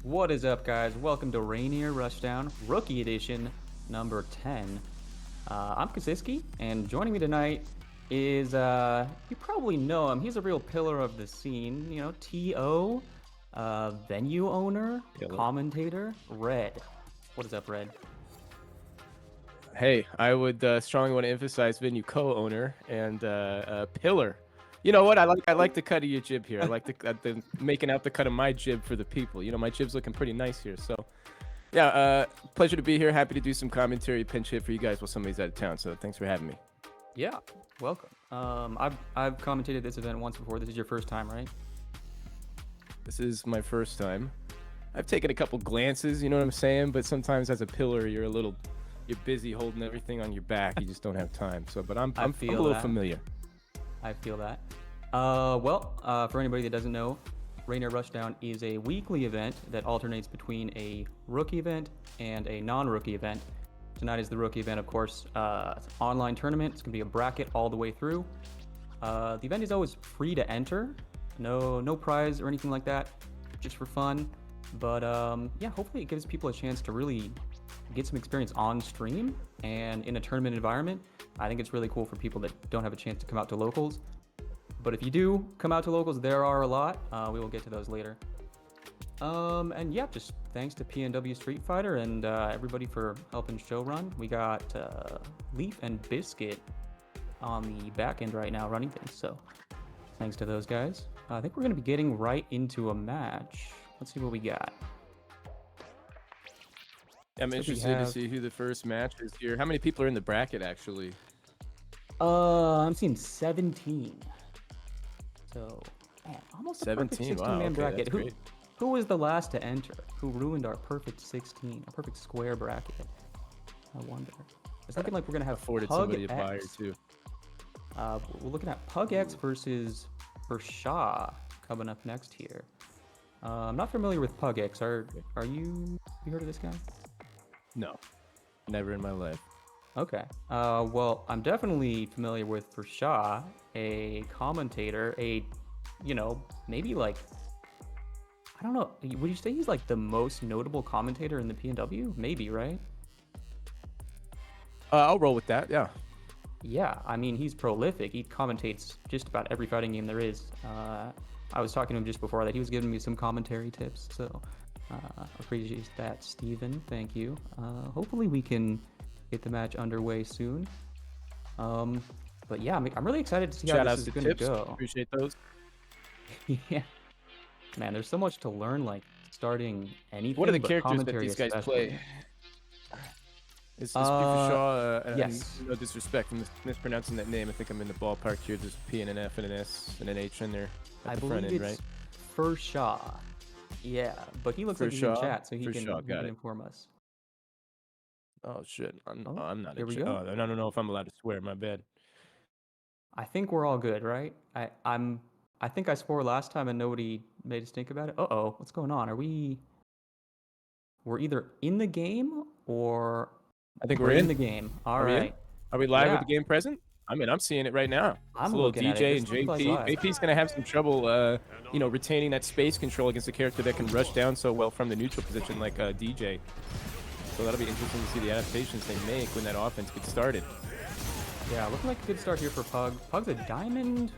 What is up, guys? Welcome to Rainier Rushdown, Rookie Edition, number 10. I'm Kaziski, and joining me tonight is, you probably know him. He's a real pillar of the scene. You know, T.O., venue owner, Hello. commentator, Red. What is up, Red? Hey, I would strongly want to emphasize venue co-owner and pillar. You know what? I like the cut of your jib here. I like the making out the cut of my jib for the people. You know, my jib's looking pretty nice here. So, yeah, pleasure to be here. Happy to do some commentary, pinch hit for you guys while somebody's out of town. So, thanks for having me. Yeah, welcome. I've commentated this event once before. This is your first time, right? This is my first time. I've taken a couple glances, you know what I'm saying? But sometimes as a pillar, you're busy holding everything on your back. You just don't have time. So, but I'm a little familiar. I feel that. For anybody that doesn't know, Rainier Rushdown is a weekly event that alternates between a rookie event and a non-rookie event. Tonight is the rookie event, of course. It's an online tournament. It's going to be a bracket all the way through. The event is always free to enter. No prize or anything like that, just for fun. But yeah, hopefully it gives people a chance to really get some experience on stream and in a tournament environment. I think it's really cool for people that don't have a chance to come out to locals. But if you do come out to locals, there are a lot. We will get to those later. And yeah, just thanks to PNW Street Fighter and everybody for helping show run. We got Leaf and Biscuit on the back end right now running things. So thanks to those guys. I think we're going to be getting right into a match. Let's see what we got. I'm interested to see who the first match is here. How many people are in the bracket, actually? I'm seeing 17. So, man, almost 17. A perfect 16-man bracket. Who was the last to enter? Who ruined our perfect 16, a perfect square bracket? I wonder. It's looking like we're gonna have afforded Pug somebody a X. buyer too. We're looking at Pug X versus Shaw coming up next here. I'm not familiar with Pug X. Are you heard of this guy? No, never in my life. Okay. Well, I'm definitely familiar with Shaw, a commentator, maybe like, I don't know. Would you say he's like the most notable commentator in the PNW? Maybe, right? I'll roll with that. Yeah. Yeah. I mean, he's prolific. He commentates just about every fighting game there is. I was talking to him just before that. He was giving me some commentary tips. So appreciate that, Steven. Thank you. Hopefully we can get the match underway soon. But yeah, I'm really excited to see how this is going to go. Appreciate those. Yeah. Man, there's so much to learn, like starting anything. What are the characters that these guys play? Is Shaw, yes. No disrespect for mispronouncing that name. I think I'm in the ballpark here. There's a P and an F and an S and an H in there at the front end, right? For Shaw. Yeah, but he looks like he's in chat, so he can inform us. Oh shit! I'm not. Here we go. I don't know if I'm allowed to swear. My bad. I think we're all good, right? I think I swore last time and nobody made a stink about it. Uh-oh, what's going on? We're either in the game or I think we're in the game. All right. Are we live with the game present? I mean, I'm seeing it right now. I'm a little looking at DJ it. and JP. JP's gonna have some trouble, retaining that space control against a character that can rush down so well from the neutral position like DJ. So that'll be interesting to see the adaptations they make when that offense gets started. Yeah, looking like a good start here for Pug. Pug's a Diamond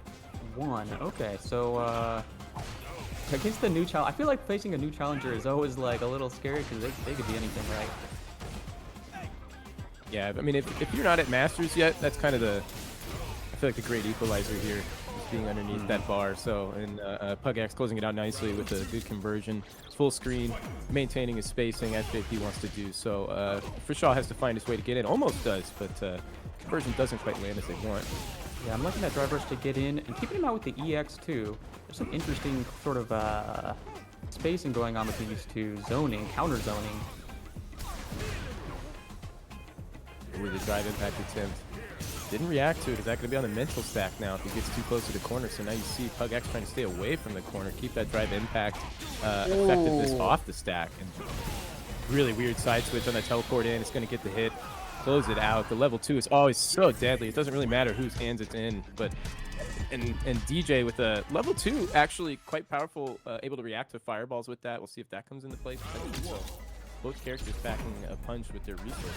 1. Okay, so against the new challenger, I feel like facing a new challenger is always like a little scary because they could be anything, right? Yeah, I mean, if you're not at Masters yet, that's kind of I feel like the great equalizer here is being underneath that bar. So, and Pug X closing it out nicely with a good conversion. Full screen, maintaining his spacing as JP wants to do. So, Shaw has to find his way to get in. Almost does, but conversion doesn't quite land as they want. Yeah, I'm looking at drivers to get in, and keeping in mind with the EX too, there's some interesting sort of spacing going on with these two. Counter zoning. With the drive impact attempt. Didn't react to it. Is that going to be on the mental stack now if he gets too close to the corner? So now you see Pug X trying to stay away from the corner, keep that drive impact effectiveness off the stack. And really weird side switch on that teleport in. It's going to get the hit, close it out. The level 2 is always so deadly. It doesn't really matter whose hands it's in, but And DJ with a level 2, actually quite powerful, able to react to fireballs with that. We'll see if that comes into play. So both characters packing a punch with their resources.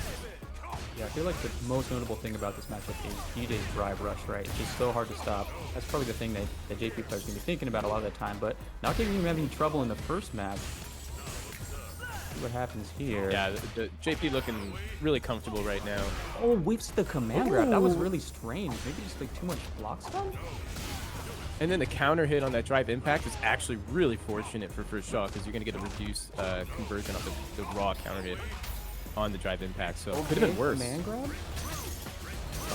Yeah, I feel like the most notable thing about this matchup is DJ's drive rush, right? It's just so hard to stop. That's probably the thing that the JP player's going to be thinking about a lot of the time, but not giving him any trouble in the first match. See what happens here. Yeah, the JP looking really comfortable right now. Oh, whiffs the command grab. That was really strange. Maybe just like too much block stun? And then the counter hit on that drive impact is actually really fortunate for Shaw, because you're going to get a reduced conversion of the raw counter hit on the drive impact. So it could have been worse. Command grab?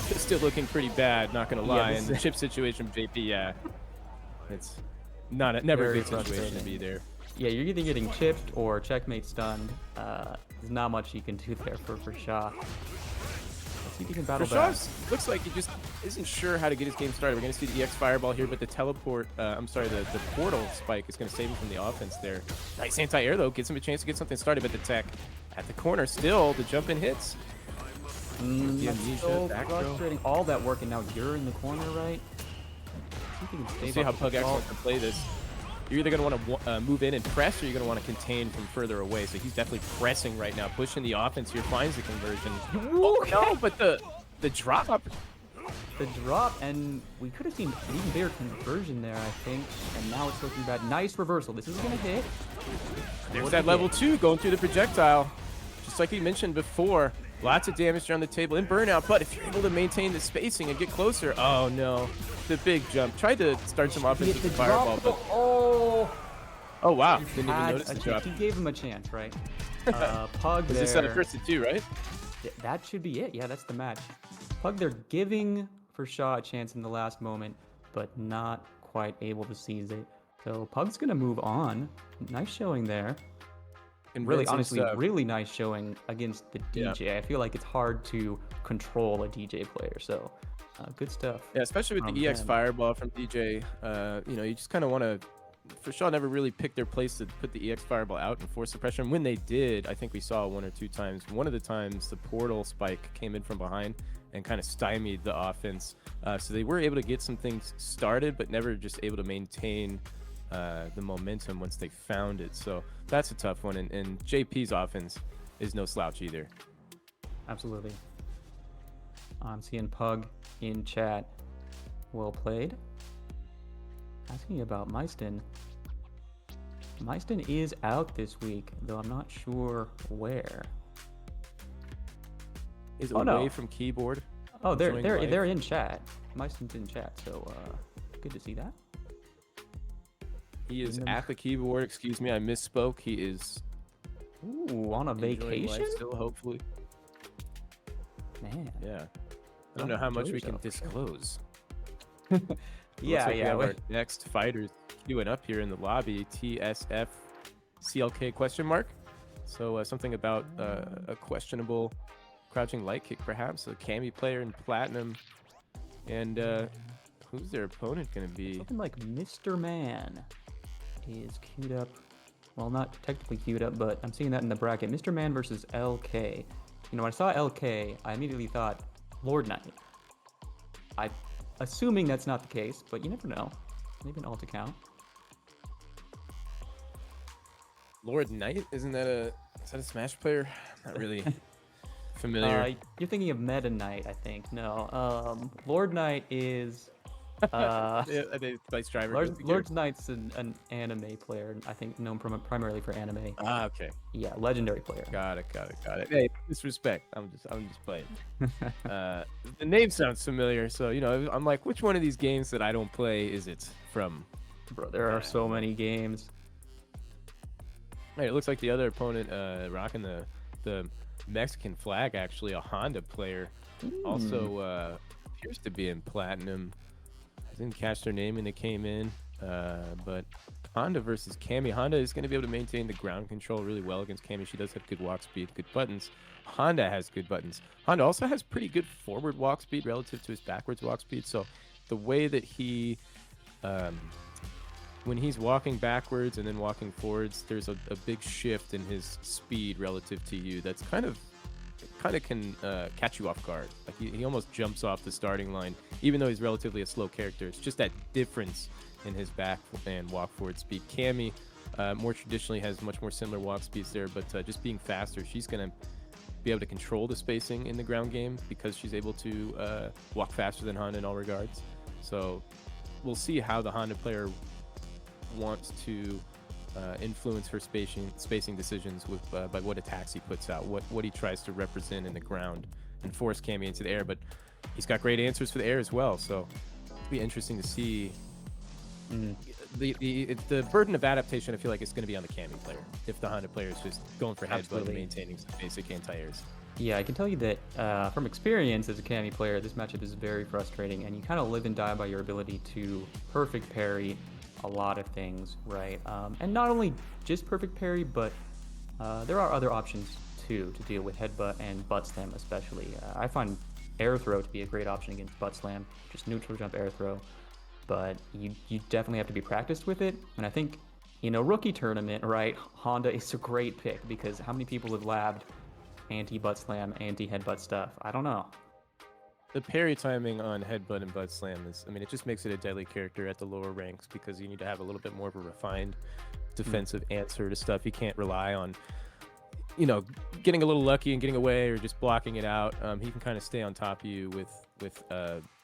It's still looking pretty bad, not going to lie. Yeah, and the chip situation, JP, yeah, it's never a good situation to be there. Yeah, you're either getting chipped or checkmate stunned. There's not much you can do there for Shaw. Let's see if he can battle back. Looks like he just isn't sure how to get his game started. We're going to see the EX Fireball here, but the teleport, the portal spike is going to save him from the offense there. Nice anti-air, though. Gives him a chance to get something started, but the tech at the corner still, the jump in hits. That's so frustrating. All that work, and now you're in the corner, right? See how Pug X wants to play this. You're either going to want to move in and press, or you're going to want to contain from further away. So he's definitely pressing right now, pushing the offense here, finds the conversion. Oh, no, but the drop. The drop, and we could have seen an even bigger conversion there, I think. And now it's looking bad. Nice reversal. This is going to hit. There's that level 2 going through the projectile. Just like we mentioned before, lots of damage around the table in burnout, but if you're able to maintain the spacing and get closer, oh no, the big jump. Tried to start some offense with the fireball, but oh wow, didn't even notice the drop. He gave him a chance, right? Pug there. Is this at a first to 2, right? That should be it. Yeah, that's the match. Pug, they're giving for Shaw a chance in the last moment, but not quite able to seize it. So Pug's gonna move on. Nice showing there. And really, honestly, really nice showing against the DJ. Yeah. I feel like it's hard to control a DJ player, so good stuff. Yeah, especially with the EX Fireball from DJ. You just kind of want to. For Shaw never really picked their place to put the EX Fireball out and force the pressure. And when they did, I think we saw 1 or 2 times. One of the times, the portal spike came in from behind and kind of stymied the offense. So they were able to get some things started, but never just able to maintain the momentum once they found it. So that's a tough one. And JP's offense is no slouch either. Absolutely. I'm seeing Pug in chat. Well played. Asking about Meiston. Meiston is out this week, though I'm not sure where. Is it away from keyboard? Oh, they're in chat. Meiston's in chat, so good to see that. He is at the keyboard. Excuse me, I misspoke. He is on a vacation. Still, hopefully. Man. Yeah. I don't know how much we can disclose. Yeah. Our next fighters queuing up here in the lobby. TSF CLK question mark. So something about a questionable crouching light kick, perhaps. A Cammy player in platinum. And who's their opponent going to be? Something like Mr. Man is queued up. Well, not technically queued up, but I'm seeing that in the bracket. Mr. Man versus LK. When I saw LK, I immediately thought Lord Knight. Assuming that's not the case, but you never know. Maybe an alt account. Lord Knight? Is that a Smash player? Not really familiar. You're thinking of Meta Knight, I think. No. Lord Knight is Lord Knight's an anime player, I think, known primarily for anime. Okay. Yeah, legendary player. Got it. Hey, disrespect. I'm just playing. The name sounds familiar, so I'm like, which one of these games that I don't play is it from? Bro, there are so many games. Hey, it looks like the other opponent rocking the Mexican flag, actually a Honda player. Also appears to be in platinum. I didn't catch their name when they came in, but Honda versus Cammy. Honda is going to be able to maintain the ground control really well against Cammy. She does have good walk speed, good buttons. Honda has good buttons. Honda also has pretty good forward walk speed relative to his backwards walk speed. So the way that he, when he's walking backwards and then walking forwards, there's a big shift in his speed relative to you. That's kind of kind of can catch you off guard. Like he almost jumps off the starting line, even though he's relatively a slow character. It's just that difference in his back and walk forward speed. Cammy more traditionally has much more similar walk speeds there, but just being faster, she's going to be able to control the spacing in the ground game because she's able to walk faster than Honda in all regards. So we'll see how the Honda player wants to influence her spacing decisions with by what attacks he puts out, what he tries to represent in the ground and force Cammy into the air. But he's got great answers for the air as well, so it'll be interesting to see. The burden of adaptation, I feel like, is going to be on the Cammy player if the Honda player is just going for headbutt and maintaining some basic anti-airs. Yeah, I can tell you that from experience as a Cammy player, this matchup is very frustrating, and you kind of live and die by your ability to perfect parry a lot of things, right? And not only just perfect parry, but there are other options too to deal with headbutt and butt slam especially. I find air throw to be a great option against butt slam, just neutral jump air throw. But you definitely have to be practiced with it. And I think, rookie tournament, right, Honda is a great pick because how many people have labbed anti-butt slam, anti-headbutt stuff? I don't know. The parry timing on headbutt and butt slam is, it just makes it a deadly character at the lower ranks because you need to have a little bit more of a refined defensive answer to stuff. You can't rely on, getting a little lucky and getting away or just blocking it out. He can kind of stay on top of you with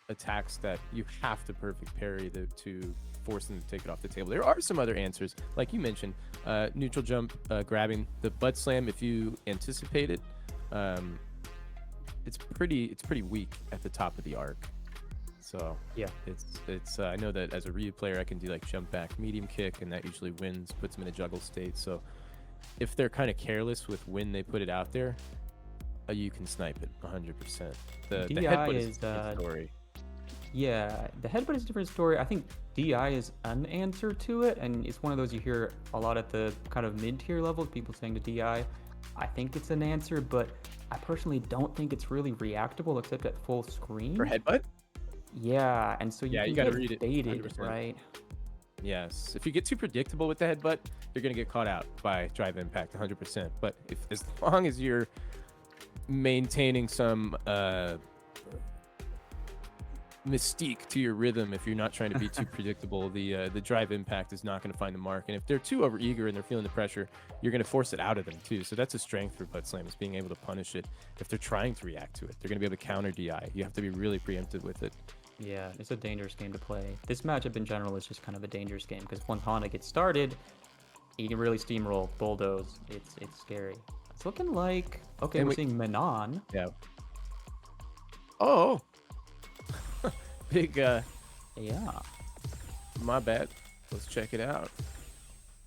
attacks that you have to perfect parry to force them to take it off the table. There are some other answers, like you mentioned, neutral jump, grabbing the butt slam. If you anticipate it, it's pretty weak at the top of the arc. So yeah, it's I know that as a Ryu player, I can do like jump back medium kick, and that usually wins, puts them in a juggle state. So if they're kind of careless with when they put it out there, you can snipe it 100%. The headbutt is a different story. Yeah, the headbutt is a different story. I think DI is an answer to it, and it's one of those you hear a lot at the kind of mid-tier level, people saying to DI. I think it's an answer, but I personally don't think it's really reactable except at full screen. For headbutt? Yeah, and so you gotta get read it baited, 100%. Right? Yes, if you get too predictable with the headbutt, you're gonna get caught out by drive impact 100%. But as long as you're maintaining some mystique to your rhythm, if you're not trying to be too predictable, the drive impact is not going to find the mark. And if they're too overeager and they're feeling the pressure, you're going to force it out of them too. So that's a strength for butt slam, is being able to punish it. If they're trying to react to it, they're going to be able to counter DI. You have to be really preemptive with it. Yeah, it's a dangerous game to play. This matchup in general is just kind of a dangerous game because once Honda gets started, he can really steamroll, bulldoze. It's scary. It's looking like, okay, and we're seeing Manon. Yeah. Oh. Big, yeah. My bad. Let's check it out.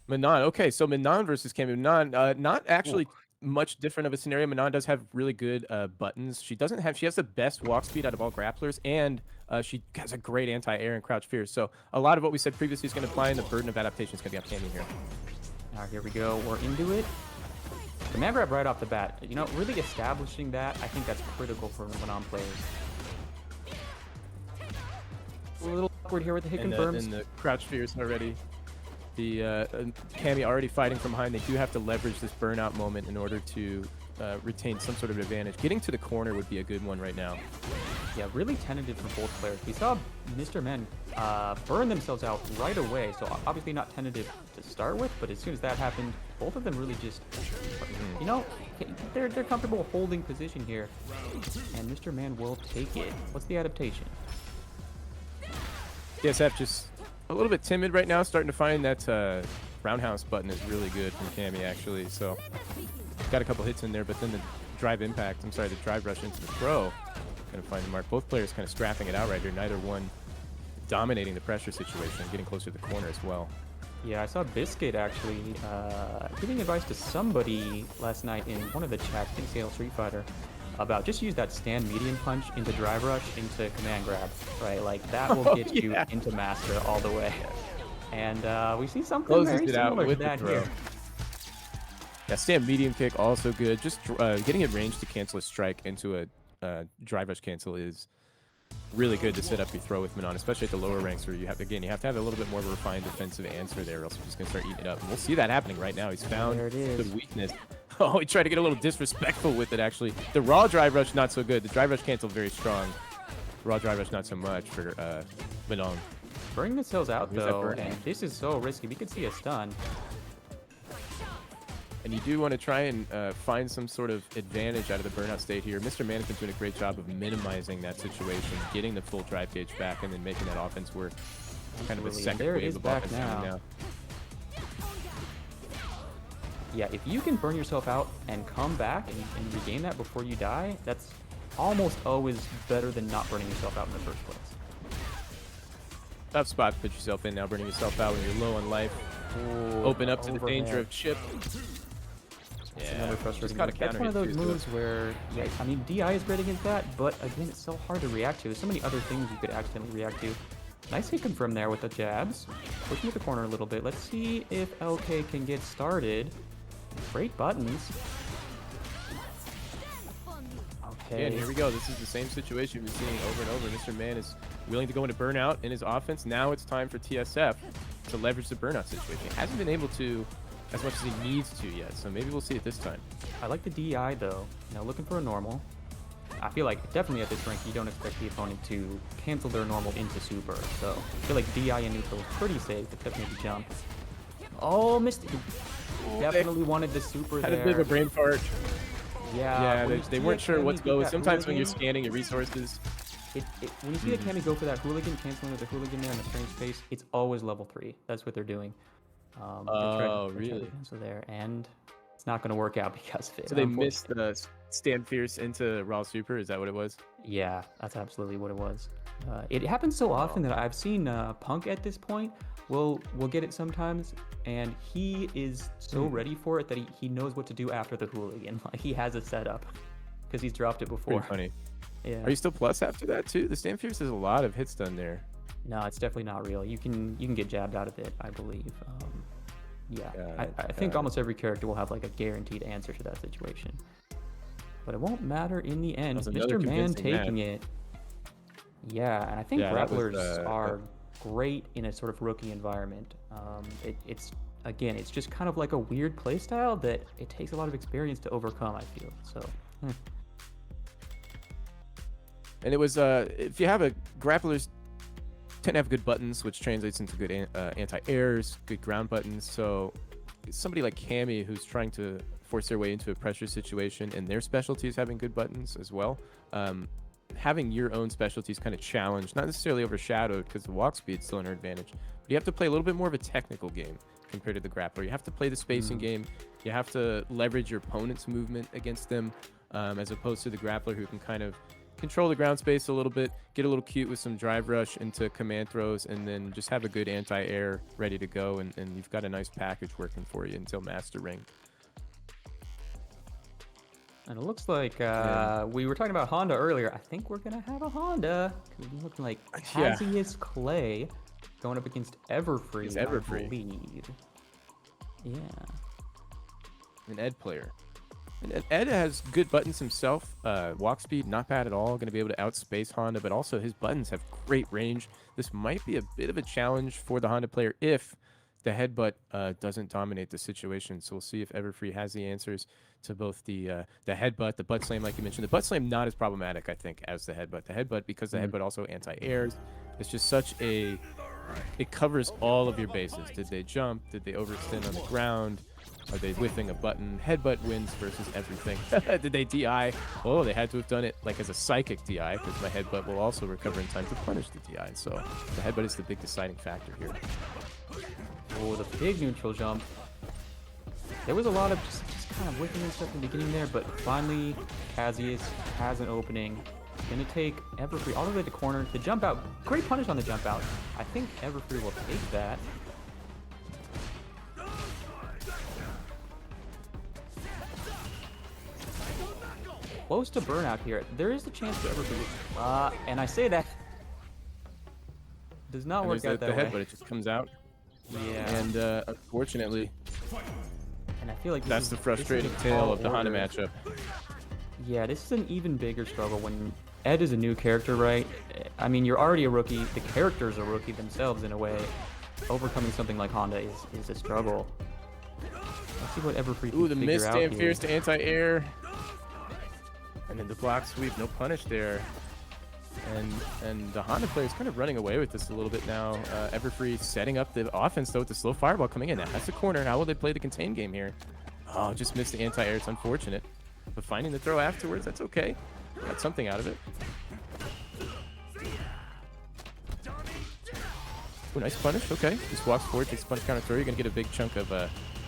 Manon. Okay, so Manon versus Cammy. Manon, not actually much different of a scenario. Manon does have really good buttons. She has the best walk speed out of all grapplers, and she has a great anti-air and crouch fear. So a lot of what we said previously is going to apply, and the burden of adaptation is going to be on Cammy here. All right, here we go. We're into it. Command grab right off the bat. Really establishing that, I think that's critical for Manon players. A little awkward here with the hit confirms. And the crouch fears already. The Cammy already fighting from behind. They do have to leverage this burnout moment in order to retain some sort of advantage. Getting to the corner would be a good one right now. Yeah, really tentative for both players. We saw Mr. Men burn themselves out right away, so obviously not tentative to start with, but as soon as that happened, both of them really just, they're comfortable holding position here, and Mr. Man will take it. What's the adaptation? DSF just a little bit timid right now, starting to find that roundhouse button is really good from Cammy, actually. So got a couple hits in there, but then the drive rush into the throw, going to find the mark. Both players kind of scrapping it out right here. Neither one dominating the pressure situation, getting closer to the corner as well. Yeah, I saw Biscuit actually giving advice to somebody last night in one of the chats, I think Seattle Street Fighter, about just use that stand medium punch into drive rush into command grab, right? Like that will get you into master all the way. And we see something very similar to that here. Yeah, stand medium kick also good. Just getting it range to cancel a strike into a drive rush cancel is really good to set up your throw with Manon, especially at the lower ranks where you have to have a little bit more of a refined defensive answer there, or else you're just going to start eating it up. And we'll see that happening right now. He's found the weakness. Oh, he tried to get a little disrespectful with it, actually. The raw drive rush, not so good. The drive rush cancel, very strong. Raw drive rush, not so much for Benong. Burning the cells out, Where's that though, burning? and this is so risky. We could see a stun. And you do want to try and find some sort of advantage out of the burnout state here. Mr. Mannequin's doing a great job of minimizing that situation, getting the full drive gauge back, and then making that offense work. Kind of a second There wave is of back offense coming now. Yeah, if you can burn yourself out and come back and regain that before you die, that's almost always better than not burning yourself out in the first place. Tough spot to put yourself in now, burning yourself out when you're low on life. Ooh, Open up to the overhead. danger of chip. That's Yeah, another just frustrating gotta move. That's counter one of hit those too, so moves where, yeah, I mean, DI is great against that, but again, it's so hard to react to. There's so many other things you could accidentally react to. Nice hit confirm there with the jabs. Pushing to the corner a little bit. Let's see if LK can get started. Great buttons. Okay. Yeah, and here we go. This is the same situation we've been seeing over and over. Mr. Man is willing to go into burnout in his offense. Now it's time for TSF to leverage the burnout situation. He hasn't been able to as much as he needs to yet, so maybe we'll see it this time. I like the DI though. Now looking for a normal. I feel like definitely at this rank you don't expect the opponent to cancel their normal into super. So I feel like DI and neutral is pretty safe, except maybe jump. Oh, missed it. Definitely wanted the super Had there. a bit of a brain fart. Yeah, Yeah, they weren't sure what to go with. Sometimes when you're scanning your resources. When you see the Cammy go for that hooligan, canceling with the hooligan there in the strange space, it's always level 3. That's what they're doing. Oh, really? So there, and it's not going to work out because of it. So they missed the Stand Fierce into Raw Super? Is that what it was? Yeah, that's absolutely what it was. It happens so often that I've seen Punk at this point. We'll get it sometimes, and he is so ready for it that he knows what to do after the hooligan. Like he has a setup because he's dropped it before. Pretty funny. Yeah. Are you still plus after that too? The Stand Fierce has a lot of hits done there. No, it's definitely not real. You can get jabbed out of it, I believe. Yeah, I think almost every character will have like a guaranteed answer to that situation. But it won't matter in the end. Mr. Man taking it. Yeah, and I think grapplers are great in a sort of rookie environment. It's just kind of like a weird playstyle that it takes a lot of experience to overcome, I feel. So. And it was if you have a grapplers tend to have good buttons, which translates into good anti-airs, good ground buttons. So somebody like Cammy, who's trying to force their way into a pressure situation, and their specialty is having good buttons as well. Having your own specialties kind of challenged, not necessarily overshadowed, because the walk speed's still an advantage. But you have to play a little bit more of a technical game compared to the grappler. You have to play the spacing game. You have to leverage your opponent's movement against them, as opposed to the grappler who can kind of control the ground space a little bit, get a little cute with some drive rush into command throws, and then just have a good anti-air ready to go, and you've got a nice package working for you until Master Ring. And it looks like we were talking about Honda earlier. I think we're going to have a Honda. It's looking like Cassius Clay going up against Everfree. It's Everfree. I believe. Yeah. An Ed player. And Ed has good buttons himself. Walk speed, not bad at all. Going to be able to outspace Honda, but also his buttons have great range. This might be a bit of a challenge for the Honda player if the headbutt doesn't dominate the situation. So we'll see if Everfree has the answers to both the headbutt, the butt slam, like you mentioned. The butt slam not as problematic, I think, as the headbutt. The headbutt, because the headbutt also anti-airs, it's just such a... It covers all of your bases. Did they jump? Did they overextend on the ground? Are they whiffing a button? Headbutt wins versus everything. Did they DI? Oh, they had to have done it like as a psychic DI, because my headbutt will also recover in time to punish the DI. So the headbutt is the big deciding factor here. Oh, the big neutral jump. There was a lot of just kind of whiffing and stuff in the beginning there, but finally Cassius has an opening. Gonna take Everfree all the way to the corner. The jump out, great punish on the jump out. I think Everfree will take that. Close to burnout here. There is a chance for Everfree. And I say that does not work out that way. The headbutt, it just comes out. Yeah. And unfortunately, and I feel like that's the frustrating tale of the Honda matchup. Yeah, this is an even bigger struggle when Ed is a new character, right? I mean, you're already a rookie. The characters are rookie themselves in a way. Overcoming something like Honda is a struggle. Let's See what Everfree can Ooh, the figure missed out and here. fierce to anti-air. And then the block sweep, no punish there. And the Honda player is kind of running away with this a little bit now. Everfree setting up the offense, though, with the slow fireball coming in. That's the corner. How will they play the contain game here? Oh, just missed the anti-air. It's unfortunate. But finding the throw afterwards, that's okay. Got something out of it. Ooh, nice punish. Okay. Just walks forward, takes a punch counter throw. You're going to get a big chunk of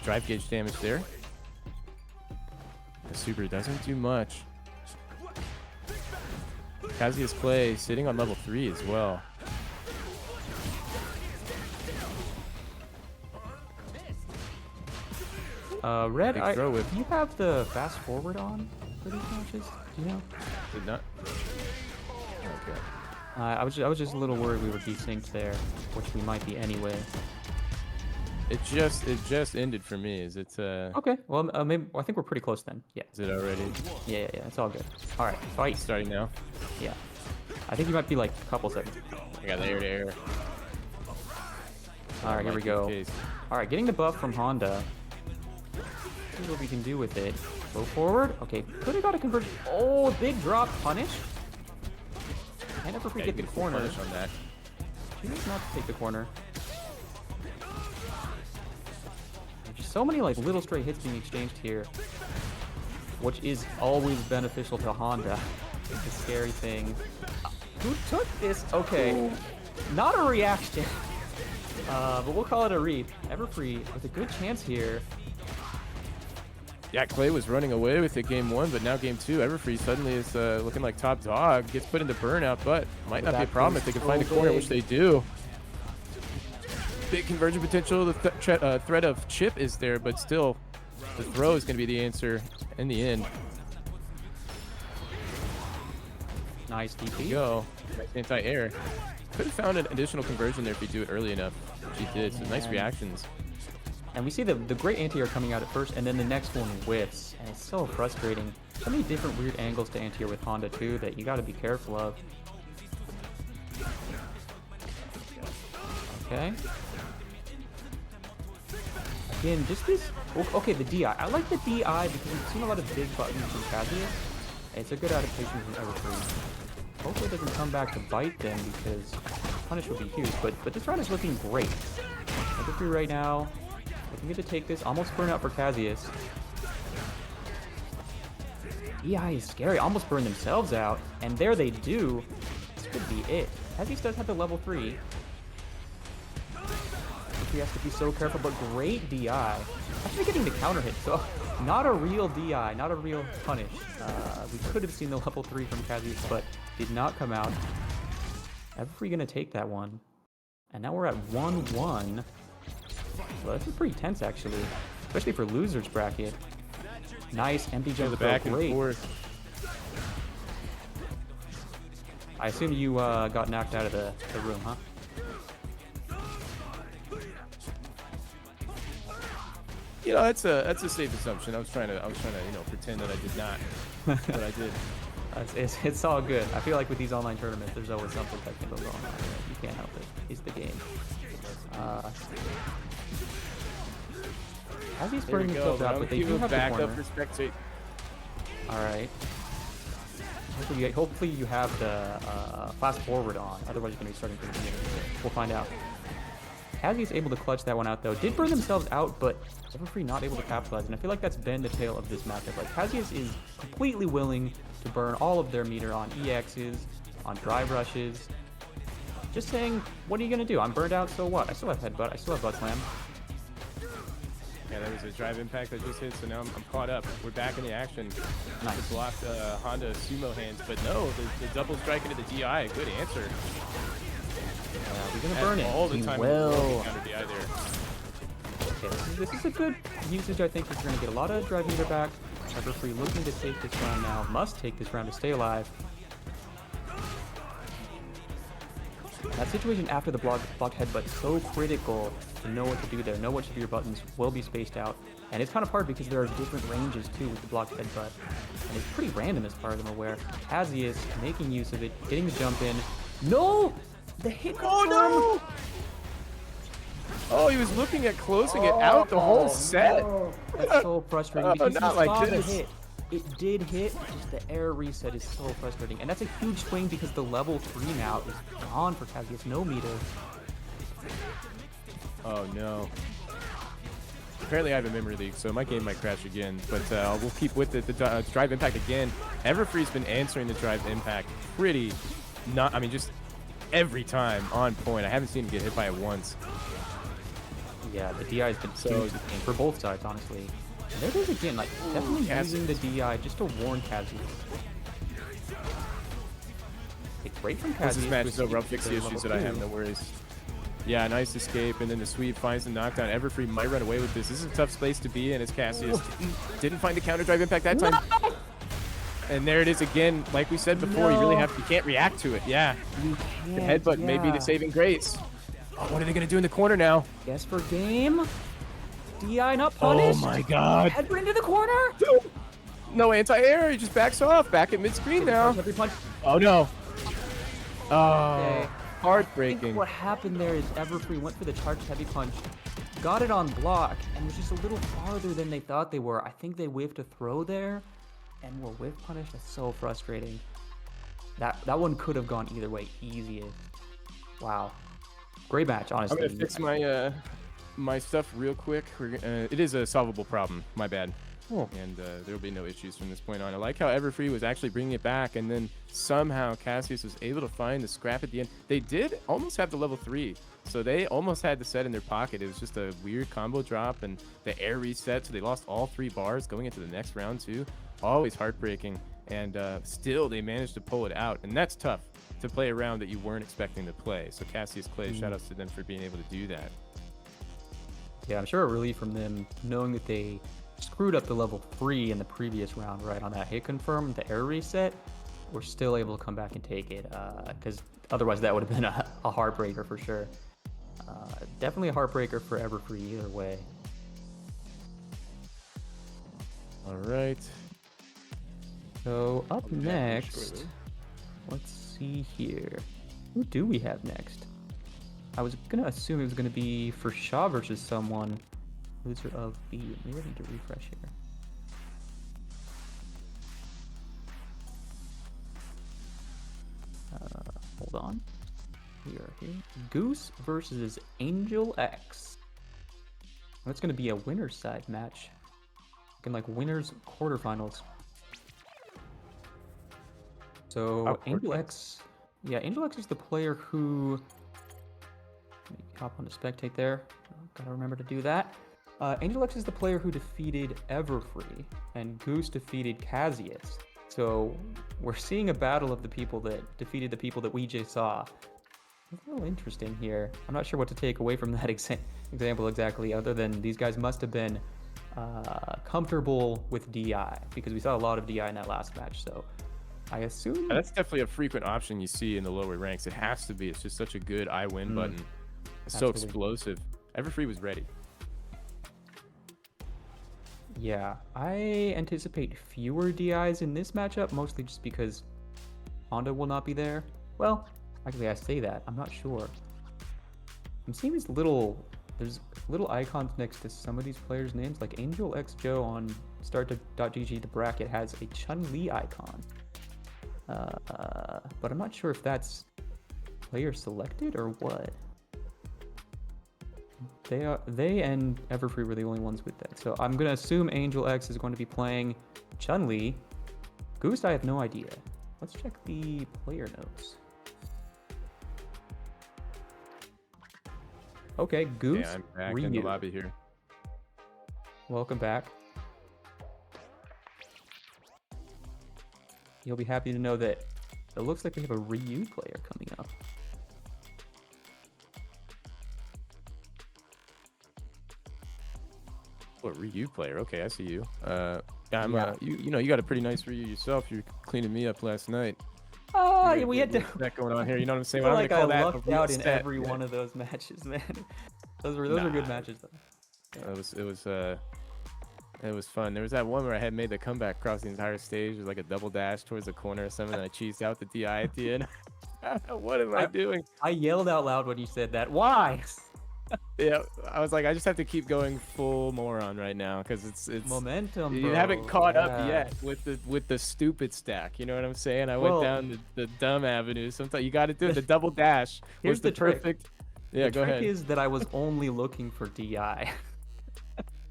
drive gauge damage there. The Super doesn't do much. Cassius Clay sitting on level 3 as well. Red, throw do with- you have the fast forward on for these matches? Do you know? Did not. Okay. I was just a little worried we were desynced there, which we might be anyway. It just ended for me. Is it? Okay, well, maybe I think we're pretty close then. Yeah. Is it already Yeah, it's all good. All right, fight. starting now? Yeah. I think you might be like a couple seconds. I got the air to air. All right, here we go. All right, getting the buff from Honda. See what we can do with it. Go forward. Okay, could have got a conversion. Oh, big drop punish. I never forget the corner. On that. Choose not to take the corner. There's so many like little stray hits being exchanged here, which is always beneficial to Honda. It's a scary thing. Who took this? Okay, not a reaction, but we'll call it a read. Everfree with a good chance here. Yeah, Clay was running away with it game 1, but now game 2, Everfree suddenly is looking like top dog. Gets put into burnout, but might not be a problem if they can find a corner, which they do. Big conversion potential. The threat of chip is there, but still, the throw is going to be the answer in the end. Nice DP. Go. Nice anti-air. Could have found an additional conversion there if you do it early enough. Which he did. So nice reactions. And we see the great anti-air coming out at first, and then the next one whiffs, and it's so frustrating. So many different weird angles to anti-air with Honda too that you got to be careful of. Okay. Again, just this. Okay, the DI. I like the DI because we've seen a lot of big buttons from Cassius. It's a good adaptation from Everfree. Hopefully it doesn't come back to bite them because punish would be huge. But this round is looking great. Everfree right now. Looking good to take this. Almost burn out for Cassius. DI is scary. Almost burn themselves out. And there they do. This could be it. Cassius does have the level 3. He has to be so careful, but great DI. Actually getting the counter hit, so not a real DI, not a real punish. We could have seen the level 3 from Cassius, but did not come out. Everfree gonna take that one. And now we're at 1-1. So this is pretty tense, actually, especially for losers bracket. Nice empty jump The throw, back and great. forth. I assume you got knocked out of the room, huh? You know, that's a safe assumption. I was trying to pretend that I did not, but I did. It's all good. I feel like with these online tournaments, there's always something technical going on. You can't help it. It's the game. As he's burning himself out, but they do have back the up corner. for spectate. All right. Hopefully you have the fast forward on. Otherwise, you're going to be starting from the beginning. We'll find out. Cassie's able to clutch that one out, though. Did burn themselves out, but Everfree not able to capitalize. And I feel like that's been the tale of this matchup. Like, Cassius is completely willing to burn all of their meter on EXs, on drive rushes. Just saying, what are you going to do? I'm burned out, so what? I still have headbutt. I still have butt slam. Yeah, that was a drive impact I just hit, so now I'm caught up. We're back in the action. Nice. Just blocked Honda sumo hands, but no, the double strike into the DI. Good answer. We're going to burn it. All the time. Well. Counter DI there. Okay, this is a good usage, I think, because you're going to get a lot of drive meter back. Everfree looking to take this round now. Must take this round to stay alive. That situation after the block headbutt is so critical to know what to do there. Know which of your buttons will be spaced out. And it's kind of hard because there are different ranges, too, with the block headbutt. And it's pretty random as far as I'm aware. Cassius making use of it, getting the jump in. No! The hit confirm! Oh, he was looking at closing it out the whole set. No. That's so frustrating because not you like saw the this. hit. It did hit, just the air reset is so frustrating. And that's a huge swing because the level 3 now is gone for Kazuya's no meter. Oh no. Apparently I have a memory leak, so my game might crash again, but we'll keep with it. The drive impact again. Everfree's been answering the drive impact pretty, just every time on point. I haven't seen him get hit by it once. Yeah, the DI has been so insane for both sides, honestly. And there it is again, like definitely using the DI just to warn Kazuya. It's great from Kazuya. This match is over. I'll fix the issues that I have, no worries. Yeah, nice escape, and then the sweep finds the knockdown. Everfree might run away with this. This is a tough space to be in as Cassius didn't find the counter drive impact that time. No! And there it is again. Like we said before, you can't react to it. Yeah. You can't, the headbutt may be the saving grace. Oh, what are they going to do in the corner now? Guess for game. DI not punished. Oh my god. Headbutt into the corner. No anti-air. He just backs off. Back at mid-screen now. Every punch. Oh no. Oh. Okay. Heartbreaking. I think what happened there is Everfree went for the charged heavy punch, got it on block, and was just a little farther than they thought they were. I think they whiffed a throw there, and were whiff punished. That's so frustrating. That one could have gone either way. Easiest. Wow. Great match, honestly. I'm gonna fix my my stuff real quick. It is a solvable problem. My bad. Cool. And there will be no issues from this point on. I like how Everfree was actually bringing it back, and then somehow Cassius was able to find the scrap at the end. They did almost have the level 3, so they almost had the set in their pocket. It was just a weird combo drop and the air reset, so they lost all 3 bars going into the next round too. Always heartbreaking, and still they managed to pull it out, and that's tough to play a round that you weren't expecting to play. So Cassius Clay, shout outs to them for being able to do that. Yeah, I'm sure a relief from them knowing that they screwed up the level 3 in the previous round, right, on that hit confirm, the air reset. We're still able to come back and take it, because otherwise that would have been a heartbreaker for sure. Definitely a heartbreaker for Everfree either way. All right. So up next, let's see here. Who do we have next? I was going to assume it was going to be for Shaw versus someone. Loser of B. Maybe I need to refresh here. Hold on. We are here. Goose versus Angel X. That's going to be a winner's side match. Looking like winners quarterfinals. So Angel X. Yeah, Angel X is the player who. Let me hop on to spectate there. Gotta remember to do that. Angel X is the player who defeated Everfree, and Goose defeated Cassius. So we're seeing a battle of the people that defeated the people that we just saw. It's a little interesting here. I'm not sure what to take away from that example exactly, other than these guys must have been comfortable with DI, because we saw a lot of DI in that last match. So I assume that's definitely a frequent option you see in the lower ranks. It has to be. It's just such a good I win button. It's so explosive. Everfree was ready. Yeah, I anticipate fewer DIs in this matchup, mostly just because Honda will not be there. Well, actually I say that, I'm not sure. I'm seeing there's little icons next to some of these players' names, like Angel X Joe on start.gg, the bracket has a Chun-Li icon. But I'm not sure if that's player selected or what. They and Everfree were the only ones with that. So I'm gonna assume Angel X is going to be playing Chun-Li. Goose, I have no idea. Let's check the player notes. Okay, Goose. Yeah, I'm back in the lobby here. Welcome back. You'll be happy to know that it looks like we have a Ryu player coming up. Oh, Ryu player. Okay, I see you. You got a pretty nice Ryu yourself. You're cleaning me up last night. Yeah, we had to. That going on here. You know what I'm saying? I feel I'm like gonna I call lucked that out in every one of those matches, man. Those were good matches, though. Yeah. It was fun. There was that one where I had made the comeback across the entire stage. It was like a double dash towards the corner or something, and I cheesed out the DI at the end. What am I doing? I yelled out loud when you said that. Why? Yeah, I was like, I just have to keep going full moron right now because it's Momentum, you bro. haven't caught up Yeah. yet with the stupid stack. You know what I'm saying? I went Well, down the dumb avenue. Sometimes you got to do it. The double dash was here's the the trick. perfect. The Yeah, go trick ahead. is that I was only looking for DI.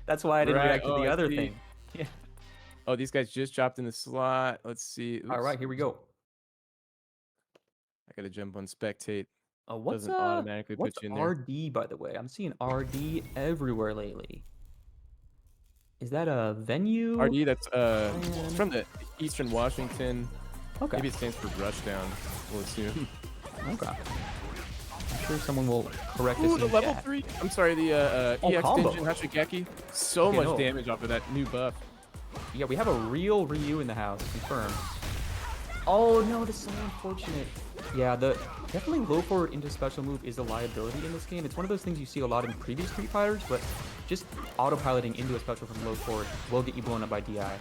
That's why I didn't Right. react to Oh, the I other see. thing. Yeah. Oh, these guys just dropped in the slot. Let's see. All Oops. right, here we go. I gotta jump on spectate. What's Doesn't automatically what's put you in there. RD by the way? I'm seeing RD everywhere lately. Is that a venue? RD, that's it's Plan? from the Eastern Washington. Okay. Maybe it stands for Rushdown. We'll assume. Okay. I'm sure someone will correct us Ooh, in the the level chat. 3. I'm sorry, the EX combo. Dinjin Hashigeki. So Okay, much no. damage off of that new buff. Yeah, we have a real Ryu in the house, confirmed. Oh no, that's so unfortunate. Yeah, the definitely low forward into special move is a liability in this game. It's one of those things you see a lot in previous Street Fighters, but just autopiloting into a special from low forward will get you blown up by DI.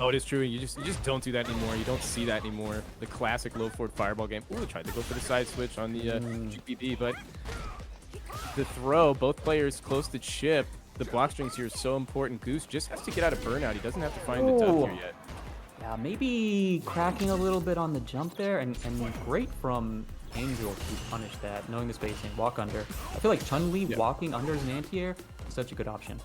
Oh, it is true. You just don't do that anymore. You don't see that anymore. The classic low forward fireball game. Ooh, tried to go for the side switch on the GPD, but the throw, both players close to chip. The block strings here is so important. Goose just has to get out of burnout. He doesn't have to find the dub here yet. Yeah, maybe cracking a little bit on the jump there, and great from Angel to punish that, knowing the spacing, walk under. I feel like Chun-Li walking under as an anti-air is such a good option.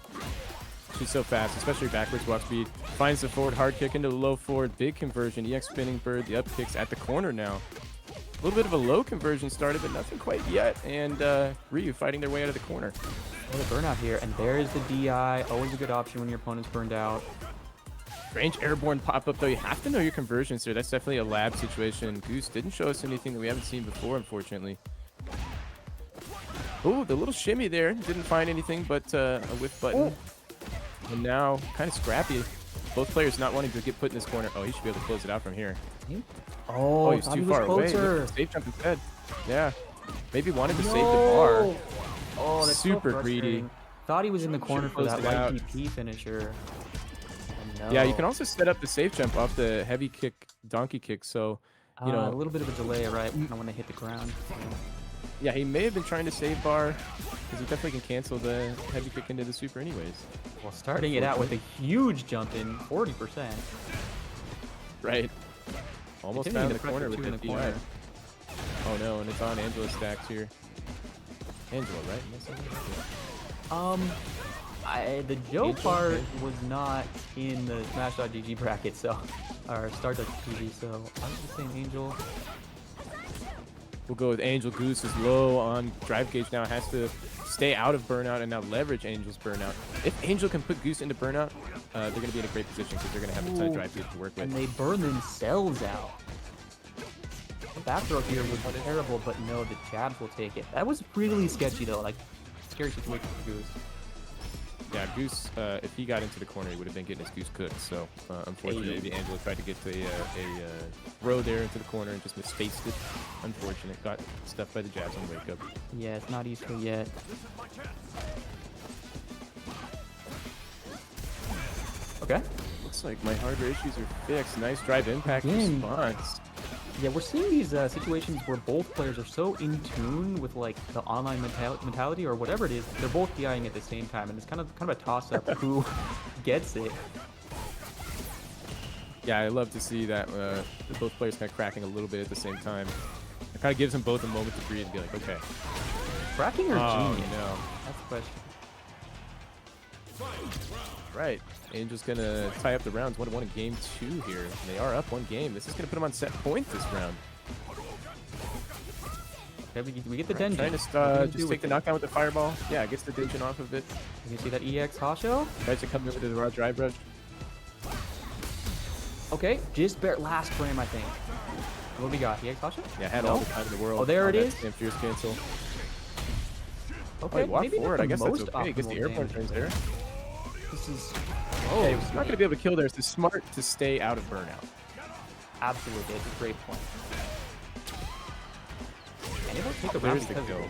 She's so fast, especially backwards walk speed. Finds the forward hard kick into the low forward. Big conversion. EX spinning bird. The up kicks at the corner now. A little bit of a low conversion started, but nothing quite yet. And Ryu fighting their way out of the corner. Oh, the burnout here, and there's the DI. Always a good option when your opponent's burned out. Strange airborne pop-up, though. You have to know your conversions here. That's definitely a lab situation. Goose didn't show us anything that we haven't seen before, unfortunately. Ooh, the little shimmy there. Didn't find anything but a whiff button. Ooh. And now, kind of scrappy. Both players not wanting to get put in this corner. Oh, he should be able to close it out from here. Oh, he's too far away. Safe jump instead. Yeah. Maybe wanted to save the bar. Oh, that's super so greedy. Thought he was in the corner for that light DP finisher. No. Yeah, you can also set up the safe jump off the heavy kick, donkey kick. So, you know, a little bit of a delay, right? When they hit the ground. Yeah, he may have been trying to save bar because he definitely can cancel the heavy kick into the super anyways. Well, starting it out with a huge jump in, 40%. Right. Almost found the corner with the corner. Oh no, and it's on Angela stacks here. Angela, right? The Joe part was not in the Smash.gg bracket, so, or Start.gg, so I was just saying Angel. We'll go with Angel. Goose is low on drive gauge now, has to stay out of burnout and now leverage Angel's burnout. If Angel can put Goose into burnout, they're going to be in a great position because they're going to have a ton of drive gauge to work with. And they burn themselves out. The back throw here was terrible, but no, the jabs will take it. That was really sketchy though, like scary situation for Goose. Yeah, Goose, if he got into the corner, he would have been getting his Goose cooked. So, unfortunately, Angela tried to get to a throw there into the corner and just misspaced it. Unfortunate. Got stuffed by the jabs on the wake up. Yeah, it's not easy yet. Okay. Looks like my hardware issues are fixed. Nice drive impact response. Yeah, we're seeing these situations where both players are so in tune with like the online mentality or whatever it is. They're both DIing at the same time, and it's kind of a toss-up who gets it. Yeah, I love to see that both players kind of cracking a little bit at the same time. It kind of gives them both a moment to breathe and be like, okay. Cracking or genius? No. That's the question. Right. Angel's going to tie up the rounds 1-1 in game 2 here. And they are up 1 game. This is going to put them on set point this round. Okay, we get the Denjin. Trying to just take the knockdown with the fireball. Yeah, gets the Denjin off of it. You can see that EX Hasho. Tries to come over to the raw drive rush. Okay, just last frame, I think. What we got? EX Hasho? Yeah, had all the time in the world. Oh, there it is. Fierce cancel. Okay, walk maybe forward. I guess that's okay. Gets the airborne turns there. This is... Oh, he's not going to be able to kill there. It's smart to stay out of burnout. Absolutely, it's a great point. And it won't take a There's round the because kill.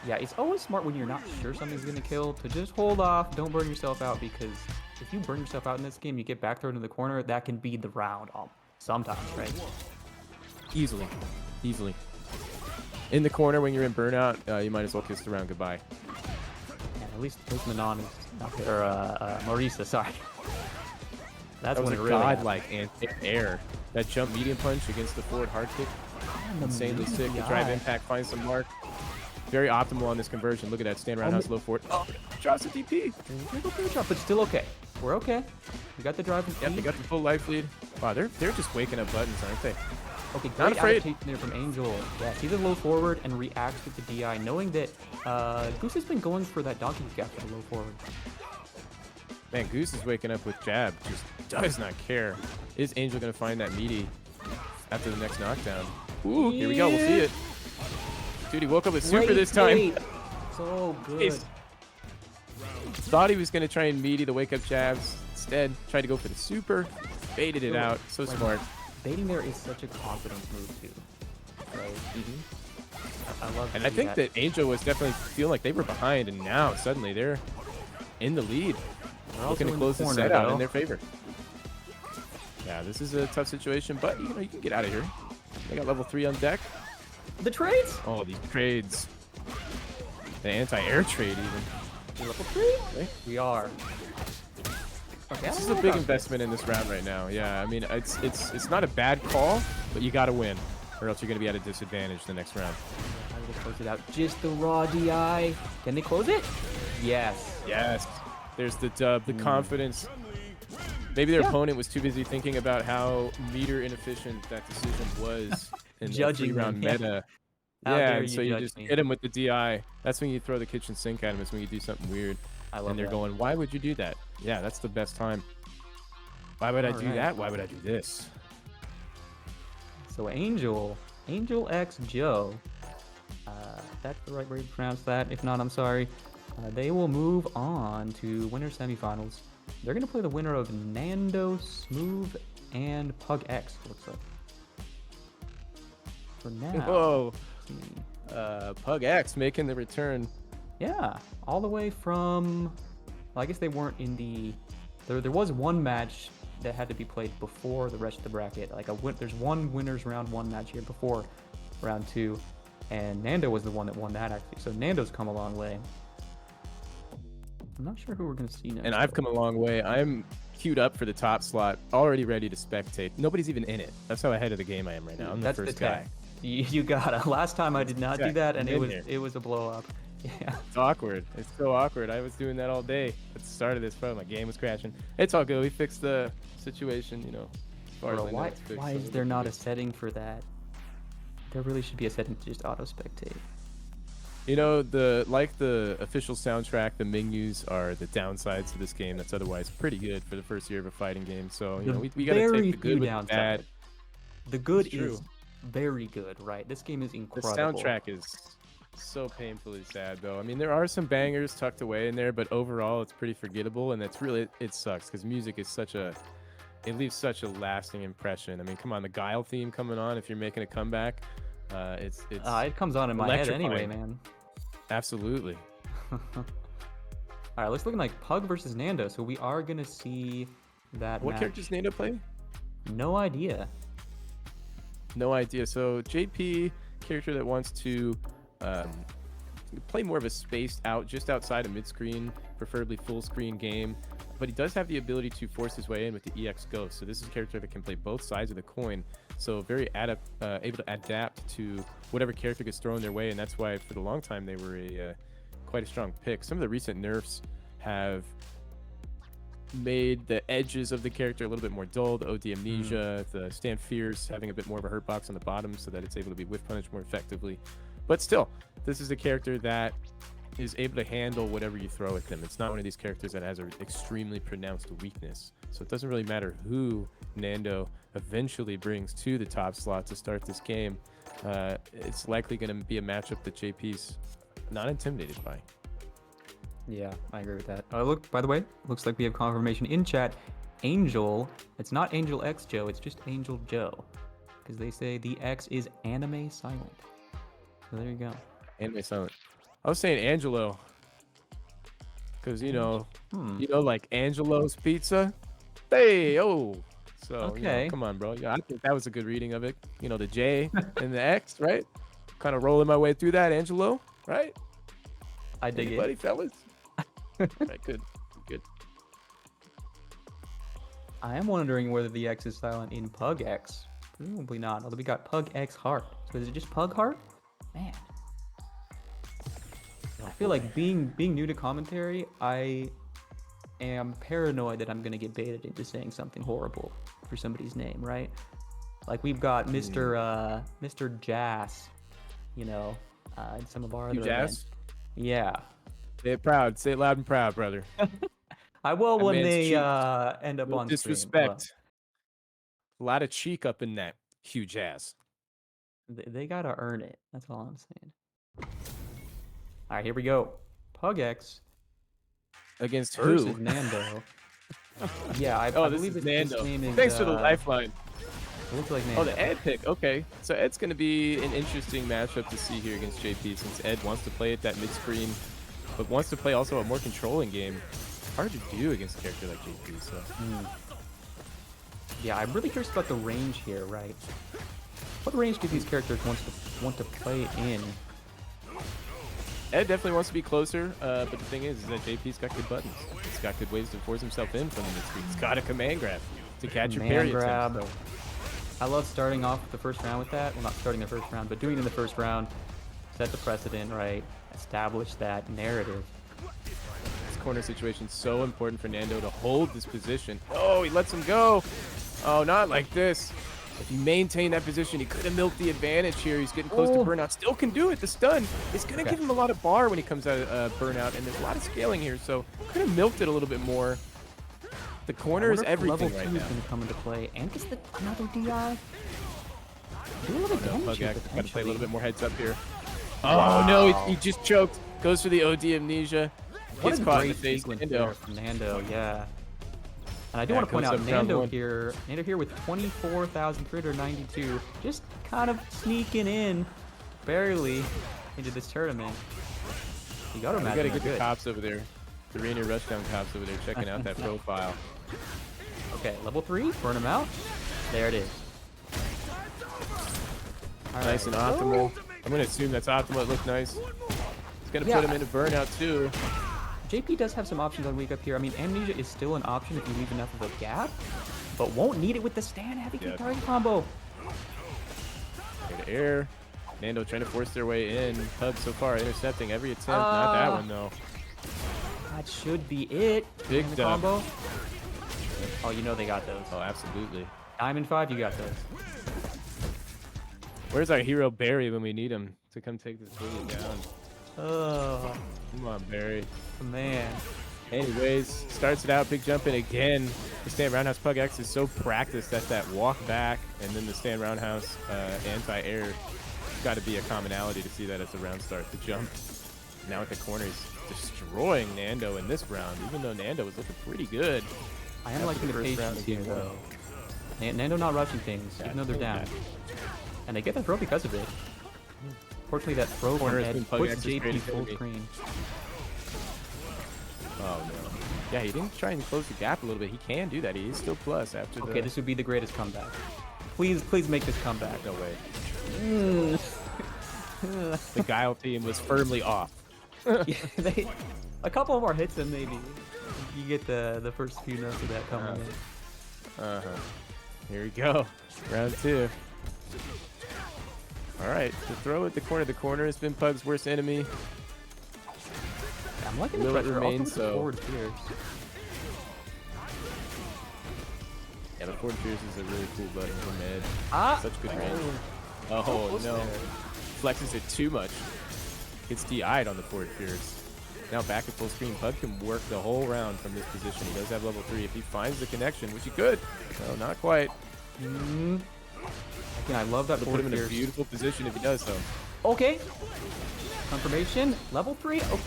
Yeah, it's always smart when you're not sure something's going to kill to just hold off, don't burn yourself out, because if you burn yourself out in this game, you get back thrown into the corner, that can be the round sometimes, right? Easily. Easily. in the corner when you're in burnout, you might as well kiss the round goodbye. Yeah, at least Manon is not there, or Marisa, sorry. That's That was when a it really godlike air. That jump medium punch against the forward hard kick. Insanely sick. The drive impact finds some mark. Very optimal on this conversion. Look at that stand roundhouse low forward. Oh, drops the DP. But still okay. We're okay. We got the drive. Yep, they got the full life lead. Wow, they're just waking up buttons, aren't they? Okay, Not great afraid. adaptation there from Angel. Yeah, sees a low forward and reacts with the DI, knowing that Goose has been going for that donkey kick after the low forward. Man, Goose is waking up with jab. Just does not care. Is Angel going to find that meaty after the next knockdown? Ooh, here we go. We'll see it. Dude, he woke up with super this time. So good. Jeez. Thought he was going to try and meaty the wake-up jabs. Instead, tried to go for the super. Baited it out. So smart. Baiting there is such a confidence move, too. Right? I love And I think that Angel was definitely feeling like they were behind, and now suddenly they're in the lead. Looking to close the set out in their favor. Yeah, this is a tough situation, but you know you can get out of here. They got level 3 on deck. The trades? Oh, these trades. The anti-air trade even. Level 3? Okay. We are. Okay, This is a big investment in this round right now. Yeah, I mean it's not a bad call, but you got to win, or else you're going to be at a disadvantage the next round. How do they close it out? Just the raw DI. Can they close it? Yes. Yes. There's the dub, the confidence. Maybe their opponent was too busy thinking about how meter inefficient that decision was in the Judging 3-round them, meta. How Yeah, dare and so you you judge just me. hit him with the DI. That's when you throw the kitchen sink at him. It's when you do something weird. I love And they're that. going, why would you do that? Yeah, that's the best time. Why would I do that? Why would I do this? So Angel X Joe, that's the right way to pronounce that. If not, I'm sorry. They will move on to winner semifinals. They're going to play the winner of Nando, Smooth, and Pug X, looks like. For now. Whoa. Pug X making the return. Yeah, all the way from... Well, I guess they weren't in the... There was one match that had to be played before the rest of the bracket. Like there's one winners round 1 match here before round 2, and Nando was the one that won that actually. So Nando's come a long way. I'm not sure who we're gonna see next. And I've come a long way. I'm queued up for the top slot, already ready to spectate. Nobody's even in it. That's how ahead of the game I am right now. I'm the first guy. You gotta. Last time I did not do that, and I'm in it was a blow up. Yeah. It's awkward. It's so awkward. I was doing that all day at the start of this pro. My game was crashing. It's all good. We fixed the situation, you know. As far as I know, Why it's fixed, why so is we're there good. not a setting for that? There really should be a setting to just auto spectate. You know, the official soundtrack, the menus are the downsides to this game. That's otherwise pretty good for the first year of a fighting game. So you know, we gotta take the good with the bad. The good It's true. is very good, right? This game is The incredible. soundtrack is so painfully sad, though. I mean, there are some bangers tucked away in there, but overall, it's pretty forgettable, and that's really it sucks because music is it leaves such a lasting impression. I mean, come on, the Guile theme coming on if you're making a comeback, It comes on in my head anyway, electrifying. man. Absolutely. All right, looks looking like Pug versus Nando, so we are gonna see that. What match. characters Nando play? No idea. No idea. So JP, character that wants to play more of a spaced out, just outside of mid-screen, preferably full-screen game. But he does have the ability to force his way in with the EX Ghost. So this is a character that can play both sides of the coin. So very able to adapt to whatever character gets thrown their way. And that's why for the long time they were quite a strong pick. Some of the recent nerfs have made the edges of the character a little bit more dull. The OD Amnesia, the Stand Fierce having a bit more of a hurt box on the bottom so that it's able to be whiff punished more effectively. But still, this is a character that is able to handle whatever you throw at them. It's not one of these characters that has an extremely pronounced weakness. So it doesn't really matter who Nando eventually brings to the top slot to start this game. It's likely going to be a matchup that JP's not intimidated by. Yeah, I agree with that. Look, by the way, looks like we have confirmation in chat. Angel, it's not Angel X Joe, it's just Angel Joe. Because they say the X is anime silent. So there you go. Anime silent. I was saying Angelo. Because, like Angelo's Pizza. Hey, oh. So, Okay. come on, bro. Yeah, I think that was a good reading of it. The J and the X, right? kind of rolling my way through that, Angelo. Right? I dig Anybody, it. fellas? Right, good. Good. I am wondering whether the X is silent in Pug X. Presumably not. Although we got Pug X Heart. So is it just Pug Heart? Man. I feel like being new to commentary, I am paranoid that I'm gonna get baited into saying something horrible for somebody's name, right? Like we've got Mr. Jazz, you know, in some of our other events. Yeah. Say it proud. Say it loud and proud, brother. I will That when man's they cheek. end up No on disrespect. stream. A lot of cheek up in that huge ass. They gotta earn it. That's all I'm saying. All right, here we go. Pug X Against versus who? Nando. Yeah, I Oh, this believe is his Nando. name is. Thanks for the lifeline. It looks like Nando. Oh, the Ed pick. Okay. So Ed's going to be an interesting matchup to see here against JP since Ed wants to play at that mid-screen, but wants to play also a more controlling game. Hard to do against a character like JP, so. Yeah, I'm really curious about the range here, right? What range do these characters want to play in? Ed definitely wants to be closer, but the thing is that JP's got good buttons. He's got good ways to force himself in from the mid-screen. He's got a command grab to catch your parry grab. attempt. So. I love starting off the first round with that. Well, not starting the first round, but doing it in the first round. Set the precedent, right? Establish that narrative. This corner situation is so important for Nando to hold this position. Oh, he lets him go. Oh, not like this. If he maintained that position, he could have milked the advantage here. He's getting close to burnout. Still can do it. The stun is going to give him a lot of bar when he comes out of burnout, and there's a lot of scaling here, so could have milked it a little bit more. The corner is everything right now. Level 2 is going to come into play, and gets another DI. Do a little damage here, Got to play a little bit more heads up here. Wow. Oh no, he just choked. Goes for the OD amnesia. What Gets a caught in great the face. sequence Nando. there from Nando, yeah. And I do want to point out Nando here with 24,392, just kind of sneaking in, barely, into this tournament. You gotta imagine we gotta get the cops over there, the Rainier Rushdown cops over there checking out that profile. Okay, level 3, burn him out. There it is. All nice and optimal. I'm gonna assume that's optimal. It looked nice. He's gonna put him into burnout too. JP does have some options on Wake Up here. I mean, Amnesia is still an option if you leave enough of a gap, but won't need it with the stand heavy kick target combo. Air to air. Nando trying to force their way in. Pug so far intercepting every attempt. Not that one though. That should be it. Big combo. Oh, you know they got those. Oh, absolutely. Diamond 5, you got those. Where's our hero Barry when we need him to come take this bully down? Oh, come on, Barry. Man. Anyways, starts it out, big jump in again. The stand roundhouse Pug X is so practiced at that walk back, and then the stand roundhouse anti-air. It's got to be a commonality to see that as a round start. The jump. Now at the corner, he's destroying Nando in this round, even though Nando was looking pretty good. I am liking the patience here, though. Nando not rushing things, even though they're down. And they get the throw because of it. Unfortunately, that throw from Ed puts JP full screen. Oh, no. Yeah, he didn't try and close the gap a little bit. He can do that. He is still plus after Okay, this would be the greatest comeback. Please make this comeback. No way. The Guile team was firmly off. Yeah, a couple more hits and maybe you get the first few notes of that coming in. Here we go. Round 2. All right, the throw at the corner. The corner has been Pug's worst enemy. I'm liking the pressure. Remain so. Forward Pierce. Yeah, the forward Pierce is a really cool button from Ed. Such good range. Oh no. Flexes it too much. Gets DI'd on the forward Pierce. Now back at full screen. Pug can work the whole round from this position. He does have level 3 if he finds the connection, which he could. No, not quite. Again, I love that forward Put him in a beautiful position if he does so. Okay. Confirmation. Level 3. Oh,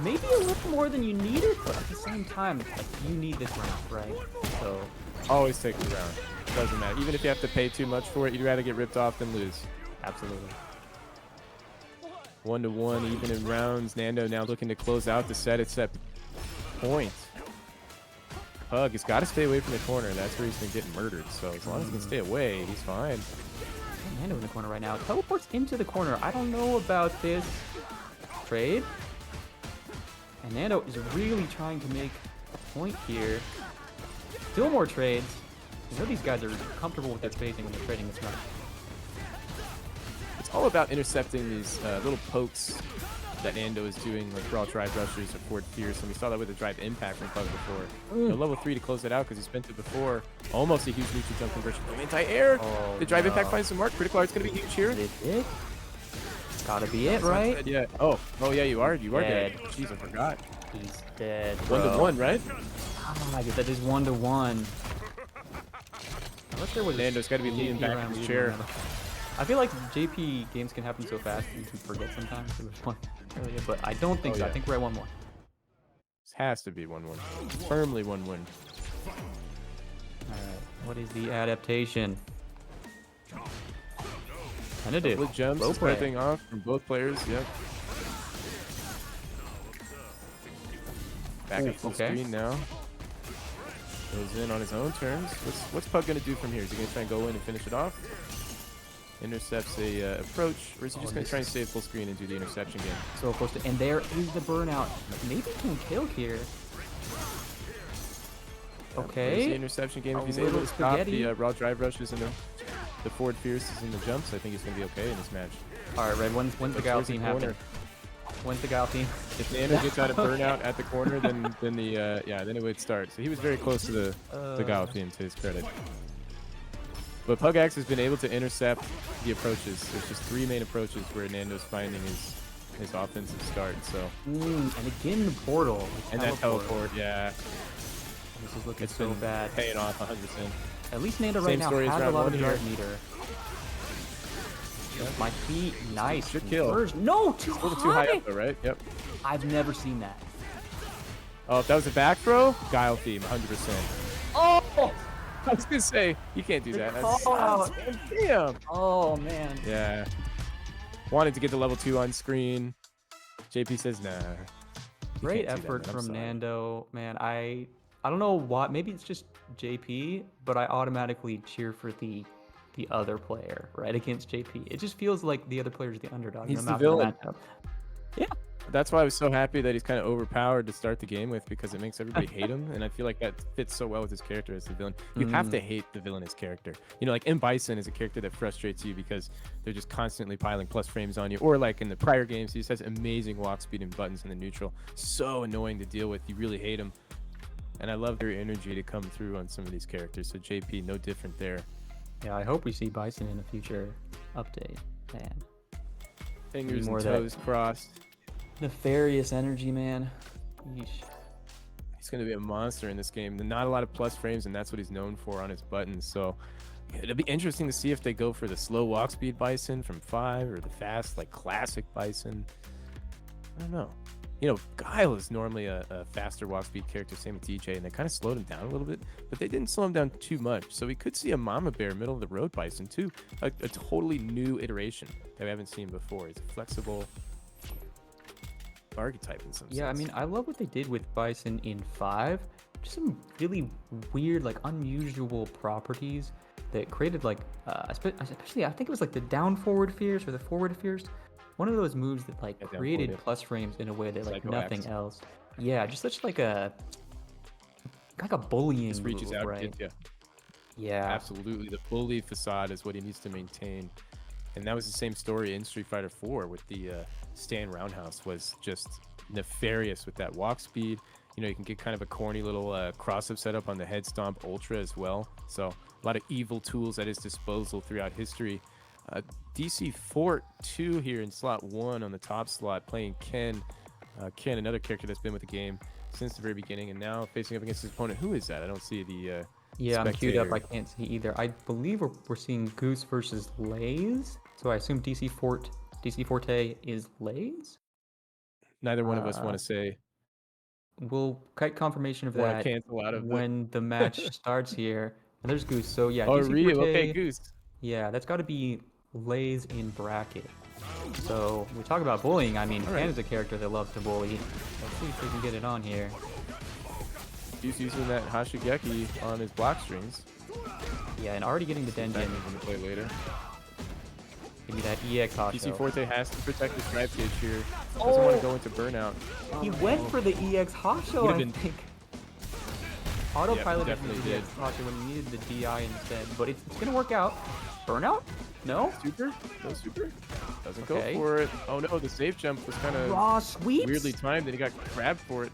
maybe a little more than you needed, but at the same time, like, you need this round, right? So always take the round. Doesn't matter. Even if you have to pay too much for it, you'd rather get ripped off than lose. Absolutely. 1-1, even in rounds. Nando now looking to close out the set at set point. Pug has got to stay away from the corner. That's where he's been getting murdered. So as long as he can stay away, he's fine. Nando in the corner right now. Teleports into the corner. I don't know about this trade. And Nando is really trying to make a point here. Still more trades. You know these guys are comfortable with their spacing when they're trading this much. It's all about intercepting these little pokes that Nando is doing, like raw drive rushers or forward fierce, and we saw that with the drive impact from Pug before. You know, level 3 to close it out because he spent it before. Almost a huge neutral jump conversion from anti-air. Oh, the drive impact finds some mark. Critical art's going to be huge here. Is it? Gotta be it, right? Yeah. Oh, yeah, you are. You are dead. Dead. Jeez, I forgot. He's dead. 1-1, right? Oh my god, that is 1-1. Unless there was Nando's got to be leaning back in his chair. I feel like JP games can happen so fast that you can forget sometimes. It was one earlier, but I don't think so. I think we're at 1-1. This has to be 1-1. Firmly 1-1. Alright, what is the adaptation? Tentative. Couple of jumps Low play. starting off from both players. Yep. Back up full screen now. Goes in on his own terms. What's Pug gonna do from here? Is he gonna try and go in and finish it off? Intercepts a approach, or is he just gonna try and stay full screen and do the interception game? So close to, and there is the burnout. Maybe he can kill here. Okay. There's the interception game. If he's able to stop the raw drive rushes and the forward fierces and the jumps, I think he's gonna be okay in this match. All right, Red. When's the guillotine happen? When's the guillotine? If Nando gets out of burnout at the corner, then it would start. So he was very close to the guillotine, to his credit. But Pugax has been able to intercept the approaches. There's just 3 main approaches where Nando's finding his offensive start. So and again the portal. And that teleport, yeah. This is looking so bad. Paying off 100%. At least Nando right now has a lot of drive meter. Yep. Might be nice. Good kill. No, a little too high up though, right? Yep. I've never seen that. Oh, if that was a back throw, Guile theme, 100%. Oh! I was gonna say you can't do that. Damn. Oh man. Yeah. Wanted to get the level 2 on screen. JP says nah. Great effort from Nando, man. I don't know why. Maybe it's just JP, but I automatically cheer for the other player, right, against JP. It just feels like the other player is the underdog. He's the villain. Yeah. That's why I was so happy that he's kind of overpowered to start the game with, because it makes everybody hate him, and I feel like that fits so well with his character as the villain. You have to hate the villainous character. You know, like M. Bison is a character that frustrates you because they're just constantly piling plus frames on you. Or like in the prior games, he just has amazing walk speed and buttons in the neutral. So annoying to deal with. You really hate him. And I love their energy to come through on some of these characters. So JP, no different there. Yeah, I hope we see Bison in a future update. Man. Fingers and toes crossed. Nefarious energy, man. Yeesh. He's going to be a monster in this game. Not a lot of plus frames, and that's what he's known for on his buttons. So it'll be interesting to see if they go for the slow walk speed Bison from 5 or the fast, like classic Bison. I don't know. You know, Guile is normally a faster walk speed character, same with DJ, and they kind of slowed him down a little bit, but they didn't slow him down too much. So we could see a Mama Bear middle of the road Bison too, a totally new iteration that we haven't seen before. It's a flexible archetype in some sense. Yeah, I mean, I love what they did with Bison in 5. Just some really weird, like unusual properties that created like, especially I think it was like the down forward fierce or the forward fierce. One of those moves that like created plus frames in a way that like nothing else. Yeah, just such like a bullying just reaches move, out, right? Yeah, absolutely. The bully facade is what he needs to maintain, and that was the same story in Street Fighter 4 with the Stan Roundhouse. Was just nefarious with that walk speed. You know, you can get kind of a corny little cross-up setup on the head stomp Ultra as well. So a lot of evil tools at his disposal throughout history. DC Fort 2 here in slot 1 on the top slot, playing Ken. Ken, another character that's been with the game since the very beginning, and now facing up against his opponent. Who is that? I don't see the yeah, I'm queued up. I can't see either. I believe we're seeing Goose versus Lays. So I assume DC Forte is Lays? Neither one of us want to say. We'll kite confirmation of that cancel out of when the match starts here. And there's Goose. So yeah, oh, DC really? Forte, okay, Goose. Yeah, that's got to be Lays in bracket. So we talk about bullying. I mean, Ken is a character that loves to bully. Let's see if we can get it on here. He's using that Hashigeki on his block strings. Yeah, and already getting the Denjin. Going to play later. Give me that EX hot DC shot. Forte has to protect his drive gauge here. Doesn't want to go into burnout. He went for the EX hot shot, I think. Autopilot definitely the did. EX hot shot when he needed the DI instead, but it's going to work out. Burnout? No? Super? No super? Doesn't Okay. go for it. Oh no, the safe jump was kind of Raw sweeps? weirdly timed and he got grabbed for it.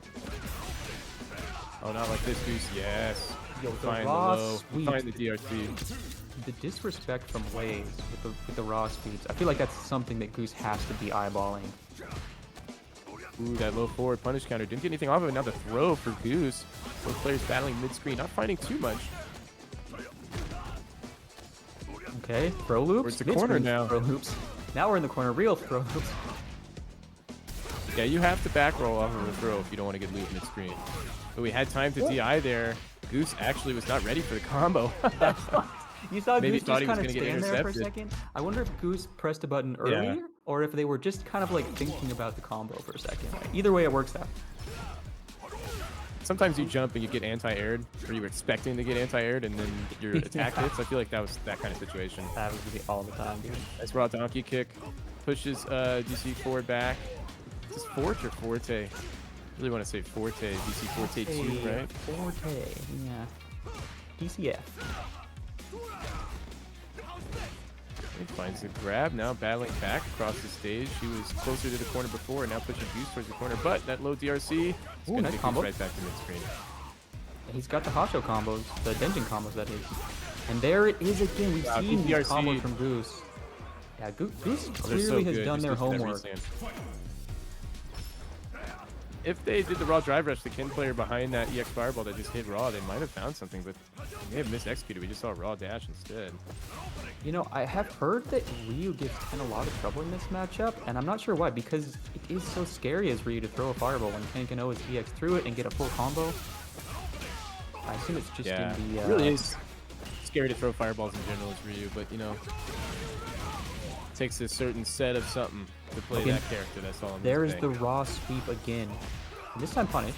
Oh, not like this, Goose. Yes. Yo, the Find the raw low. sweep. Find the DRC. The disrespect from Waze with the raw speeds. I feel like that's something that Goose has to be eyeballing. Ooh, that low forward punish counter. Didn't get anything off of it. Now the throw for Goose. Both players battling mid-screen. Not finding too much. Okay, throw loops. Where's the Mid-screen corner now? Throw loops. Now we're in the corner. Real throw loops. Yeah, you have to back roll off of a throw if you don't want to get looped mid-screen. But we had time to DI there. Goose actually was not ready for the combo. You saw Maybe Goose thought just he was kind of gonna get stand there for a intercepted. second. I wonder if Goose pressed a button earlier, or if they were just kind of like thinking about the combo for a second. Either way, it works out. Sometimes you jump and you get anti-aired, or you were expecting to get anti-aired, and then your attack hits. I feel like that was that kind of situation. That happens to be all the time, dude. Nice raw donkey kick. Pushes DC forward back. Is this Forte or Forte? Really want to say Forte. DC Forte 2, right? Forte, yeah. DCF. He finds the grab, now battling back across the stage. He was closer to the corner before, now pushing Goose towards the corner, but that low DRC is going to nice take combo. Goose right back to mid-screen. He's got the Hasho combos, the Denjin combos, that is. And there it is again. We've Wow, seen these DRC. combos from Goose. Yeah, Goose Oh, they're clearly so has good. done Just their look at that homework. restand. If they did the raw drive rush, the Kin player behind that EX fireball that just hit raw, they might have found something, but they may have misexecuted. We just saw raw dash instead. You know, I have heard that Ryu gives Ken a lot of trouble in this matchup, and I'm not sure why, because it is so scary as Ryu to throw a fireball when Ken can always EX through it and get a full combo. I assume it's just Yeah, in the... it really is scary to throw fireballs in general as Ryu, but you know, it takes a certain set of something to play Okay. that character. That's all I'm There's saying. the raw sweep again. And this time punished.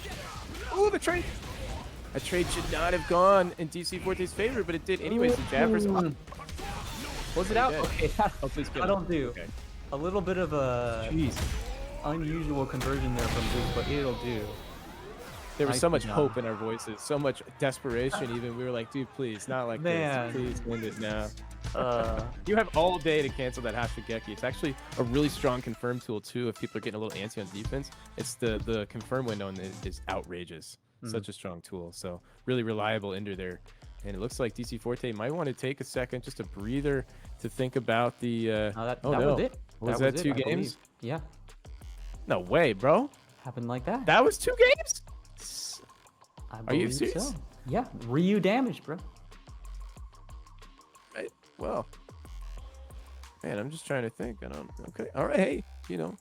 Oh, the trade! A trade should not have gone in DC Forte's favor, but it did anyways. The jabbers. Was it out? did. Okay, Oh, please kill that'll him. do. Okay. A little bit of a Jeez. unusual conversion there from Goose, but it'll do. There was Nice so much job. hope in our voices, so much desperation. Even we were like, dude, please, not like Man. this. Please end it now. Uh, You have all day to cancel that Hashigeki. It's actually a really strong confirm tool too. If people are getting a little antsy on defense, it's the confirm window and is outrageous. Such a strong tool. So really reliable ender there. And it looks like DC Forte might want to take a second, just a breather, to think about the. that oh that no, was it. was that that 2 I believe. games? Yeah, No way, bro. happened like that. That was 2 games. I Are you believe serious? So. Yeah, Ryu damage, bro. Right. Well, man, I'm just trying to think. I don't. Okay. All right. Hey, you know,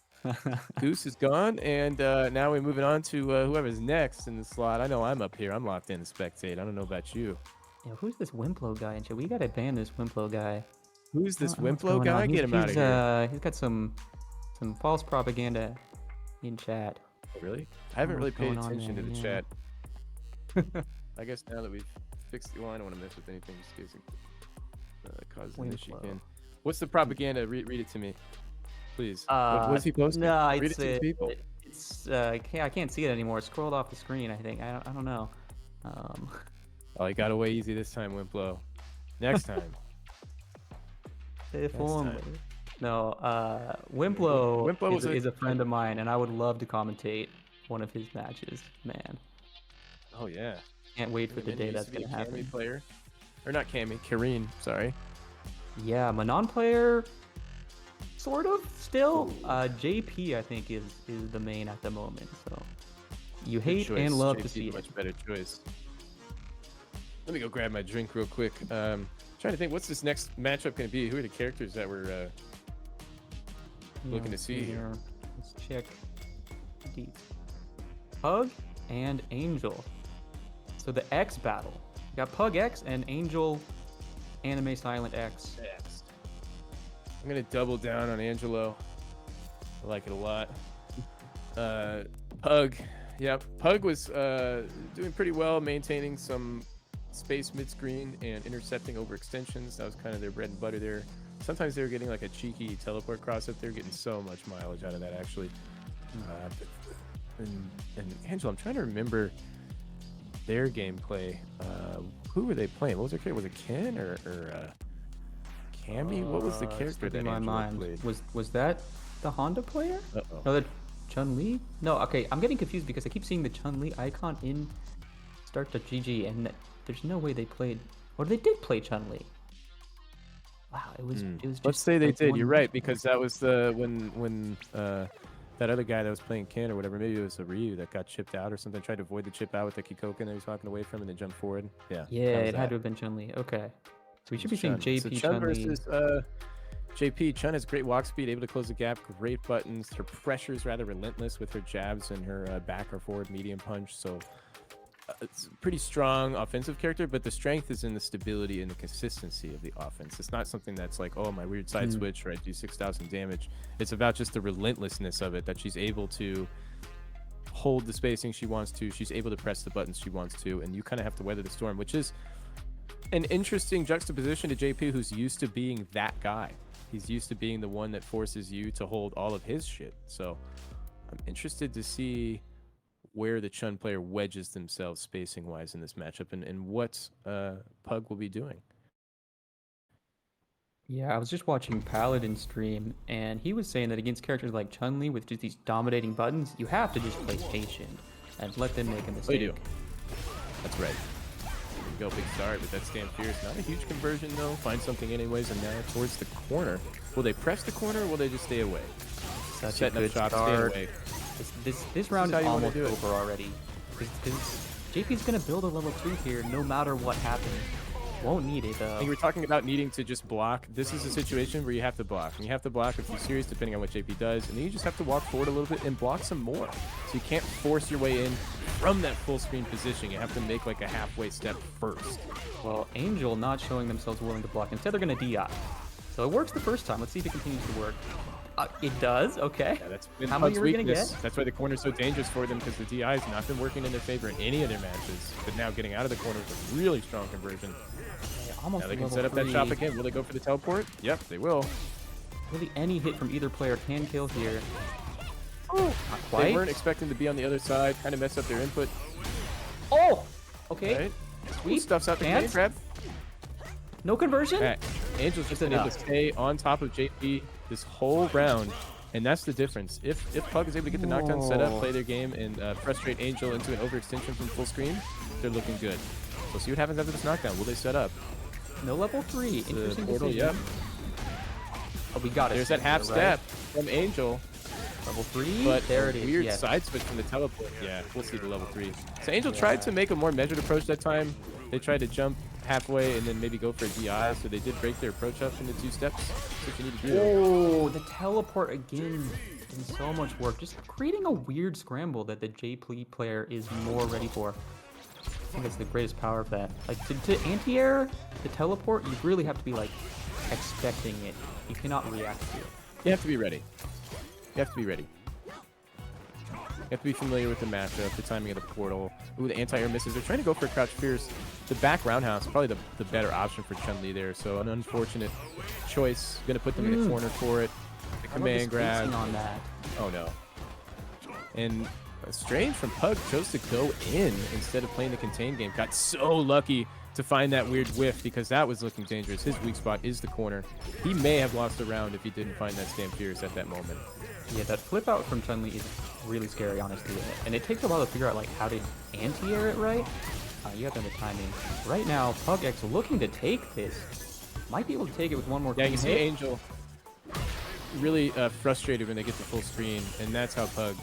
Goose is gone, and now we're moving on to whoever's next in the slot. I know I'm up here. I'm locked in to spectate. I don't know about you. Yo, who's this Wimplo guy? And shit? We gotta ban this Wimplo guy. Who's this I don't know what's Wimplo going guy? on. Get him out of here. He's got some false propaganda in chat. Really? I haven't really what's paid going on attention there, to the yeah. chat. I guess now that we've fixed. Well, I don't want to mess with anything. Just in case it causes an issue Wimplo. again. What's the propaganda? Read it to me, please. What's he Uh, posting? No, Read it's it to the people. it's I can't see it anymore. It scrolled off the screen. I think I don't know. Oh, he got away easy this time, Wimplo. Next time. If Next only. time. No, Wimplo, Wimplo was is a friend of mine, and I would love to commentate one of his matches. Man, Oh yeah. can't wait for the Min day used that's to be gonna a Cammy happen. player, or not Cammy, Kareen. Sorry. Yeah, Manon player, sort of still. JP I think is the main at the moment. So you Good hate choice. and love to JP, see it. much better choice. Let me go grab my drink real quick. Trying to think, what's this next matchup going to be? Who are the characters that we're looking to see here? Let's check. Deets. Pug and Angel. So the X battle. You got Pug X and Angel Anime Silent X. Next. I'm going to double down on Angelo. I like it a lot. Pug. Yep. Pug was doing pretty well, maintaining some space mid-screen and intercepting overextensions. That was kind of their bread and butter there. sometimes they were getting like a cheeky teleport cross up there, getting so much mileage out of that actually. And Angel, I'm trying to remember their gameplay. Who were they playing? What was their character? Was it Ken or Cammy? What was the character that Angel played? Was that the Honda player? No, the Chun-Li? No, okay, I'm getting confused because I keep seeing the Chun-Li icon in Start to GG, and there's no way they played, or they did play Chun-Li. Wow, it was just, let's say they like, did. You're right, because that was the when that other guy that was playing Ken or whatever, maybe it was a Ryu that got chipped out or something, tried to avoid the chip out with the Kikoken that he was walking away from and then jumped forward. Yeah, it had to have been Chun-Li. Okay, so we should be seeing JP so Chun Chun-Li versus JP. Chun has great walk speed, able to close the gap, great buttons. Her pressure is rather relentless with her jabs and her back or forward medium punch. So it's a pretty strong offensive character, but the strength is in the stability and the consistency of the offense. It's not something that's like, oh, my weird side switch, or I do 6,000 damage. It's about just the relentlessness of it, that she's able to hold the spacing she wants to. She's able to press the buttons she wants to, and you kind of have to weather the storm, which is an interesting juxtaposition to JP, who's used to being that guy. He's used to being the one that forces you to hold all of his shit. So I'm interested to see where the Chun player wedges themselves spacing wise in this matchup, and what Pug will be doing. Yeah, I was just watching Paladin stream, and he was saying that against characters like Chun-Li with just these dominating buttons, you have to just play patient and let them make a mistake. They do. That's right. There you go, big start with that Stand Fierce. Not a huge conversion though. Find something anyways, and now towards the corner. Will they press the corner, or will they just stay away? Such Setting a good up shop, start. stay away. This round is almost over already. Because JP's going to build a level 2 here no matter what happens. Won't need it, though. I think we're talking about needing to just block. This is a situation where you have to block. And you have to block a few series depending on what JP does. And then you just have to walk forward a little bit and block some more. So you can't force your way in from that full screen position. You have to make like a halfway step first. Well, Angel not showing themselves willing to block. Instead, they're going to DI. So it works the first time. Let's see if it continues to work. It does, okay. Yeah, that's been How many are we going to get? That's why the corner's so dangerous for them, because the DI has not been working in their favor in any of their matches. But now getting out of the corner is a really strong conversion. Almost now they can set up that shop again. Will they go for the teleport? Yep, they will. Really, any hit from either player can kill here. Oh, not quite. They weren't expecting to be on the other side. Kind of mess up their input. Oh, okay. Right. Sweet. Stuff's out the game, grab. No conversion? Right. Angel's just been able to stay on top of JP this whole round, and that's the difference. If Pug is able to get the knockdown set up, play their game, and frustrate Angel into an overextension from full screen, they're looking good. We'll see what happens after this knockdown. Will they set up? No level 3. Interesting portal, decision. yep. Oh, we got it. There's that half step from Angel. Level 3? But there it is. Weird side switch from the teleport. Yeah, we'll see the level 3. So Angel tried to make a more measured approach that time. They tried to jump halfway and then maybe go for a DI, so they did break their approach up into 2 steps. That's what you need to do. Oh, the teleport again. Doing so much work. Just creating a weird scramble that the JP player is more ready for. I think that's the greatest power of that. Like, to anti-air the teleport, you really have to be, like, expecting it. You cannot react to it. You have to be ready. You have to be ready. You have to be familiar with the matchup, the timing of the portal. Ooh, the anti-air misses. They're trying to go for a crouch fierce. The back roundhouse is probably the better option for Chun-Li there. So an unfortunate choice. Going to put them in a corner for it. The command grab. On that. Oh, no. And strange from Pug chose to go in instead of playing the contain game. Got so lucky to find that weird whiff, because that was looking dangerous. His weak spot is the corner. He may have lost the round if he didn't find that Stand Fierce at that moment. Yeah, that flip out from Chun-Li is really scary, honestly. And it takes a while to figure out like how to anti-air it right. You have to have the timing. Right now, Pug X looking to take this. Might be able to take it with one more. Yeah, you see Angel really frustrated when they get to full screen, and that's how Pug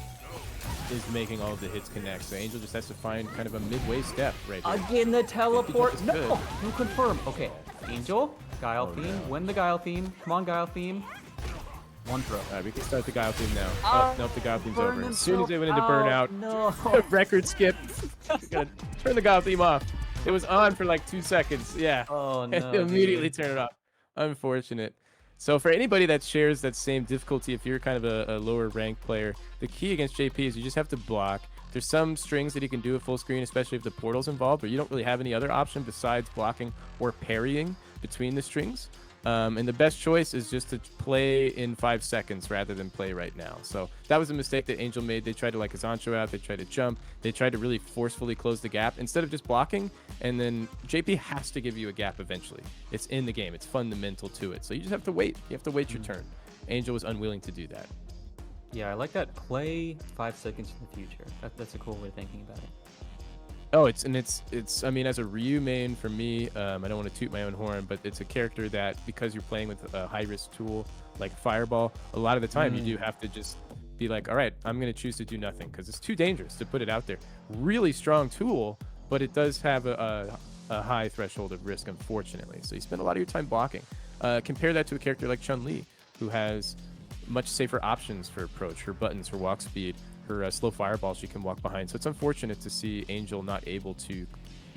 is making all of the hits connect. So Angel just has to find kind of a midway step right here. Again, the teleport. No, no confirm. Okay, Angel, Guile theme. Win the Guile theme. Come on, Guile theme. One throw. All right, we can start the Guile theme now. Oh, nope, the Guile theme's over. As soon as they went into burnout, burnout, no. record skip. Gotta turn the Guile theme off. It was on for like 2 seconds. Yeah. Oh, no. And immediately turn it off. Unfortunate. So for anybody that shares that same difficulty, if you're kind of a lower ranked player, the key against JP is you just have to block. There's some strings that he can do at full screen, especially if the portal's involved, but you don't really have any other option besides blocking or parrying between the strings. And the best choice is just to play in 5 seconds rather than play right now. So that was a mistake that Angel made. They tried to like Azancho out. They tried to jump. They tried to really forcefully close the gap instead of just blocking. And then JP has to give you a gap eventually. It's in the game. It's fundamental to it. So you just have to wait. You have to wait your turn. Angel was unwilling to do that. Yeah, I like that. Play 5 seconds in the future. That's a cool way of thinking about it. Oh, it's I mean, as a Ryu main for me, I don't want to toot my own horn, but it's a character that, because you're playing with a high risk tool like Fireball, a lot of the time you do have to just be like, all right, I'm going to choose to do nothing because it's too dangerous to put it out there. Really strong tool, but it does have a high threshold of risk, unfortunately. So you spend a lot of your time blocking. Compare that to a character like Chun-Li, who has much safer options for approach, her buttons, her walk speed, her slow fireball she can walk behind. So it's unfortunate to see Angel not able to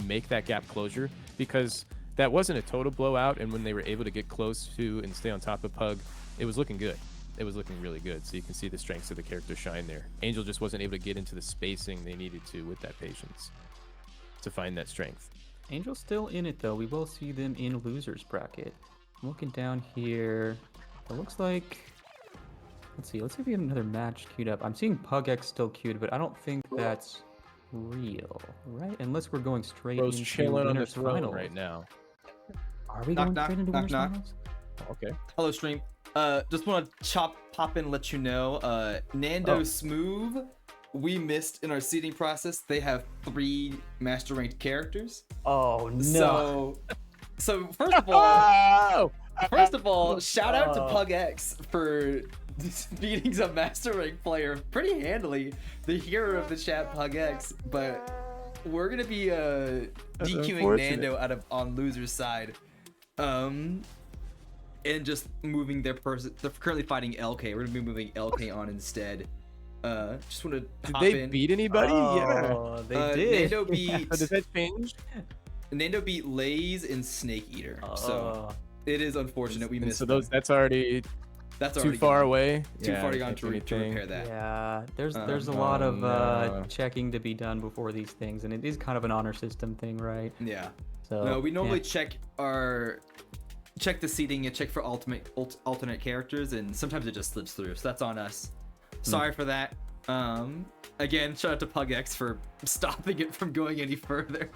make that gap closure, because that wasn't a total blowout, and when they were able to get close to and stay on top of Pug, it was looking good. It was looking really good. So you can see the strengths of the character shine there. Angel just wasn't able to get into the spacing they needed to with that patience to find that strength. Angel's still in it though. We will see them in losers bracket. I'm looking down here. It looks like, let's see if we have another match queued up. I'm seeing PugX still queued, but I don't think that's real, right? Unless we're going straight Bro's into chilling on the winners throne finals right now. Are we Knock, going knock, straight into knock, winners knock. finals? Okay. Hello, stream. Just want to pop in and let you know, Nando Smooth, we missed in our seeding process. They have 3 master ranked characters. Oh no! So first of all, shout out to PugX for beating some master rank player pretty handily. The hero of the chat, PugX, but we're gonna be DQing Nando out of on loser's side. And just moving their person. They're currently fighting LK. We're gonna be moving LK on instead. Just want to pop Did they in. beat anybody? Oh, they did. Nando beat. So does that change? Nando beat Lays and Snake Eater. So it is unfortunate we missed. So that's already that's too far away. Too far to gone to repair that. Yeah, there's a lot of checking to be done before these things, and it is kind of an honor system thing, right? Yeah. So no, we normally check the seating and check for alternate characters, and sometimes it just slips through, so that's on us. Sorry for that. Again, shout out to PugX for stopping it from going any further.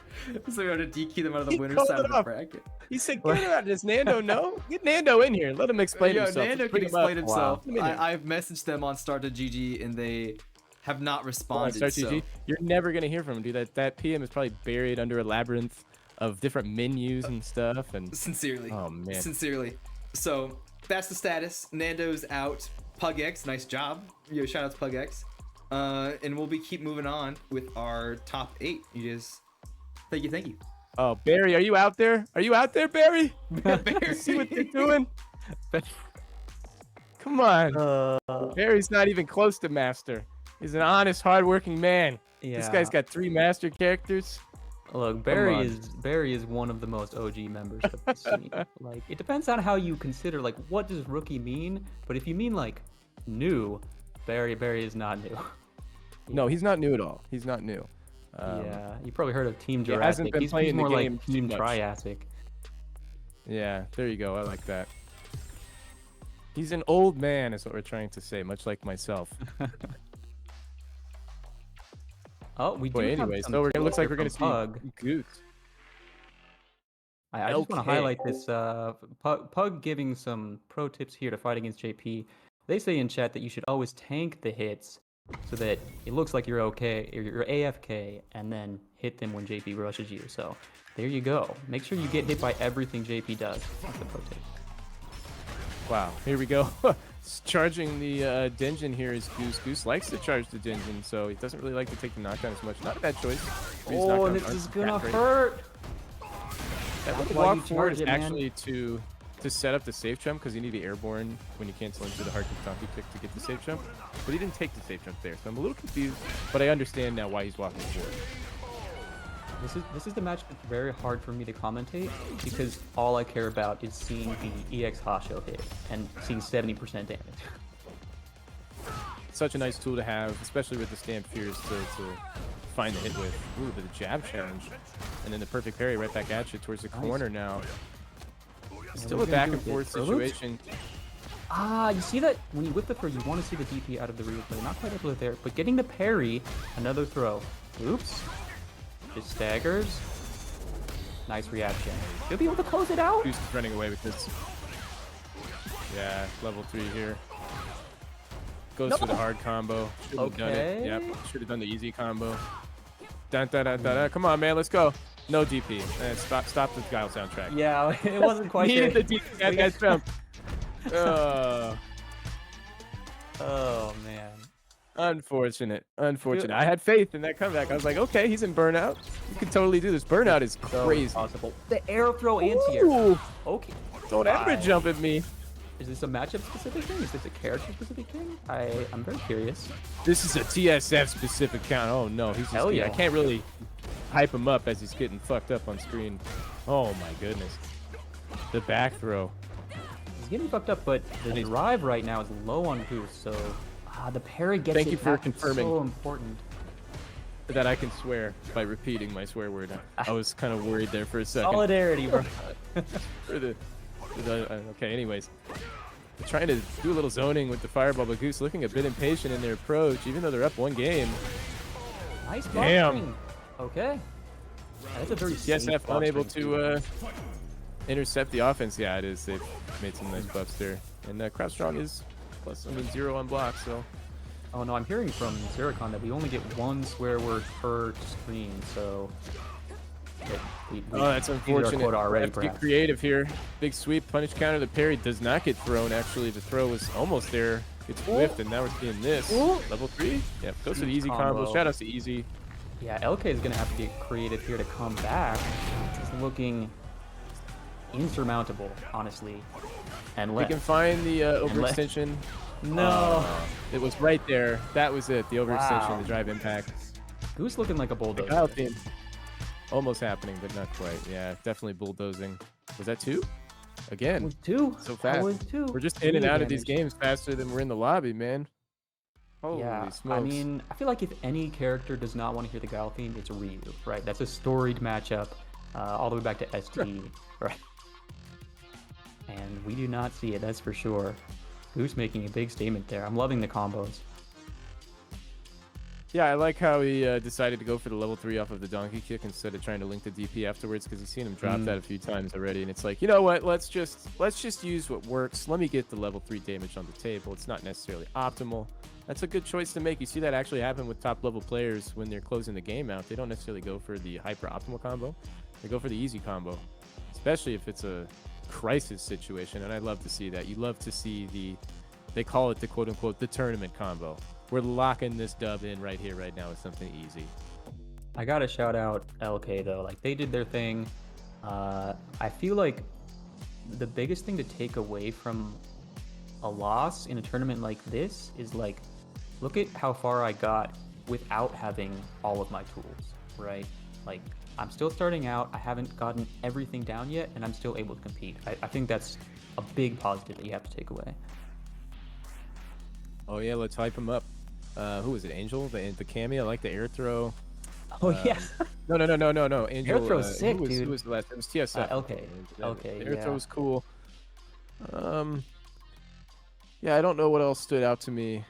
So we had to DQ them out of the winner's side of the bracket. He said, get him out. Does Nando know? Get Nando in here. Let him explain himself. Nando can explain himself. Wow. I've messaged them on Start2GG and they have not responded. Start2GG. You're never going to hear from him, dude. That PM is probably buried under a labyrinth of different menus and stuff. And sincerely. Oh, man. Sincerely. So that's the status. Nando's out. PugX, nice job. Yo, shout out to PugX. And we'll keep moving on with our top 8. You just thank you. Oh, Barry, are you out there? Are you out there, Barry? Barry. See what they're doing? Come on. Barry's not even close to master. He's an honest, hardworking man. Yeah. This guy's got 3 master characters. Look, Barry is one of the most OG members of the scene. Like, it depends on how you consider, like, what does rookie mean? But if you mean like new, Barry is not new. No, he's not new at all. He's not new. Yeah, you probably heard of Team He hasn't Jurassic. been He's playing more the like game Team too much. Triassic. Yeah, there you go. I like that. He's an old man, is what we're trying to say, much like myself. Oh, we do. Boy, have anyway, some so it looks like we're from gonna see Pug. Goot. I just want to Okay. highlight this. Pug giving some pro tips here to fight against JP. They say in chat that you should always tank the hits so that it looks like you're okay, you're AFK, and then hit them when JP rushes you. So there you go. Make sure you get hit by everything JP does. That's the pro tip. Wow, here we go. Charging the Denjin here is Goose. Goose likes to charge the Denjin, so he doesn't really like to take the knockdown as much. Not a bad choice. These Oh, knockdowns this aren't is gonna that great. hurt. That That's little why you walk forward charge is it, man. actually to set up the safe jump, because you need to be airborne when you cancel into the hard kick donkey kick to get the safe jump. But he didn't take the safe jump there, so I'm a little confused. But I understand now why he's walking forward. This is the match that's very hard for me to commentate because all I care about is seeing the EX Hasho hit and seeing 70% damage. Such a nice tool to have, especially with the stand fears to find the hit with. Ooh, but the jab challenge. And then the perfect parry right back at you towards the corner now. Still a back and forth situation. Ah, you see that when you whip the throw, you want to see the DP out of the replay. Not quite able to there, but getting the parry, another throw. Oops. Just staggers. Nice reaction. Should be able to close it out. Goose is running away with this. Yeah, level 3 here. Goes for the hard combo. Should have done it. Yep, should have done the easy combo. Dun, dun, dun, dun, dun. Come on, man, let's go. No DP. Stop the Guile soundtrack. Yeah, it wasn't quite Needed there. the DP. That jump. Oh, man. Unfortunate. I had faith in that comeback. I was like, okay, he's in burnout. You can totally do this. Burnout is crazy. Possible. The air throw anti-air. Okay. Don't ever jump at me. Is this a matchup specific thing? Is this a character specific thing? I'm very curious. This is a TSF specific count. Oh no, he's just I can't really hype him up as he's getting fucked up on screen. Oh my goodness. The back throw. He's getting fucked up, but the drive right now is low on Goose, so the parry gets Thank you for confirming. So important. That I can swear by repeating my swear word. I was kind of worried there for a second. Solidarity, bro. Okay, anyways. They're trying to do a little zoning with the fireball, but Goose looking a bit impatient in their approach, even though they're up 1 game. Nice Damn. Okay. That's a very TSF unable to intercept the offense. Yeah, it is. They've made some nice buffs there. And Crowd Strong is plus, 0 on block, so. Oh no, I'm hearing from Zericon that we only get 1 swear word per screen, so. That's unfortunate. Already, have to get creative here. Big sweep, punish counter. The parry does not get thrown. Actually, the throw was almost there. It's whiffed, and now we're seeing this. Level 3? Yeah, goes to the easy combo. Shout out to Easy. Yeah, LK is going to have to get creative here to come back. It's looking insurmountable, honestly. And we can find the overextension. No. It was right there. That was it. The overextension, the drive impact. Goose looking like a bulldozer. Guile theme. Almost happening, but not quite. Yeah, definitely bulldozing. Was that 2? Again. It was 2. So fast. It was 2. We're just in and out of these games faster than we're in the lobby, man. Holy smokes. I mean, I feel like if any character does not want to hear the Guile theme, it's Ryu, right? That's a storied matchup all the way back to ST, right? And we do not see it, that's for sure. Goose making a big statement there. I'm loving the combos. Yeah, I like how he decided to go for the level 3 off of the donkey kick instead of trying to link the DP afterwards, because he's seen him drop that a few times already, and it's like, you know what? Let's just use what works. Let me get the level 3 damage on the table. It's not necessarily optimal. That's a good choice to make. You see that actually happen with top level players when they're closing the game out. They don't necessarily go for the hyper optimal combo. They go for the easy combo, especially if it's a crisis situation, and I love to see that. You love to see they call it the quote unquote the tournament combo. We're locking this dub in right here, right now with something easy. I gotta shout out LK though. Like, they did their thing. I feel like the biggest thing to take away from a loss in a tournament like this is like, look at how far I got without having all of my tools, right? Like, I'm still starting out. I haven't gotten everything down yet, and I'm still able to compete. I think that's a big positive that you have to take away. Oh yeah, let's hype him up. Who was it? Angel, the Cammy. I like the air throw. Oh yeah. No. Angel. Air throw's sick, dude. dude. Who was the last? It was TSF. LK. The air throw was cool. Yeah, I don't know what else stood out to me.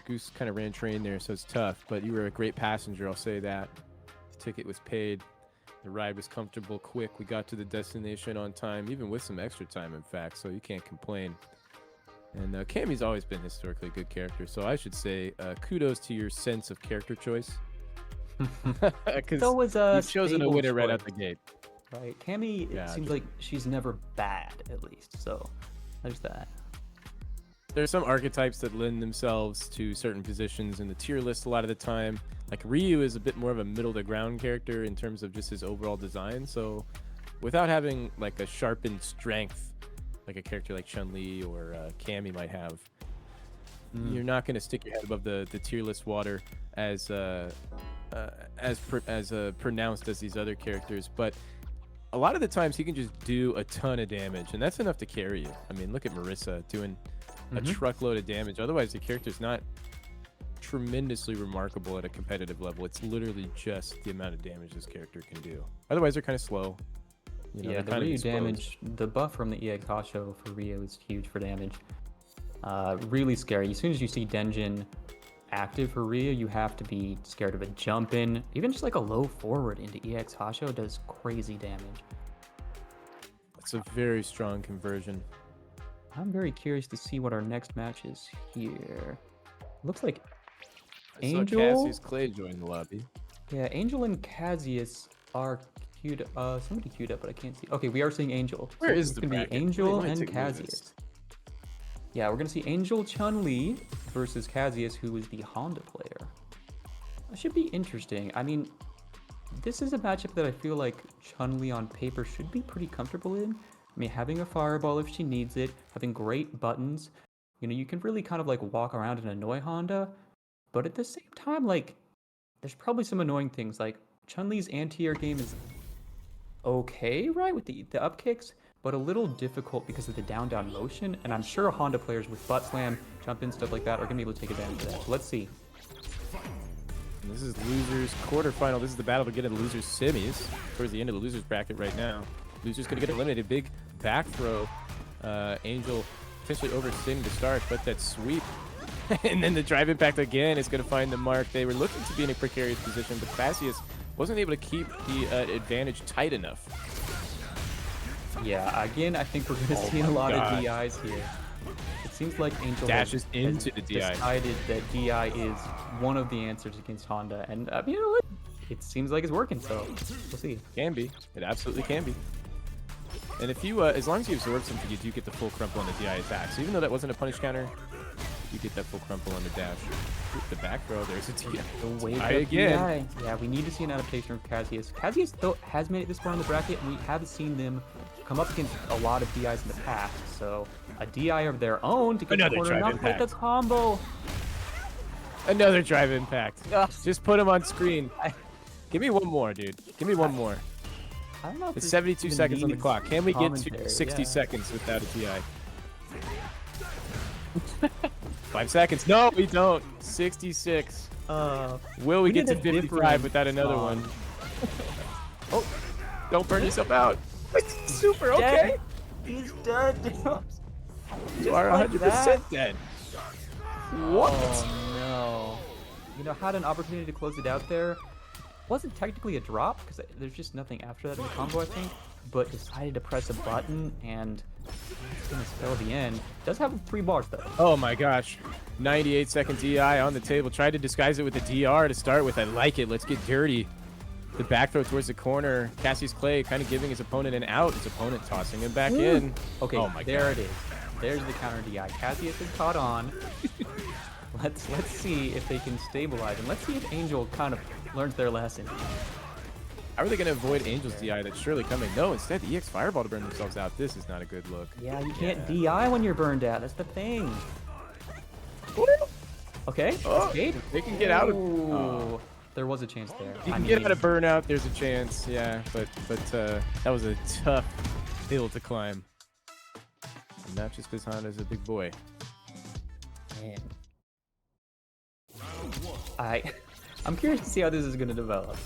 Goose kind of ran train there, so it's tough. But you were a great passenger, I'll say that. The ticket was paid. The ride was comfortable, quick. We got to the destination on time, even with some extra time, in fact. So you can't complain. And Cammy's always been historically a good character, so I should say kudos to your sense of character choice. Because so was you've chosen a winner right out the gate. Right, Cammy, it seems like she's never bad, at least. So there's that. There's some archetypes that lend themselves to certain positions in the tier list a lot of the time. Like Ryu is a bit more of a middle to ground character in terms of just his overall design. So without having like a sharpened strength, like a character like Chun-Li or Cammy might have, you're not going to stick your head above the tier list water as pronounced as these other characters. But a lot of the times he can just do a ton of damage, and that's enough to carry you. I mean, look at Marissa doing a truckload of damage. Otherwise, the character's not tremendously remarkable at a competitive level. It's literally just the amount of damage this character can do. Otherwise, they're kind of slow. You know, Yeah, they're the kind of Ryu exposed. damage, the buff from the EX Hasho for Ryu is huge for damage. Really scary. As soon as you see Denjin active for Ryu, you have to be scared of a jump in. Even just like a low forward into EX Hasho does crazy damage. It's a very strong conversion. I'm very curious to see what our next match is here. Looks like I saw Angel. Cassius Clay join the lobby. Yeah, Angel and Cassius are queued. Somebody queued up, but I can't see. Okay, we are seeing Angel. Where is it's the gonna bracket? be Angel Wait, and take a look at Cassius. this. Yeah, we're gonna see Angel Chun-Li versus Cassius, who is the Honda player. That should be interesting. I mean, this is a matchup that I feel like Chun-Li on paper should be pretty comfortable in. I mean, having a fireball if she needs it, having great buttons. You know, you can really kind of like walk around and annoy Honda, but at the same time, like, there's probably some annoying things. Like, Chun-Li's anti-air game is okay, right, with the up kicks, but a little difficult because of the down motion, and I'm sure Honda players with butt slam, jump in, stuff like that are going to be able to take advantage of that. So let's see. And this is losers quarterfinal. This is the battle to get into losers semis. Towards the end of the losers bracket right now. Losers gonna get eliminated. Big back throw. Angel potentially overextending to start, but that sweep. And then the drive impact again is gonna find the mark. They were looking to be in a precarious position, but Cassius wasn't able to keep the advantage tight enough. Yeah, again, I think we're going to see a lot of DIs here. It seems like Angel Dashes has into the DI. decided that DI is one of the answers against Honda, and you know what? It seems like it's working, so we'll see. Can be. It absolutely can be. And if you, as long as you absorb something, you do get the full crumple on the DI attack. So even though that wasn't a punish counter, you get that full crumple on the dash. Oop, the back throw, there's a DI. The wake DI up again. DI. Yeah, we need to see an adaptation of Cassius. Cassius, though, has made it this far in the bracket, and we have seen them come up against a lot of DIs in the past. So a DI of their own to get Another the corner, drive not quite impact. the combo. Another drive impact. Ugh. Just put him on screen. Give me one more, dude. Give me one more. I don't know if It's this 72 even seconds on the needs clock. Can we get to commentary, 60 yeah. seconds without a DI? 5 seconds. No, we don't. 66. Will we get to did a 55 different without another song. one? Oh, don't burn yourself out. Super, okay. He's dead. You are like 100% dead. What? Oh no. You know, had an opportunity to close it out there. Wasn't technically a drop because there's just nothing after that in the combo, I think. But decided to press a button and it's gonna spell the end. Does have 3 bars though. Oh my gosh. 98 second DI on the table. Tried to disguise it with a DR to start with. I like it. Let's get dirty. The back throw towards the corner. Cassius Clay kind of giving his opponent an out. His opponent tossing him back in. Okay, Oh my there God. it is. There's the counter DI. Cassius is caught on. Let's see if they can stabilize, and let's see if Angel kind of learns their lesson. How are they going to avoid Angel's DI that's surely coming? No, instead the EX Fireball to burn themselves out. This is not a good look. Yeah, you can't DI when you're burned out. That's the thing. Okay, Oh, escape. they can get out of... Ooh, Oh. There was a chance there. You I can get mean, out of burnout. There's a chance. Yeah, but that was a tough hill to climb. And not just because Honda's a big boy. man. I'm curious to see how this is going to develop.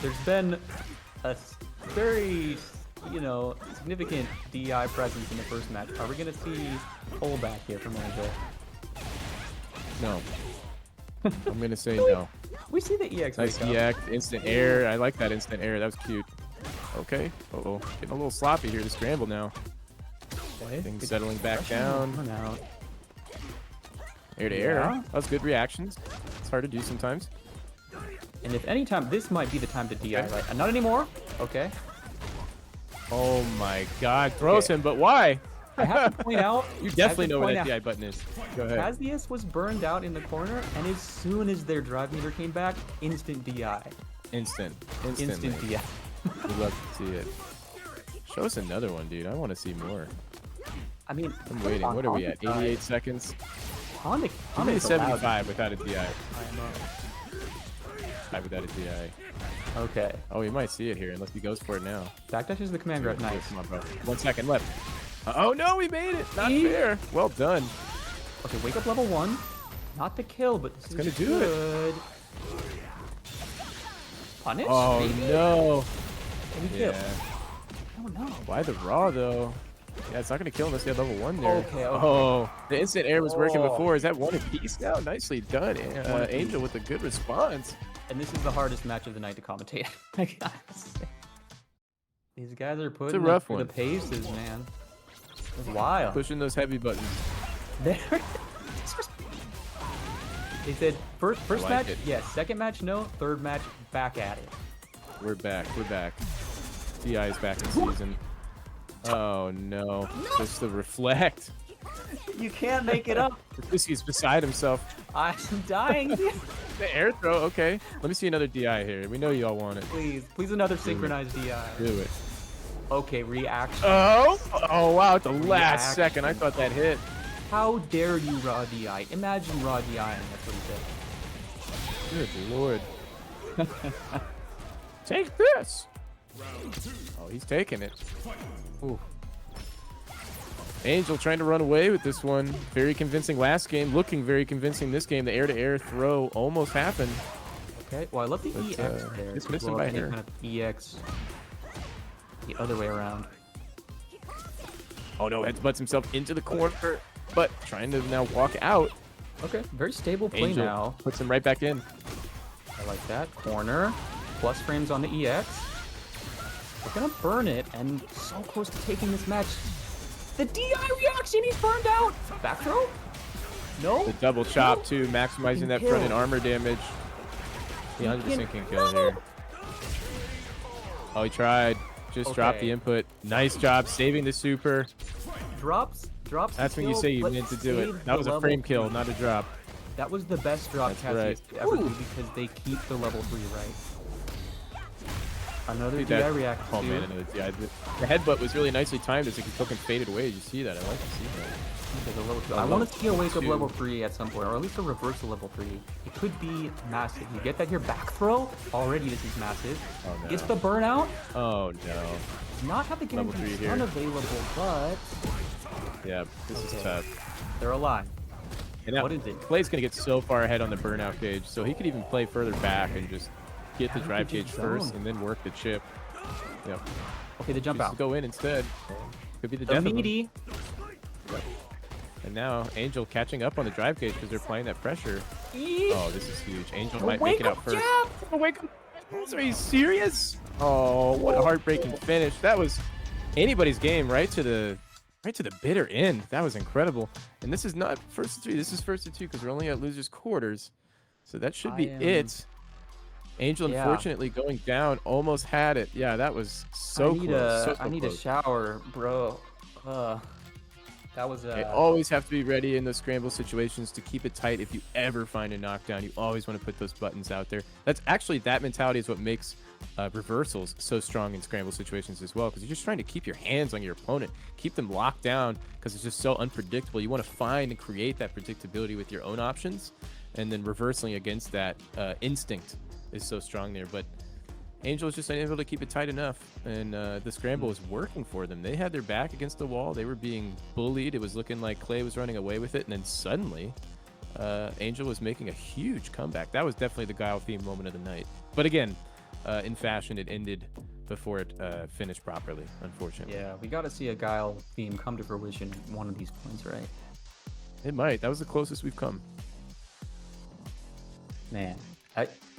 There's been a very, significant DI presence in the first match. Are we going to see pullback here from Angel? No. I'm going to say no. We see the EX. Nice wake up. EX, instant air. I like that instant air. That was cute. Okay. Uh-oh. Getting a little sloppy here to scramble now. Okay. Things Good settling back pressure down. coming out. Air to air. Yeah. That was good reactions. It's hard to do sometimes. And if any time, this might be the time to DI, right? Not anymore. Okay. Oh my god. Throws Okay. him, but why? I have to point out. You I have definitely to know where point that out, DI button is. Go ahead. Cassius was burned out in the corner, and as soon as their drive meter came back, instant DI. Instant. Instantly. Instant DI. We'd love to see it. Show us another one, dude. I want to see more. I mean, I'm waiting. What are we at? 88 seconds? Honda Give me is allowed 75 without a DI. IMO. 5 without a DI. Okay. Oh, we might see it here unless he goes for it now. Backdash is the command grab. Nice. Come on, bro. 1 second left. Oh no, we made it. Not fair. Well done. Okay, wake up level 1. Not the kill, but this It's is gonna do it. good. Punish? Oh Maybe? no. Can we kill? Yeah. I don't know. Why the raw though? Yeah, it's not gonna kill unless you have level 1 there. Okay. Oh, the instant air was working Oh. before. Is that one apiece now? Nicely done, One apiece. Angel with a good response. And this is the hardest match of the night to commentate. I gotta say. These guys are putting rough through one. the paces, man. It's wild. Pushing those heavy buttons. There. They said first like match, it. yes. Second match, no. Third match, back at it. We're back. We're back. DI is back in season. Oh no. Just the reflect. You can't make it up. He's beside himself. I'm dying. The air throw. Okay. Let me see another DI here. We know you all want it. Please another synchronized DI. Do it. Okay, reaction. Oh wow, at the last Reaction. second, I thought that hit. How dare you raw DI? Imagine raw DI, and that's what he said. Good lord. Take this. Oh, he's taking it. Ooh. Angel trying to run away with this one. Very convincing last game. Looking very convincing this game. The air-to-air throw almost happened. Okay. Well, I love the But, EX there. it's as missing well, by any hair. kind of EX the other way around. Oh no, headbutts himself into the corner, but trying to now walk out. Okay. Very stable play Angel now. puts him right back in. I like that. Corner. Plus frames on the EX. We're gonna burn it, and so close to taking this match. The DI reaction, he's burned out. Back throw? No. The double chop too, maximizing that front end Kill. armor damage. The 100% can kill No. here. Oh, he tried. Just dropped the Okay. input. Nice job saving the super. Drops. That's the when you kill, say you but meant to do save it. the That was a level frame kill, 3. not a drop. That was the best drop That's Cassius right. could ever do because they keep the level 3 right. Another Dude, DI that- react. Oh man, another DI. The headbutt was really nicely timed as it fucking faded away. Did you see that? I like to see that. I want to see a wake up two. level 3 at some point, or at least a reversal level 3. It could be massive. You get that here back throw. Already this is massive. Oh, no. Gets the burnout. Oh no. Does not have the Level guarantee 3 stun here. available, but Yeah, this is Okay. tough. they're alive. And now, What is it? Clay's gonna get so far ahead on the burnout gauge, so he could even play further back and just get the How drive did you gauge first zone? and then work the chip. Yep. Okay, the jump Just out. go in instead. Could be the The death of him. meaty. And now Angel catching up on the drive gauge because they're applying that pressure. Oh, this is huge. Angel might make it out first. Wake up! Are you serious? Oh, what a heartbreaking finish. That was anybody's game right to the bitter end. That was incredible. And this is not first to 3. This is first to 2 because we're only at losers quarters. So that should be I am- it. Angel, Yeah. unfortunately, going down, almost had it. Yeah, that was so close. I need a shower, bro. That was They always have to be ready in those scramble situations to keep it tight. If you ever find a knockdown, you always want to put those buttons out there. That's actually, that mentality is what makes reversals so strong in scramble situations as well, because you're just trying to keep your hands on your opponent, keep them locked down, because it's just so unpredictable. You want to find and create that predictability with your own options, and then reversing against that instinct is so strong there. But Angel was just unable to keep it tight enough, and the scramble was working for them. They had their back against the wall. They were being bullied. It was looking like Clay was running away with it, and then suddenly Angel was making a huge comeback. That was definitely the Guile theme moment of the night. But again, in fashion, it ended before it finished properly, unfortunately. Yeah, we got to see a Guile theme come to fruition at one of these points, right? It might. That was the closest we've come. Man,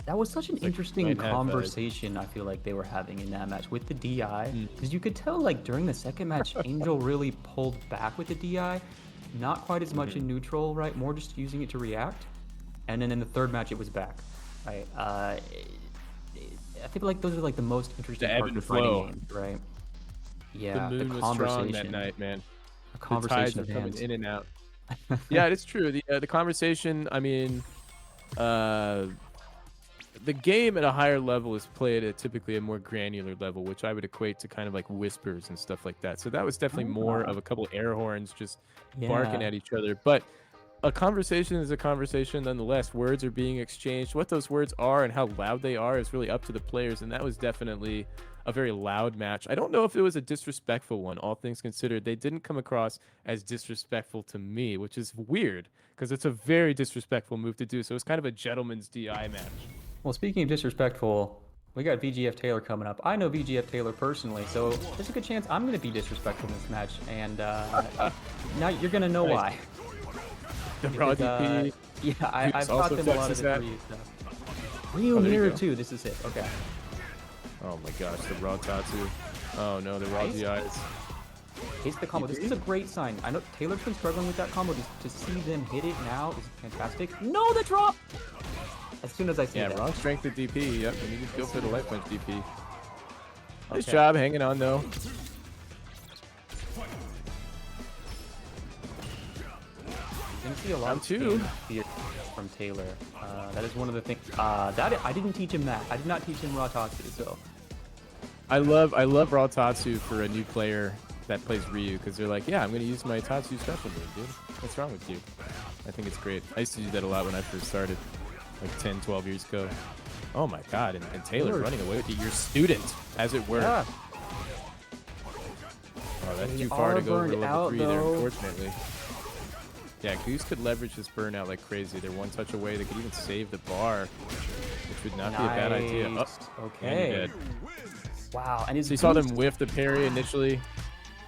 that was such an interesting might have, conversation. I feel like they were having in that match with the DI, Mm. because you could tell like during the second match, Angel really pulled back with the DI, not quite as much in neutral, right? More just using it to react, and then in the third match it was back, right? I think like those are like the most interesting The ebb parts and of fighting flow. games, right? Yeah, The moon was strong that night, man. the The tides conversation are of coming hands. in and out. Yeah, it's true. The conversation, I mean, the game at a higher level is played at typically a more granular level, which I would equate to kind of like whispers and stuff like that. So that was definitely more of a couple air horns just barking Yeah. at each other. But a conversation is a conversation nonetheless. Words are being exchanged. What those words are and how loud they are is really up to the players, and that was definitely a very loud match. I don't know if it was a disrespectful one, all things considered. They didn't come across as disrespectful to me, which is weird because it's a very disrespectful move to do. So it's kind of a gentleman's DI match. Well, speaking of disrespectful, We got VGF Taylor coming up. I know VGF Taylor personally, so there's a good chance I'm going to be disrespectful in this match, and now you're going to know Nice. why. The raw DP. Yeah, I've Goose taught also them a lot of flexes the that. Ryu stuff. Ryu Oh, there you mirror go. too. This is it. Okay. Oh my gosh, the raw Tatsu. Oh no, the raw Nice. DIs. Hits the combo. This is a great sign. I know Taylor's been struggling with that combo. To see them hit it now is fantastic. No, the drop! As soon as I see Yeah, that. wrong strength to DP. Yep, we need to go for the light punch DP. Nice Okay. job hanging on though. You're gonna see a lot Round of two. speed from Taylor. That is one of the things. That I didn't teach him that. I did not teach him Ratatsu. So I love raw Tatsu for a new player that plays Ryu because they're like, yeah, I'm gonna use my Tatsu special move, dude. What's wrong with you? I think it's great. I used to do that a lot when I first started, like 10, 12 years ago. Oh my god, and Taylor's running away with you. Your student, as it were. yeah, Oh, that's They too far to are go over burned level out, 3 there, though. unfortunately. Yeah, Goose could leverage this burnout like crazy. They're one touch away. They could even save the bar, which would not be a bad idea. Nice. Oh, and you're Okay. dead. Wow. And his So you saw Goose- them whiff the parry initially.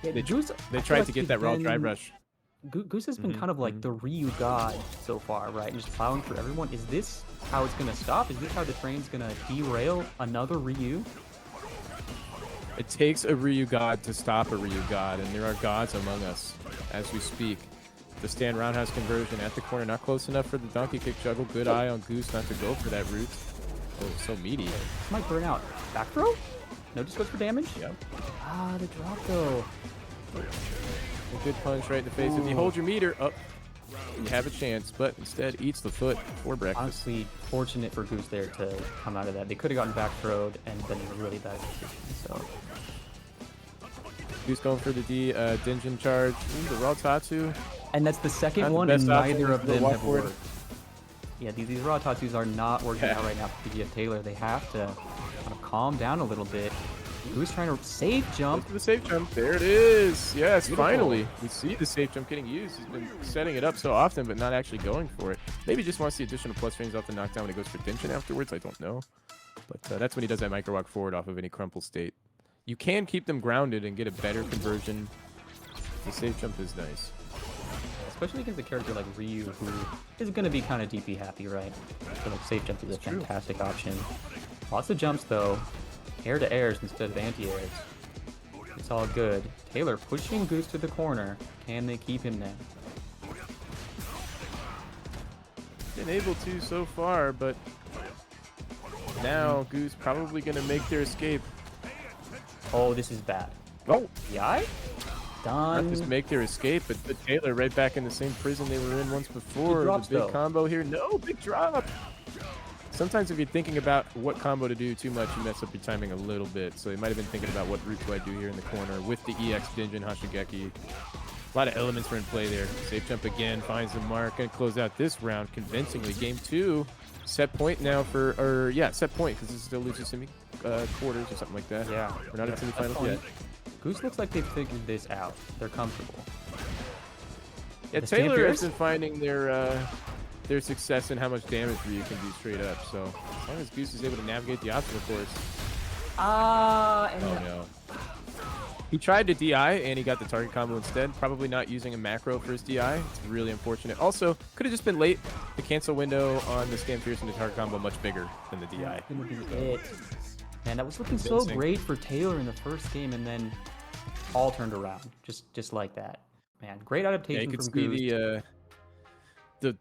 yeah, They, Goose, I they feel tried like to get he's that raw been- drive rush. Goose has been Mhm, kind of like the Ryu god so far, right? And just plowing for everyone. Is this how it's gonna stop? Is this how the train's gonna derail another Ryu? It takes a Ryu god to stop a Ryu god, and there are gods among us as we speak. The stand roundhouse conversion at the corner, not close enough for the donkey kick juggle. Good eye on Goose not to go for that route. Oh, so meaty. This might burn out. Back throw? No, just goes for damage. Yep. Ah, the drop though. A good punch right in the face. If you hold your meter up, you have a chance, but instead eats the foot for breakfast. Honestly, fortunate for Goose there to come out of that. They could have gotten back throwed and been in a really bad position. So Goose going for the Dinjin charge. Ooh, the raw Tatsu. and that's the second Not the one, best and option neither of for the them walk have forward. worked. Yeah, these raw tattoos are not working Yeah. out right now for PGF Taylor. They have to kind of calm down a little bit. Goose trying to safe jump. Goes for the safe jump. There it is. Yes, Beautiful. finally. We see the safe jump getting used. He's been setting it up so often, but not actually going for it. Maybe just wants the additional plus range off the knockdown when he goes for Dinshin afterwards. I don't know. But that's when he does that micro walk forward off of any crumple state. You can keep them grounded and get a better conversion. The safe jump is nice. Especially against a character like Ryu, who is going to be kind of DP happy, right? So like safe jump is a true. fantastic option. Lots of jumps though. Air to airs instead of anti-airs. It's all good. Taylor pushing Goose to the corner. Can they keep him there? Been able to so far, but now Goose probably going to make their escape. Oh, this is bad. Oh, Yeah? not Done. just make their escape, but put Taylor right back in the same prison they were in once before. drops, The big though. combo here. No, big drop. Sometimes if you're thinking about what combo to do too much, you mess up your timing a little bit. So he might have been thinking about what route do I do here in the corner with the EX Dinjin Hashigeki. A lot of elements were in play there. Safe jump again, finds the mark, and close out this round convincingly. Game 2, set point now for, set point, because this is still loses semi quarters or something like that. Yeah. We're not at semifinals funny. yet. Goose looks like they've figured this out. They're comfortable. Yeah, The stand Taylor fierce? has been finding their success in how much damage Ryu can do straight up. So as long as Goose is able to navigate the obstacle course. And Oh no. He tried to DI and he got the target combo instead. Probably not using a macro for his DI. It's really unfortunate. Also, could have just been late. The cancel window on the Stand Fierce and the target combo much bigger than the DI. gonna be it. Man, that was looking so Convincing. great for Taylor in the first game, and then all turned around, just like that. Man, great Yeah, adaptation you could from see Goose.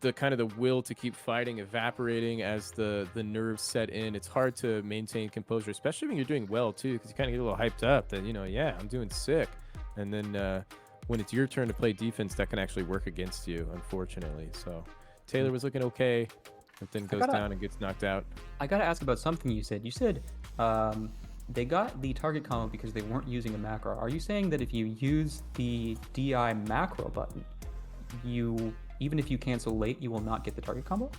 the kind of the will to keep fighting evaporating as the nerves set in. It's hard to maintain composure, especially when you're doing well too, because you kind of get a little hyped up that, yeah, I'm doing sick. And then when it's your turn to play defense, that can actually work against you, unfortunately. So Taylor was looking okay, but then goes down and gets knocked out. I gotta ask about something you said. You said they got the target combo because they weren't using a macro. Are you saying that if you use the DI macro button, even if you cancel late, you will not get the target combo?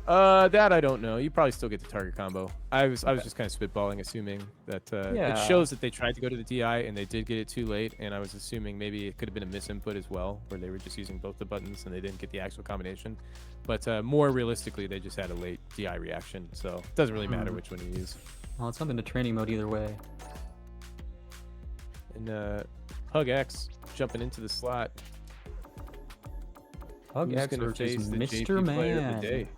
That I don't know. You probably still get the target combo. I was just kind of spitballing, assuming that Yeah. it shows that they tried to go to the DI and they did get it too late. And I was assuming maybe it could have been a misinput as well, where they were just using both the buttons and they didn't get the actual combination. But more realistically, they just had a late DI reaction, so it doesn't really matter which one you use. Well, it's something to training mode either way. And Pug X jumping into the slot. Pug Who's X gonna versus face the Mr. JP player of the Man. day?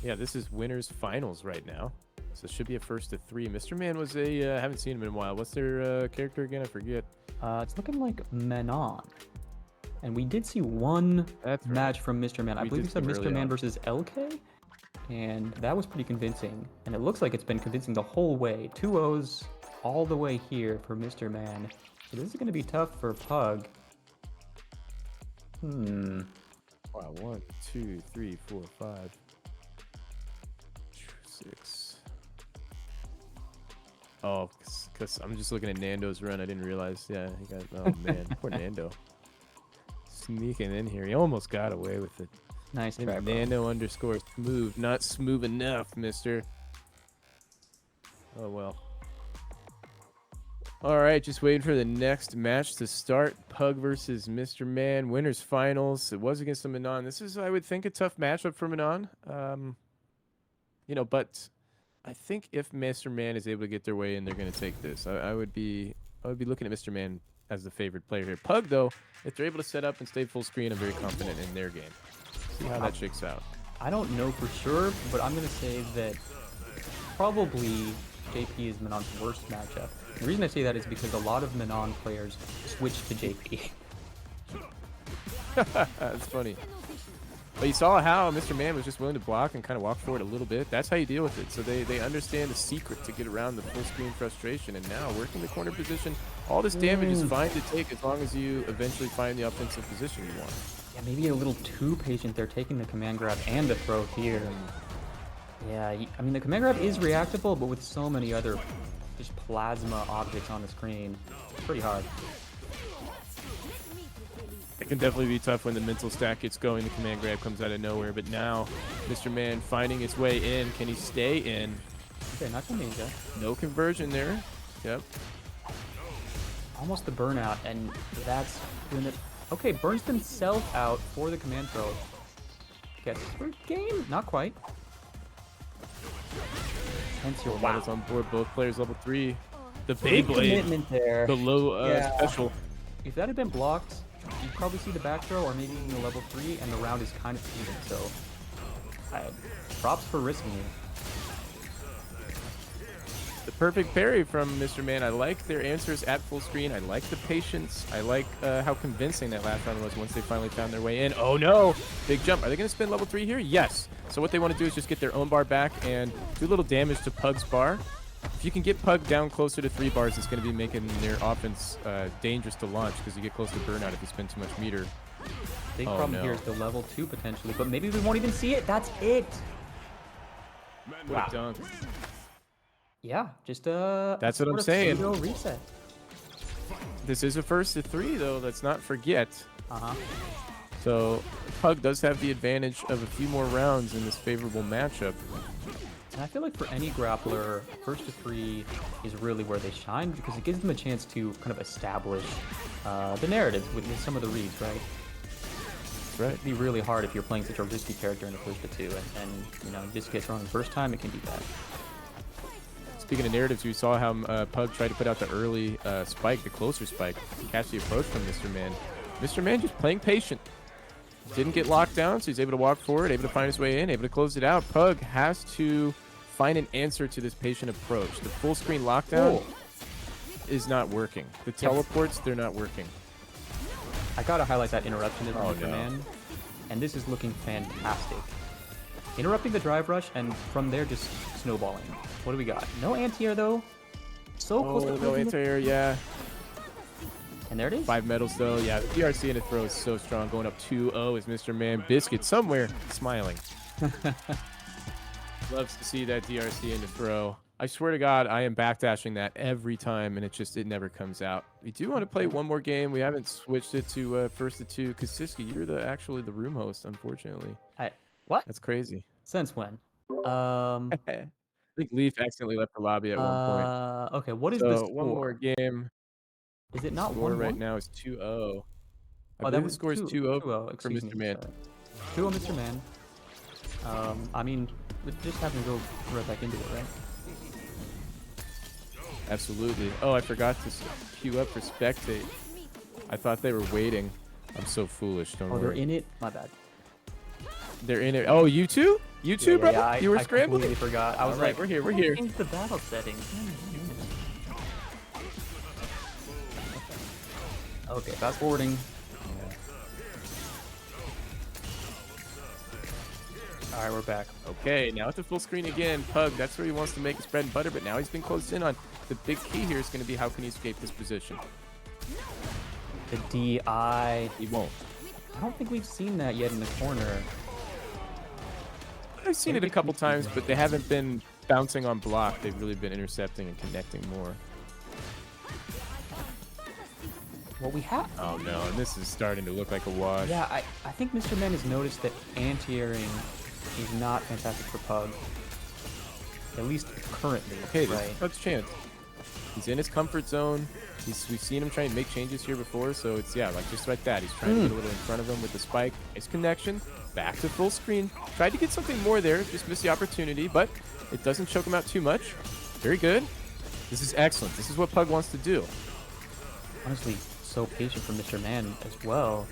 Yeah, this is winners finals right now. So it should be a first to 3. Mr. Man was a haven't seen him in a while. What's their character again? I forget. It's looking like Menon. And we did see one That's right. match from Mr. Man. I We believe did he said see Mr. early Man on. versus LK. And that was pretty convincing. And it looks like it's been convincing the whole way. 2 O's all the way here for Mr. Man. So this is going to be tough for Pug. Wow, 1, 2, 3, 4, 5, 6. Oh, because I'm just looking at Nando's run. I didn't realize. Yeah, he got. Oh man, poor Nando. Sneaking in here. He almost got away with it. Nice try, bro. Nando underscore smooth. Not smooth enough, mister. Oh well. All right, just waiting for the next match to start. Pug versus Mr. Man, winners finals. It was against the Manon. This is, I would think, a tough matchup for Manon. You know, but I think if Mr. Man is able to get their way in, they're going to take this. I would be looking at Mr. Man as the favorite player here. Pug, though, if they're able to set up and stay full screen, I'm very confident in their game. See how that shakes out. I don't know for sure, but I'm going to say that probably JP is Menon's worst matchup. The reason I say that is because a lot of Menon players switch to JP. That's funny. But you saw how Mr. Man was just willing to block and kind of walk forward a little bit. That's how you deal with it. So they understand the secret to get around the full screen frustration. And now working the corner position, all this damage is fine to take as long as you eventually find the offensive position you want. Yeah, maybe a little too patient there, taking the command grab and the throw here. Yeah, I mean, the command grab is reactable, but with so many other just plasma objects on the screen, it's pretty hard. It can definitely be tough when the mental stack gets going. The command grab comes out of nowhere. But now, Mr. Man finding his way in. Can he stay in? Okay, not the ninja. No conversion there. Yep. Almost the burnout, and that's doing it. Okay, burns himself out for the command throw. Gets for game? Not quite. Hence your wow. Medals on board. Both players level 3. The Big Beyblade. commitment there. The low Yeah. special. If that had been blocked, you'd probably see the back throw or maybe even the level 3, and the round is kind of even. So, props for risking it. The perfect parry from Mr. Man. I like their answers at full screen. I like the patience. I like how convincing that last round was once they finally found their way in. Oh no! Big jump. Are they going to spin level 3 here? Yes. So what they want to do is just get their own bar back and do a little damage to Pug's bar. If you can get Pug down closer to 3 bars, it's going to be making their offense dangerous to launch because you get close to burnout if you spend too much meter. Big Oh, problem no. here is the level 2 potentially, but maybe we won't even see it. That's it. What a dunk. Yeah, just That's what I'm sort of saying. pseudo reset. This is a first to 3, though. Let's not forget. Uh-huh. So Pug does have the advantage of a few more rounds in this favorable matchup. And I feel like for any grappler, first to 3 is really where they shine because it gives them a chance to kind of establish the narrative with some of the reads, right? Right. It'd be really hard if you're playing such a risky character in the first to 2, and you know, just get thrown the first time, it can be bad. Speaking of narratives, we saw how Pug tried to put out the early spike, the closer spike, to catch the approach from Mr. Man. Mr. Man just playing patient. Didn't get locked down, so he's able to walk forward, able to find his way in, able to close it out. Pug has to find an answer to this patient approach. The full screen lockdown is not working. The teleports, they're not working. I gotta highlight that interruption of Oh, Mr. no. Man, and this is looking fantastic. Interrupting the drive rush, and from there just snowballing. What do we got? No anti-air though. So close to Oh, no closing it. anti-air, yeah. And there it is. 5 medals, though. Yeah, the DRC in the throw is so strong. Going up 2-0 is Mr. Man. Biscuit somewhere smiling. Loves to see that DRC in the throw. I swear to God, I am backdashing that every time, and it never comes out. We do want to play one more game. We haven't switched it to first to 2. Kasiski, you're actually the room host, unfortunately. What? That's crazy. Since when? I think Leaf accidentally left the lobby at one point. Okay, what is the So one more score? game. Is it not Score right 1-1? now is 2-0. I Oh, that believe the was score is 2-0 2-0, for excuse me. Mr. Man. Sorry. 2-0, Mr. Man. I mean, we just having to go right back into it, right? Absolutely. Oh, I forgot to queue up for spectate. I thought they were waiting. I'm so foolish. Don't Oh, they're worry. in it? My bad. They're in it. Oh, you too? You too, bro? Yeah, You were I scrambling? completely forgot. I was All right, like, we're here. We're here. change the battle settings. Okay, fast forwarding. All right, we're back. Okay, now at the full screen again. Pug, that's where he wants to make his bread and butter, but now he's been closed in on. The big key here is going to be how can he escape this position? The DI. He won't. I don't think we've seen that yet in the corner. I've seen it a couple times, but they haven't been bouncing on block. They've really been intercepting and connecting more. Well, we have. Oh no, and this is starting to look like a wash. Yeah, I think Mr. Men has noticed that anti-airing is not fantastic for Pug. At least currently. Okay, this right? is Pug's chance. He's in his comfort zone. We've seen him try and make changes here before, so it's, yeah, like just like that. He's trying to get a little in front of him with the spike. Nice connection. Back to full screen. Tried to get something more there, just missed the opportunity, but it doesn't choke him out too much. Very good. This is excellent. This is what Pug wants to do. Honestly, so patient for Mr. Man as well.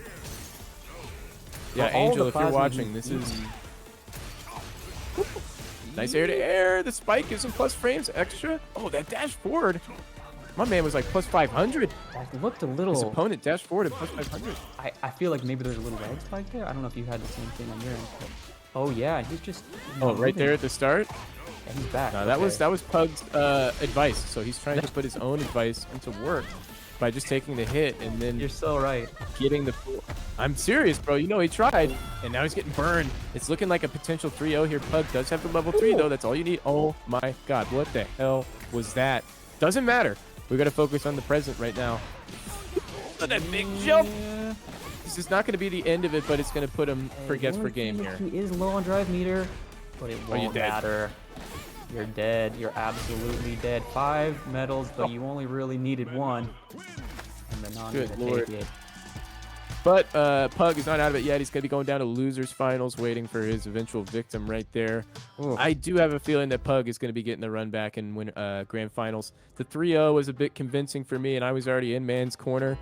Yeah, For all Angel, the if you're plasma watching, he's this is... eaten. Nice air to air. The spike gives him plus frames extra. Oh, that dash forward. My man was like plus 500. That looked a little. His opponent dashed forward at plus 500. I feel like maybe there's a little lag spike there. I don't know if you had the same thing on your end. But... Oh yeah, he's just. Oh, right there at the start. And he's back. No, that okay. was Pug's advice. So he's trying to put his own advice into work by just taking the hit and then You're so right. getting the. I'm serious, bro. You know he tried, and now he's getting burned. It's looking like a potential 3-0 here. Pug does have the level 3 though. That's all you need. Oh my God, what the hell was that? Doesn't matter. We got to focus on the present right now. Look at that big jump. Yeah. This is not going to be the end of it, but it's going to put him forgets for game here. He is low on drive meter, but it Oh, you're won't dead. matter. You're dead. You're absolutely dead. 5 medals, but you only really needed 1. And the non Good gonna lord. take it. But Pug is not out of it yet. He's going to be going down to losers finals, waiting for his eventual victim right there. Ooh. I do have a feeling that Pug is going to be getting the run back and win grand finals. The 3-0 was a bit convincing for me, and I was already in man's corner.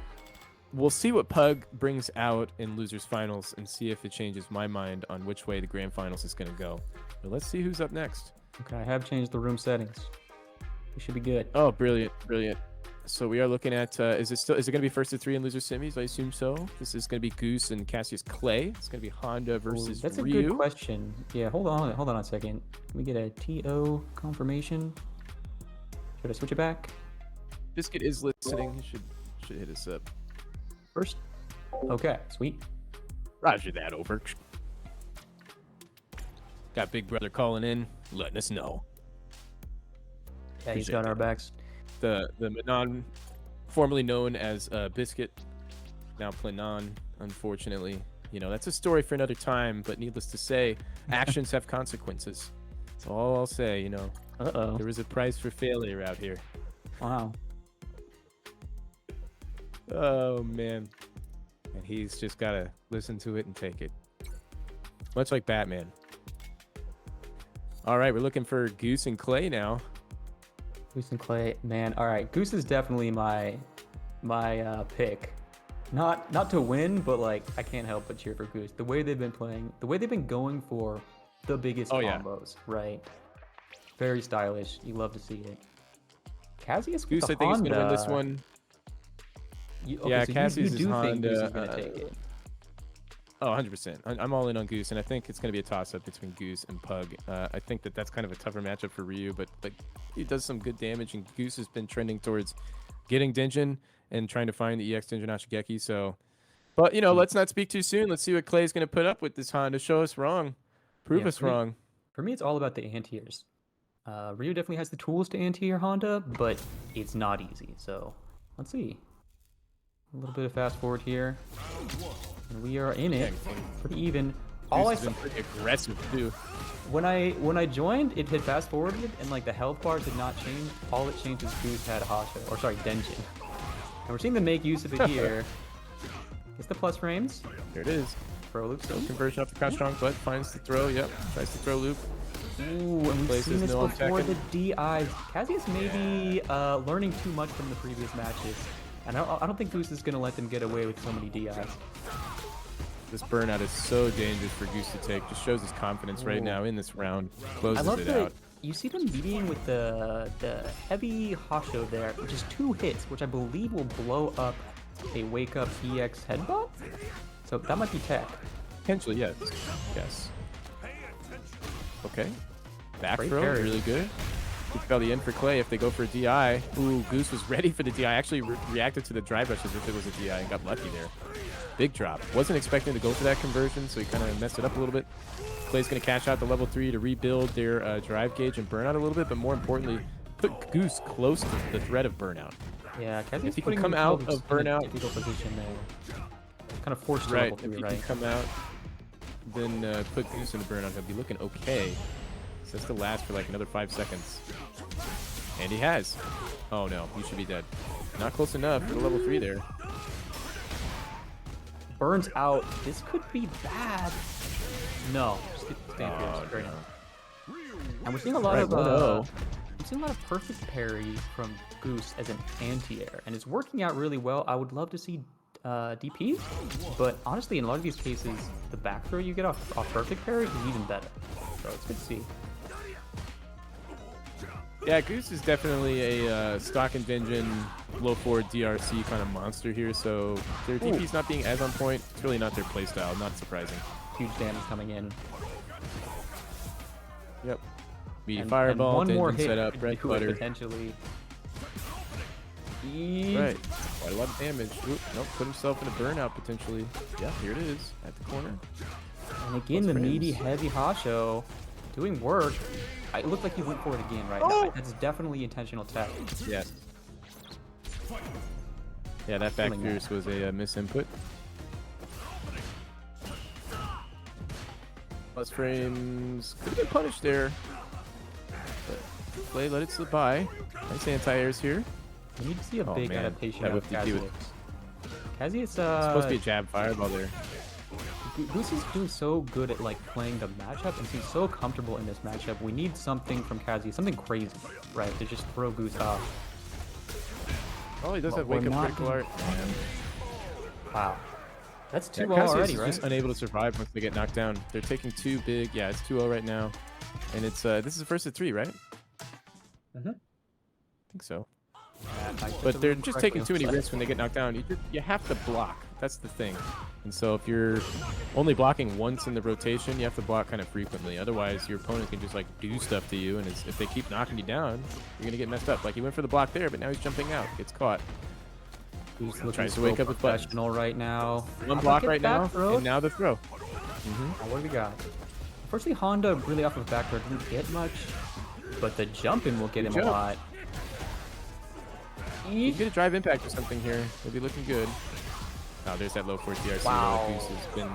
We'll see what Pug brings out in losers finals and see if it changes my mind on which way the grand finals is going to go. But let's see who's up next. Okay, I have changed the room settings. We should be good. Oh, brilliant, brilliant. So we are looking at, is it going to be first to 3 in loser semis? I assume so. This is going to be Goose and Cassius Clay. It's going to be Honda versus Ooh, that's a Ryu. good question. Yeah, hold on a second. Can we get a TO confirmation? Should I switch it back? Biscuit is listening. He should hit us up. First? Okay, sweet. Roger that, over. Got Big Brother calling in, letting us know. Yeah, he's Appreciate got that. our backs. The Manon, formerly known as Biscuit, now Planon, unfortunately. You know, that's a story for another time, but needless to say, actions have consequences. That's all I'll say, you know. Uh-oh. There is a price for failure out here. Wow. Oh, man. And he's just got to listen to it and take it. Much like Batman. All right, we're looking for Goose and Clay now. Goose and Clay, man. All right, Goose is definitely my pick. Not to win, but like I can't help but cheer for Goose. The way they've been playing, the way they've been going for the biggest combos, right? Very stylish. You love to see it. Cassius, with Goose, the I think, is going to win this Honda. one. Okay, so Cassius you is do Honda. think Goose is gonna take it? Oh, 100%. I'm all in on Goose, and I think it's going to be a toss-up between Goose and Pug. I think that's kind of a tougher matchup for Ryu, but he does some good damage, and Goose has been trending towards getting Dingin and trying to find the EX Dingin Ashigeki. So, but you know, let's not speak too soon. Let's see what Clay's going to put up with this Honda. Show us wrong, prove us wrong. For me, it's all about the anti-airs. Ryu definitely has the tools to anti-air Honda, but it's not easy. So let's see. A little bit of fast forward here. And we are in it. Pretty even. all I Goose has saw been pretty aggressive too. when I joined, it had fast forwarded and like the health bar did not change. All it changed is Goose had Hasha, or sorry, Denjin. And we're seeing them make use of it here. Gets the plus frames. There it is. Throw loop So still. conversion off the crouch strong, but finds the throw. Yep, tries to throw loop. Ooh, and we've Places seen this no before the attacking. DIs. Kazuya's maybe learning too much from the previous matches. And I don't think Goose is going to let them get away with so many DIs. This burnout is so dangerous for Goose to take. Just shows his confidence right now in this round. I Closes love it that out. you see them meeting with the heavy Hasho there, which is 2 hits, which I believe will blow up a Wake Up EX headbutt. So that might be tech. Potentially, yes. Yes. Okay. Back Great throw, parry. really good. Good belly in for Clay if they go for a DI. Ooh, Goose was ready for the DI. Actually reacted to the drive rush as if it was a DI and got lucky there. Big drop. Wasn't expecting to go for that conversion, so he kind of messed it up a little bit. Clay's going to cash out the level 3 to rebuild their drive gauge and burnout a little bit, but more importantly, put Goose close to the threat of burnout. Yeah, Kazuya's If he can putting come out themselves of in a burnout- difficult position there. Kind of forced to Right, level if 3, he right? can come out, then put Goose in the burnout, he'll be looking okay. So that's to last for like another 5 seconds. And he has. Oh no, he should be dead. Not close enough for the level 3 there. Burns out. This could be bad. No, just stay fierce. Oh, Great. no. And we're seeing a lot Right, of 1-0. we're seeing a lot of perfect parry from Goose as an anti-air, and it's working out really well. I would love to see DPs, but honestly, in a lot of these cases, the back throw you get off perfect parry is even better. So it's good to see. Yeah, Goose is definitely a stock and vengeance, low forward DRC kind of monster here, so their DP's not being as on point. It's really not their playstyle, not surprising. Huge damage coming in. Yep. Meaty And fireball, one more engine hit set up, could bread do it butter. potentially. Right. Quite a lot of damage. Oop, nope, put himself in a burnout potentially. Yeah, here it is at the corner. And again, the Plus meaty, frames. heavy Hasho doing work. It looked like he went for it again, right? Oh! That's definitely intentional tech. Yeah. Yeah, that back Feeling that. fierce was a misinput. Plus frames could have been punished there. But Clay let it slip by. Nice anti-airs here. We need to see a Oh, big man. adaptation That of whip DP was- Kazuya. Kazuya's It's supposed to be a jab fireball there. Goose is doing so good at like playing the matchup and seems so comfortable in this matchup. We need something from Kazuya, something crazy, right? To just throw Goose off. Oh, he does Well, have wake we're up not critical gonna- art. Wow. That's Yeah, 2-0 Cassius already, is right? just unable to survive once they get knocked down. They're taking 2 big. Yeah, it's 2-0 right now. And it's this is first at 3, right? Mhm. I think so. Yeah, if I set But the they're room just correctly, taking too many looks like- risks when they get knocked down. You have to block. That's the thing. And so if you're only blocking once in the rotation, you have to block kind of frequently. Otherwise, your opponent can just like do stuff to you. And if they keep knocking you down, you're going to get messed up. Like he went for the block there, but now he's jumping out. Gets caught. Goose looking Tries to so wake up with buttons. professional right now. One How block about right get now, back throw? and now the throw. Now, what do we got? Unfortunately, Honda really off of back throw didn't get much, but the jumping will get him Good a jump. lot. You get a drive impact or something here. It'll be looking good. Oh, there's that low force DRC Wow. that Goose has been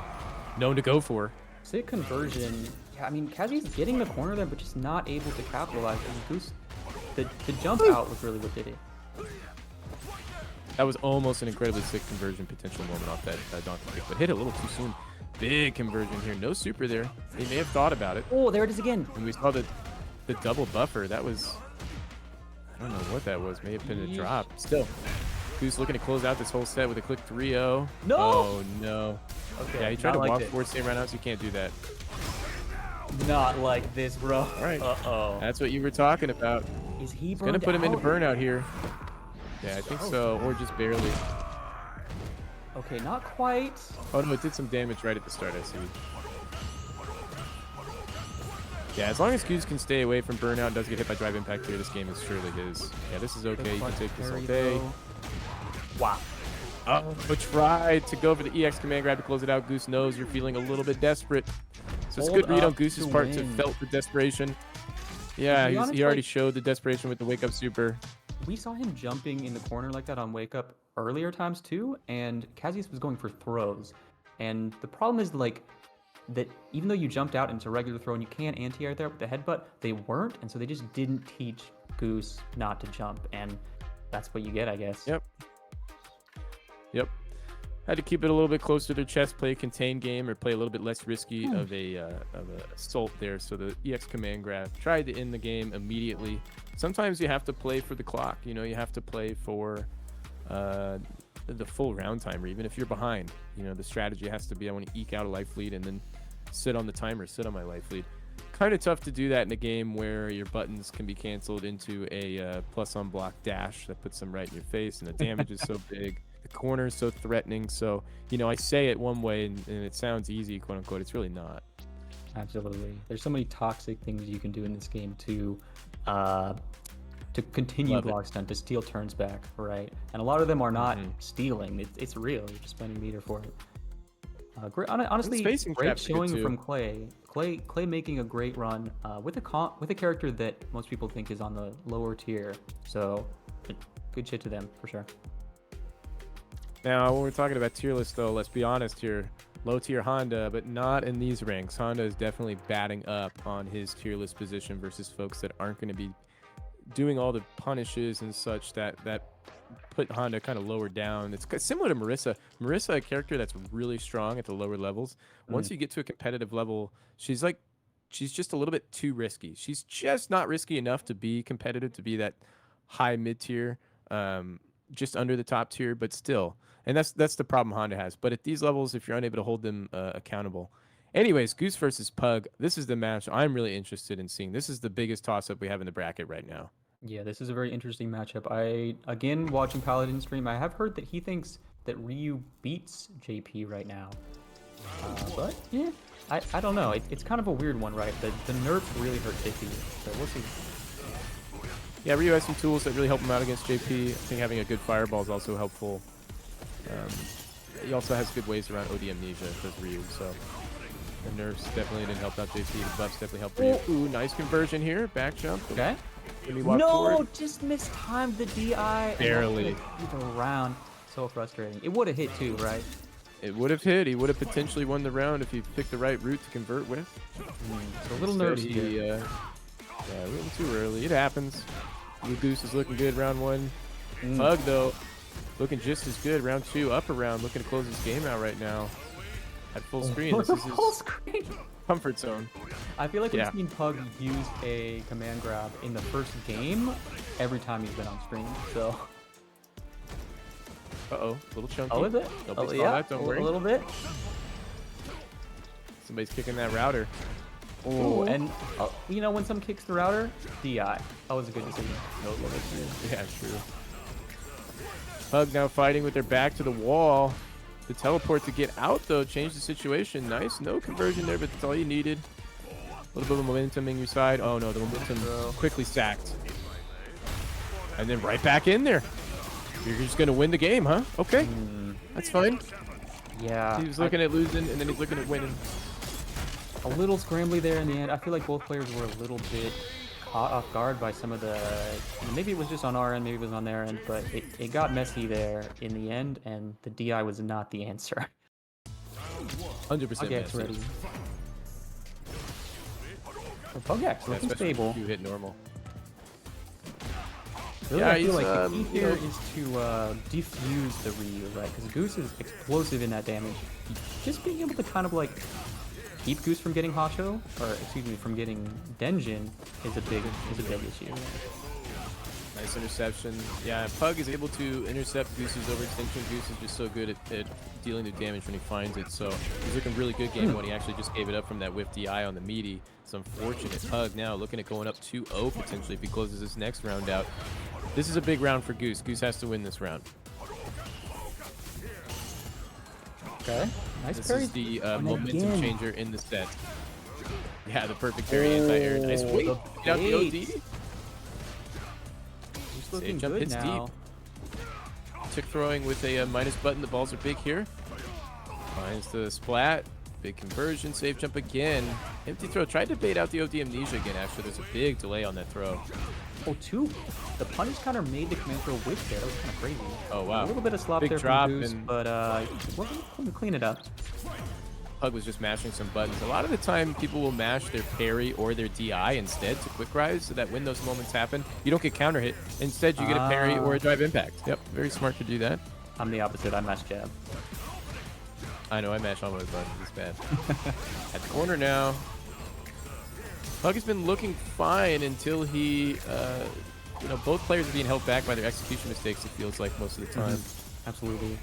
known to go for. Sit conversion. Yeah, I mean, Kazuya's getting the corner there, but just not able to capitalize. And Goose, the jump out was really what did it. That was almost an incredibly sick conversion potential moment off that donkey kick, but hit a little too soon. Big conversion here. No super there. They may have thought about it. Oh, there it is again. And we saw the double buffer. That was... I don't know what that was. May have been a Yeesh. drop. Still, Goose looking to close out this whole set with a quick 3-0. No! Oh, no. Okay, Yeah, he tried to not like walk this. forward same right out, so you can't do that. Not like this, bro. All right. Uh-oh. That's what you were talking about. Is he It's going to burned put him into out? burnout here. Yeah, I think so. Or just barely. Okay, not quite. Oh, no, it did some damage right at the start, I see. Yeah, as long as Goose can stay away from burnout and doesn't get hit by drive impact here, this game is surely his. Yeah, this is okay. You can take this all Parry, day. though. Wow. But tried to go for the EX command grab to close it out. Goose knows you're feeling a little bit desperate. So it's a Hold good read on up Goose's to part to win. felt the desperation. Yeah, To be he honest, already like- showed the desperation with the wake up super. We saw him jumping in the corner like that on Wake Up earlier times too, and Kazuya was going for throws. And the problem is, like, that even though you jumped out into regular throw and you can anti-air there with the headbutt, they weren't, and so they just didn't teach Goose not to jump, and that's what you get, I guess. Yep. Had to keep it a little bit closer to their chest, play a contained game, or play a little bit less risky of a assault there. So the EX command grab tried to end the game immediately. Sometimes you have to play for the clock. You know, you have to play for the full round timer, even if you're behind. You know, the strategy has to be, I want to eke out a life lead and then sit on the timer, sit on my life lead. Kind of tough to do that in a game where your buttons can be canceled into a plus on block dash that puts them right in your face, and the damage is so big. The corner is so threatening. So, you know, I say it one way and it sounds easy, quote unquote. It's really not. Absolutely. There's so many toxic things you can do in this game to continue block stun, to steal turns back, right? And a lot of them are not stealing. It's real. You're just spending meter for it. Great, honestly, great showing from Clay. Clay making a great run with a character that most people think is on the lower tier. So, good shit to them for sure. Now, when we're talking about tier list, though, let's be honest here. Low tier Honda, but not in these ranks. Honda is definitely batting up on his tier list position versus folks that aren't going to be doing all the punishes and such that put Honda kind of lower down. It's similar to Marissa. Marissa, a character that's really strong at the lower levels. Once you get to a competitive level, she's just a little bit too risky. She's just not risky enough to be competitive, to be that high mid tier, just under the top tier, but still. And that's the problem Honda has. But at these levels, if you're unable to hold them accountable. Anyways, Goose versus Pug. This is the match I'm really interested in seeing. This is the biggest toss-up we have in the bracket right now. Yeah, this is a very interesting matchup. Again, watching Paladin stream, I have heard that he thinks that Ryu beats JP right now. But, yeah, I don't know. It's kind of a weird one, right? The nerf really hurt JP, so we'll see. Yeah, Ryu has some tools that really help him out against JP. I think having a good fireball is also helpful. He also has good ways around OD amnesia, does Ryu, so the nerfs definitely didn't help out JP. The buffs definitely helped Ryu. Ooh, nice conversion here. Back jump. Okay. Forward. Just mistimed the DI. Barely. Around. So frustrating. It would have hit too, right? It would have hit. He would have potentially won the round if he picked the right route to convert with. So a little nerves here. Yeah, a little too early. It happens. Blue Goose is looking good round one. Pug, though, looking just as good. Round two, upper round, looking to close this game out right now. At full screen. This is his comfort zone. I feel like we've seen Pug use a command grab in the first game every time he's been on screen. So. Uh-oh, a little chunky. Oh, is it? Nobody saw that, don't worry. A little bit. Somebody's kicking that router. Oh, and you know, when some kicks the router, DI. That was a good decision. Yeah, true. Pug now fighting with their back to the wall. The teleport to get out, though, changed the situation. Nice. No conversion there, but that's all you needed. A little bit of momentum in your side. Oh, no, the momentum quickly sacked. And then right back in there. You're just going to win the game, huh? Okay. That's fine. Yeah. He was looking at losing, and then he's looking at winning. A little scrambly there in the end. I feel like both players were a little bit caught off guard by some of the... Maybe it was just on our end, maybe it was on their end, but it got messy there in the end, and the DI was not the answer. 100% messy. Ready. Pugax looking stable. You hit normal. Really, I feel like the key here is to defuse the Ryu, right? Because Goose is explosive in that damage. Just being able to kind of like keep Goose from getting Hacho, or excuse me, from getting Denjin is a big issue. Nice interception. Yeah, Pug is able to intercept Goose's overextension. Goose is just so good at dealing the damage when he finds it. So he's looking really good game when he actually just gave it up from that whiff DI on the meaty. It's unfortunate. Pug now looking at going up 2-0 potentially if he closes this next round out. This is a big round for Goose. Goose has to win this round. Okay. Nice this parry. Is the momentum changer in the set. Yeah, the perfect parry anti-air. Nice wait. Get out the OD. He's looking jump good hits now. deep. Tick throwing with a minus button. The balls are big here. Finds the splat. Big conversion. Save jump again. Empty throw. Tried to bait out the OD amnesia again. Actually, there's a big delay on that throw. Oh, two. The punish counter made the command throw whip there. That was kind of crazy. Oh, wow. A little bit of slop big there drop from Goose, and... but we'll clean it up. Pug was just mashing some buttons. A lot of the time, people will mash their parry or their DI instead to quick rise, so that when those moments happen, you don't get counter hit. Instead, you get a parry or a drive impact. Yep, very smart to do that. I'm the opposite. I mash jab. I know, I mash all my buttons. It's bad. At the corner now. Pug has been looking fine until he, you know, both players are being held back by their execution mistakes, it feels like, most of the time. Absolutely.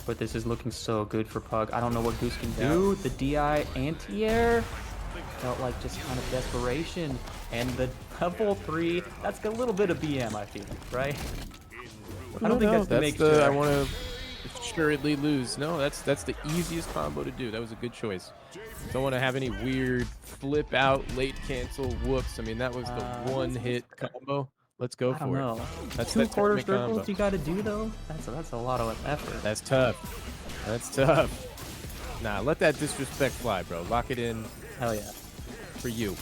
But this is looking so good for Pug. I don't know what Goose can do. The DI anti-air felt like just kind of desperation. And the level 3, that's a little bit of BM, I feel, right? I don't think that's to make sure. I want to assuredly lose. No, that's the easiest combo to do. That was a good choice. Don't want to have any weird flip out, late cancel, whoops. I mean, that was the one-hit combo. Let's go for it. That's 2 quarter that circles combo. you got to do, though? That's a lot of effort. That's tough. That's tough. Nah, let that disrespect fly, bro. Lock it in. Hell yeah. For you.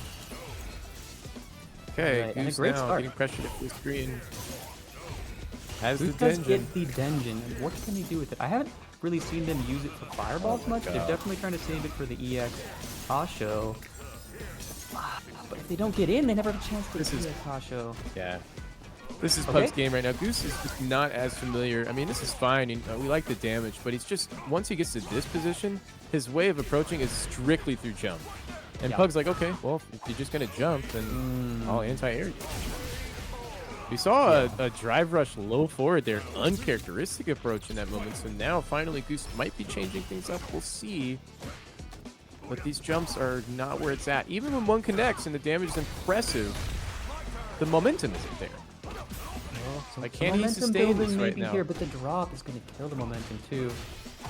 Okay, Right, and a Goose great now start. getting pressured at the screen. Has Goose the does dungeon. get the dungeon. And what can he do with it? I haven't really seen them use it for fireballs much. They're definitely trying to save it for the EX Hasho. But if they don't get in, they never have a chance to This is- EX Hasho. Yeah. This is Okay. Pug's game right now. Goose is just not as familiar. I mean, this is fine. We like the damage, but he's just, once he gets to this position, his way of approaching is strictly through jump. And Yeah. Pug's like, okay, well, if you're just going to jump, then I'll anti-air you. We saw a drive rush low forward there, uncharacteristic approach in that moment. So now finally Goose might be changing things up. We'll see. But these jumps are not where it's at. Even when one connects and the damage is impressive, the momentum isn't there. Like, can he Momentum sustain building this right maybe now? here, but the drop is going to kill the momentum too.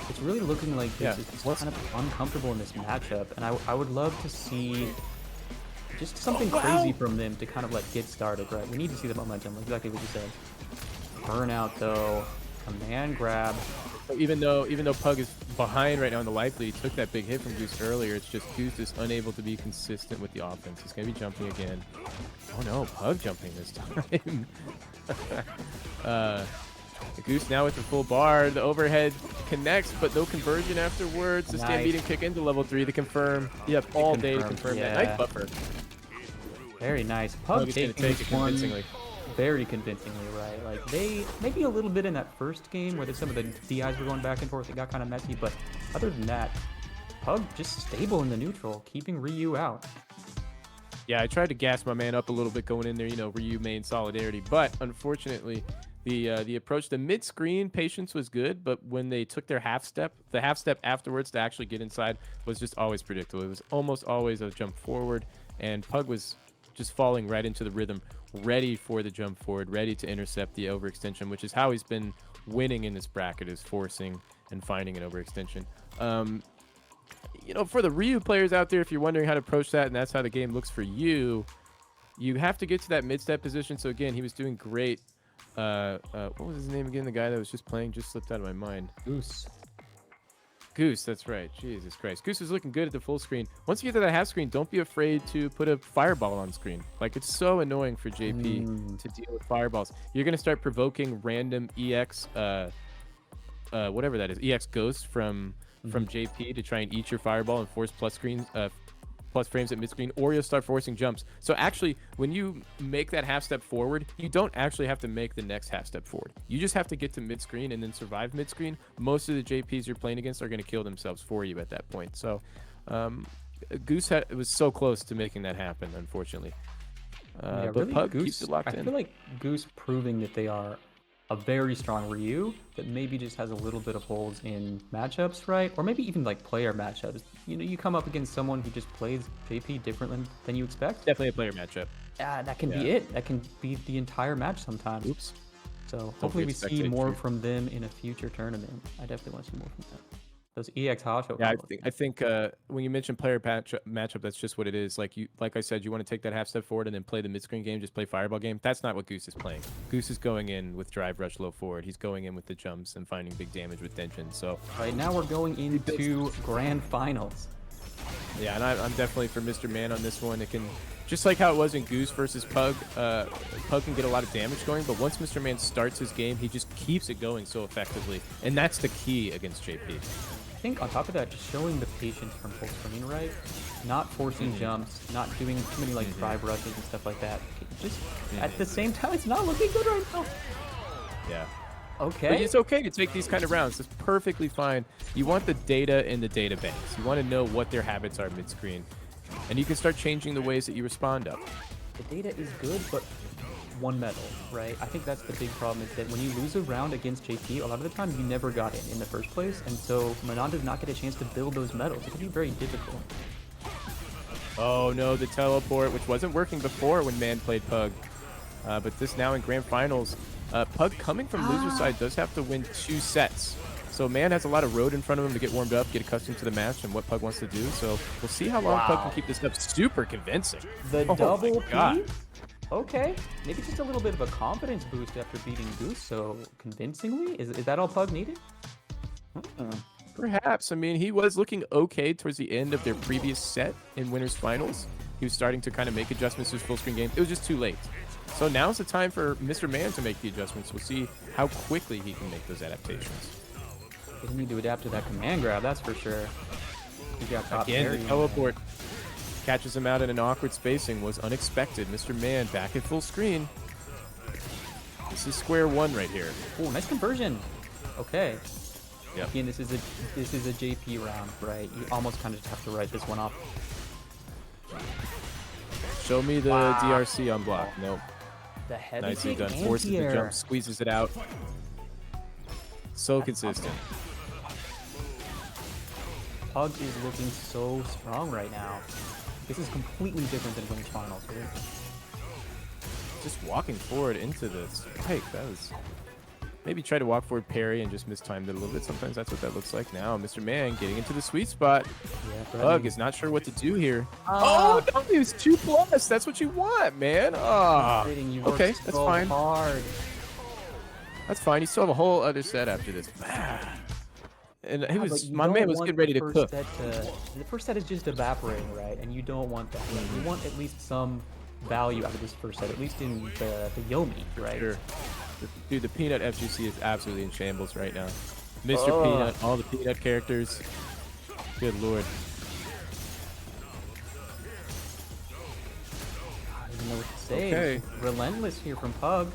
It's really looking like Yeah, this is once- kind of uncomfortable in this matchup, and I would love to see just something crazy from them to kind of like get started, right? We need to see the momentum, exactly what you said. Burnout though, command grab. Even though Pug is behind right now in the life lead, he took that big hit from Goose earlier. It's just Goose is unable to be consistent with the offense. He's going to be jumping again. Oh no, Pug jumping this time. Goose now with the full bar. The overhead connects, but no conversion afterwards. The stand beating kick into level 3 to confirm. You have all day to confirm that. Nice buffer. Very nice. Pug Pug is going to taking take it this one convincingly. very convincingly, right? Like they maybe a little bit in that first game where some of the DIs were going back and forth. It got kind of messy, but other than that, Pug just stable in the neutral, keeping Ryu out. Yeah, I tried to gas my man up a little bit going in there, you know, Ryu main solidarity, but unfortunately, the approach, the mid-screen patience was good, but when they took their half step, the half step afterwards to actually get inside was just always predictable. It was almost always a jump forward, and Pug was just falling right into the rhythm, ready for the jump forward, ready to intercept the overextension, which is how he's been winning in this bracket, is forcing and finding an overextension. You know, for the Ryu players out there, if you're wondering how to approach that and that's how the game looks for you, you have to get to that mid-step position. So again, he was doing great. What was his name again? The guy that was just playing just slipped out of my mind. Goose, that's right. Jesus Christ. Goose is looking good at the full screen. Once you get to that half screen, don't be afraid to put a fireball on screen. Like, it's so annoying for JP to deal with fireballs. You're going to start provoking random EX, whatever that is, EX ghosts from JP to try and eat your fireball and force plus frames at mid-screen, or you'll start forcing jumps. So actually, when you make that half step forward, you don't actually have to make the next half step forward. You just have to get to mid-screen and then survive mid-screen. Most of the JPs you're playing against are going to kill themselves for you at that point. So Goose was so close to making that happen, unfortunately. Yeah, But really, Pug Goose, keeps it locked I in. feel like Goose proving that they are a very strong Ryu that maybe just has a little bit of holes in matchups, right? Or maybe even like player matchups. You know, you come up against someone who just plays JP differently than you expect. Definitely a player matchup. That can be it. That can be the entire match sometimes. Oops. So hopefully we see spectate more you. from them in a future tournament. I definitely want to see more from them. Those EX Hasho. Yeah, combos. I think when you mention player matchup, that's just what it is. Like I said, you want to take that half step forward and then play the mid-screen game, just play fireball game. That's not what Goose is playing. Goose is going in with drive rush low forward. He's going in with the jumps and finding big damage with Denjin. So Right now we're going into grand finals. yeah, and I'm definitely for Mr. Man on this one. It can, just like how it was in Goose versus Pug, Pug can get a lot of damage going, but once Mr. Man starts his game, he just keeps it going so effectively, and that's the key against JP. think on top of that, just showing the patience from full screen, right? Not forcing jumps, not doing too many like drive rushes and stuff like that. Just at the same time, it's not looking good right now. Yeah. Okay. But it's okay to take these kind of rounds. It's perfectly fine. You want the data in the data banks. You want to know what their habits are mid-screen. And you can start changing the ways that you respond up. The data is good, but one medal, right? I think that's the big problem is that when you lose a round against JP, a lot of the time you never got in the first place. And so Manon does not get a chance to build those medals. It can be very difficult. Oh no, the teleport, which wasn't working before when Man played Pug. But this now in Grand Finals, Pug coming from loser side does have to win 2 sets. So Man has a lot of road in front of him to get warmed up, get accustomed to the match and what Pug wants to do. So we'll see how long Pug can keep this up. Super convincing. The double God. P? Okay, maybe just a little bit of a confidence boost after beating Goose so convincingly. Is that all Pug needed? Perhaps. I mean, he was looking okay towards the end of their previous set in Winners Finals. He was starting to kind of make adjustments to his full screen game. It was just too late. So now's the time for Mr. Man to make the adjustments. We'll see how quickly he can make those adaptations. They need to adapt to that command grab, that's for sure. He got top Again, parry. the teleport catches him out in an awkward spacing. Was unexpected. Mr. Man back at full screen. This is square one right here. Oh, nice conversion. Okay. Yep. Again, this is a JP round, right? You almost kind of just have to write this one off. Show me the DRC on block. Nope. The heavy Nicely kick done. Forces the anti-air. jump, squeezes it out. So consistent. Pug is looking so strong right now. This is completely different than Winners Finals, right? Just walking forward into the spike. That was... Maybe try to walk forward parry and just mistimed it a little bit. Sometimes that's what that looks like now. Mr. Man getting into the sweet spot. Yeah, Pug is not sure what to do here. Oh, no, it was 2+. That's what you want, man. Oh, okay, that's fine. Hard. That's fine. You still have a whole other set after this. And he was, my man was getting ready to cook. The first set is just evaporating, right? And you don't want that. You want at least some value out of this first set, at least in the Yomi, right? Sure. Dude, the Peanut FGC is absolutely in shambles right now. Mr. Peanut, all the Peanut characters. Good lord. I don't even know what to say. Okay. Relentless here from Pug.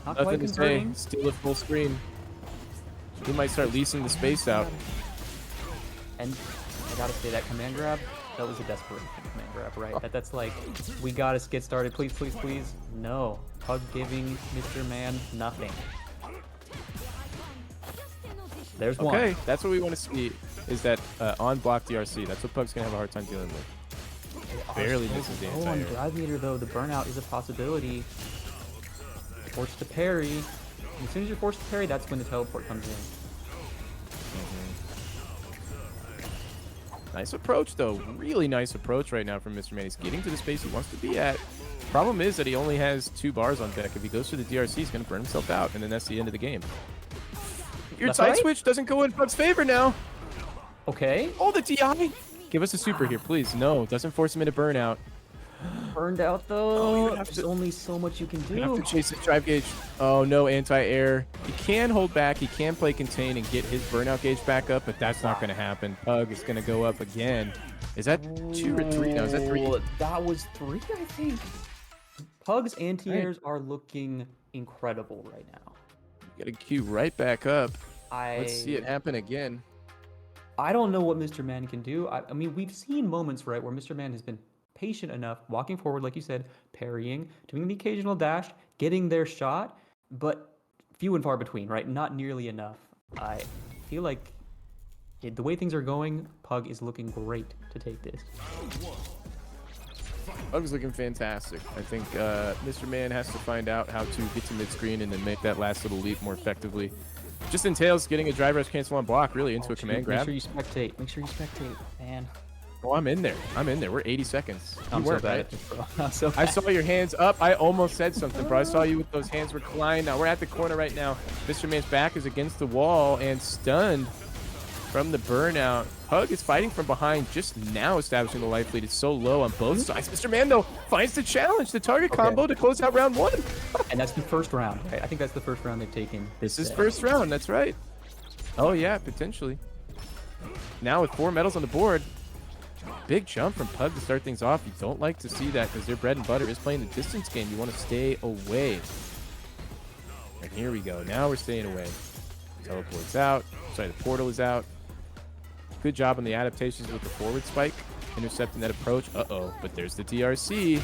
Not Nothing quite to say. converting. Steal it full screen. He might start leasing the space out. And I gotta say, that command grab, that was a desperation command grab, right? That's like, we gotta get started, please, please, please. No. Pug giving Mr. Man nothing. There's one. Okay, that's what we want to see, is that on block DRC. That's what Pug's going to have a hard time dealing with. Barely misses the on anti-air. Drive Meter, though, the burnout is a possibility. Forced to parry. And as soon as you're forced to parry, that's when the teleport comes in. Nice approach, though. Really nice approach right now from Mr. Man. He's getting to the space he wants to be at. Problem is that he only has 2 bars on deck. If he goes for the DRC, he's going to burn himself out, and then that's the end of the game. Your That's side right? switch doesn't go in Pug's favor now. Okay. Oh, the DI! Give us a super here, please. No, doesn't force him into burnout. Burned out, though. There's only so much you can You have do. to chase his drive gauge. Oh, no anti-air. He can hold back. He can play contain and get his burnout gauge back up, but that's not going to happen. Pug is going to go up again. Is that 2 or 3 now? Is that 3? That was 3, I think. Pug's anti-airs are looking incredible right now. Got to queue right back up. Let's see it I happen again. don't know what Mr. Man can do. I mean, we've seen moments, right, where Mr. Man has been patient enough, walking forward, like you said, parrying, doing the occasional dash, getting their shot, but few and far between, right? Not nearly enough. I feel like the way things are going, Pug is looking great to take this. Pug's looking fantastic. I think Mr. Man has to find out how to get to mid-screen and then make that last little leap more effectively. Just entails getting a drive rush cancel on block, really, into a command grab. Make sure you spectate. Make sure you spectate, man. Oh, I'm in there. I'm in there. We're 80 seconds. I'm You so weren't, bad right? at this, bro. I'm so I bad. saw your hands up. I almost said something, bro. I saw you with those hands reclined. Now we're at the corner right now. Mr. Man's back is against the wall and stunned from the burnout. Pug is fighting from behind, just now establishing the life lead. It's so low on both sides. Mr. Man, though, finds the challenge, the target combo to close out round 1. And that's the first round, right? I think that's the first round they've taken. This is first round, that's right. Oh, yeah, potentially. Now with 4 medals on the board, big jump from Pug to start things off. You don't like to see that because their bread and butter is playing the distance game. You want to stay away. And here we go. Now we're staying away. Teleport's out. Sorry, the portal is out. Good job on the adaptations with the forward spike, intercepting that approach. Uh-oh, but there's the DRC.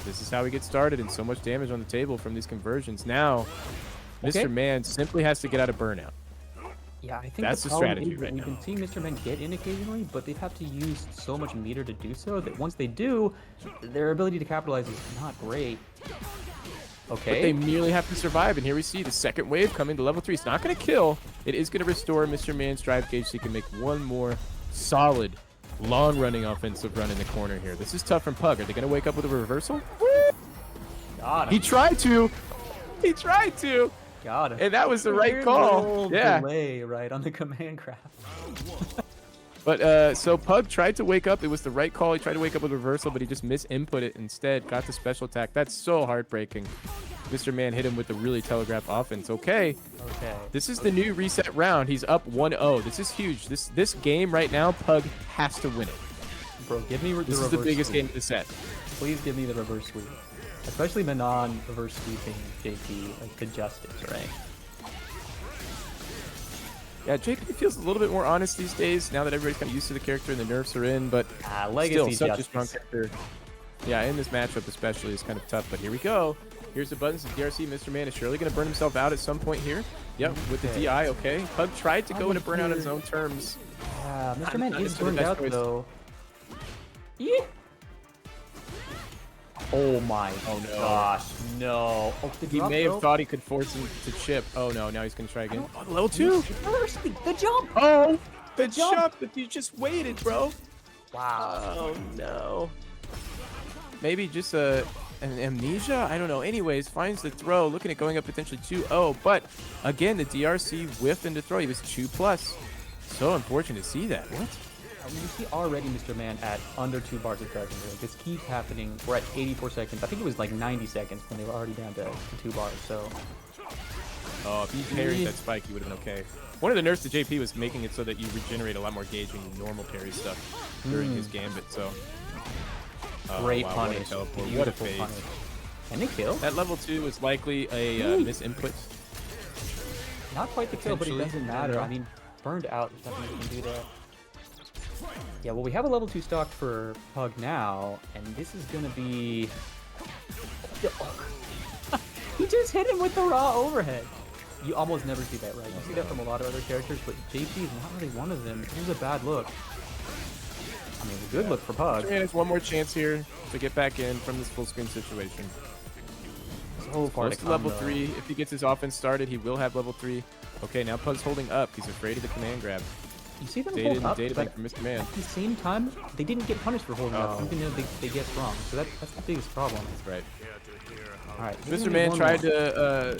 This is how we get started, and so much damage on the table from these conversions. Now, Okay. Mr. Man simply has to get out of burnout. Yeah, I think That's the problem strategy is right that we've now. been seeing Mr. Men get in occasionally, but they've had to use so much meter to do so that once they do, their ability to capitalize is not great. But Okay. they merely have to survive, and here we see the second wave coming to level 3. It's not going to kill. It is going to restore Mr. Man's drive gauge so he can make one more solid, long-running offensive run in the corner here. This is tough from Pug. Are they going to wake up with a reversal? Got He him. tried to. He tried to. Got him. And that was the right Weird call. little Yeah. delay right on the command grab. But so Pug tried to wake up. It was the right call. He tried to wake up with reversal, but he just misinput it instead. Got the special attack. That's so heartbreaking. Mr. Man hit him with the really telegraphed offense. Okay. Okay. This is the new reset round. He's up 1-0. This is huge. This game right now, Pug has to win it. Bro, give me the This is reverse the biggest sweep. game of the set. Please give me the reverse sweep. Especially the non-reverse sweeping JP, like the justice, right? Yeah, JP feels a little bit more honest these days now that everybody's kind of used to the character and the nerfs are in, but Legacy still such justice. a strong character. Yeah, in this matchup especially is kind of tough, but here we go. Here's the buttons of DRC. Mr. Man is surely going to burn himself out at some point here. Yep, with the Okay. DI, okay. Pug tried to go into burnout on his here. own terms. Yeah, Mr. Not- Man not is necessarily burned the best out choice. though. Yeah. Oh my Oh, no. gosh, no. Oh, the He drop, may have though? thought he could force him to chip. Oh no, now he's going to try again. don't- Oh, level 2. First, the jump. Oh, the jump. jump that you just waited, bro. Wow. Oh no. Maybe just an amnesia? I don't know. Anyways, finds the throw, looking at going up potentially 2-0. But again, the DRC whiffed into throw. He was 2+. So unfortunate to see that. What? I mean, you see already Mr. Man at under 2 bars of charging. Like, this keeps happening. We're at 84 seconds. I think it was like 90 seconds when they were already down to 2 bars. So Oh, if he parried that spike, he would have been okay. One of the nerfs to JP was making it so that you regenerate a lot more gauge when you normal parry stuff during his gambit. So great wow, punish. What a teleport. What a Beautiful fade. punish. And they kill. That level 2 was likely a misinput. Not quite the kill, but it Potentially. doesn't matter. I mean, burned out. There's nothing you can do there. Yeah, well, we have a level 2 stock for Pug now, and this is gonna be. He just hit him with the raw overhead. You almost never see that, right? You see that from a lot of other characters, but JP is not really one of them. It was a bad look. I mean, a good look for Pug. Man has one more chance here to get back in from this full screen situation. So far Close to to come, level though. 3. If he gets his offense started, he will have level 3. Okay, now Pug's holding up. He's afraid of the command grab. You see them Dated hold up, and dated but from Mr. Man. at the same time, they didn't get punished for holding up, Oh. even though they guessed wrong. So that's the biggest problem. That's right. All right, Mr. Man tried to,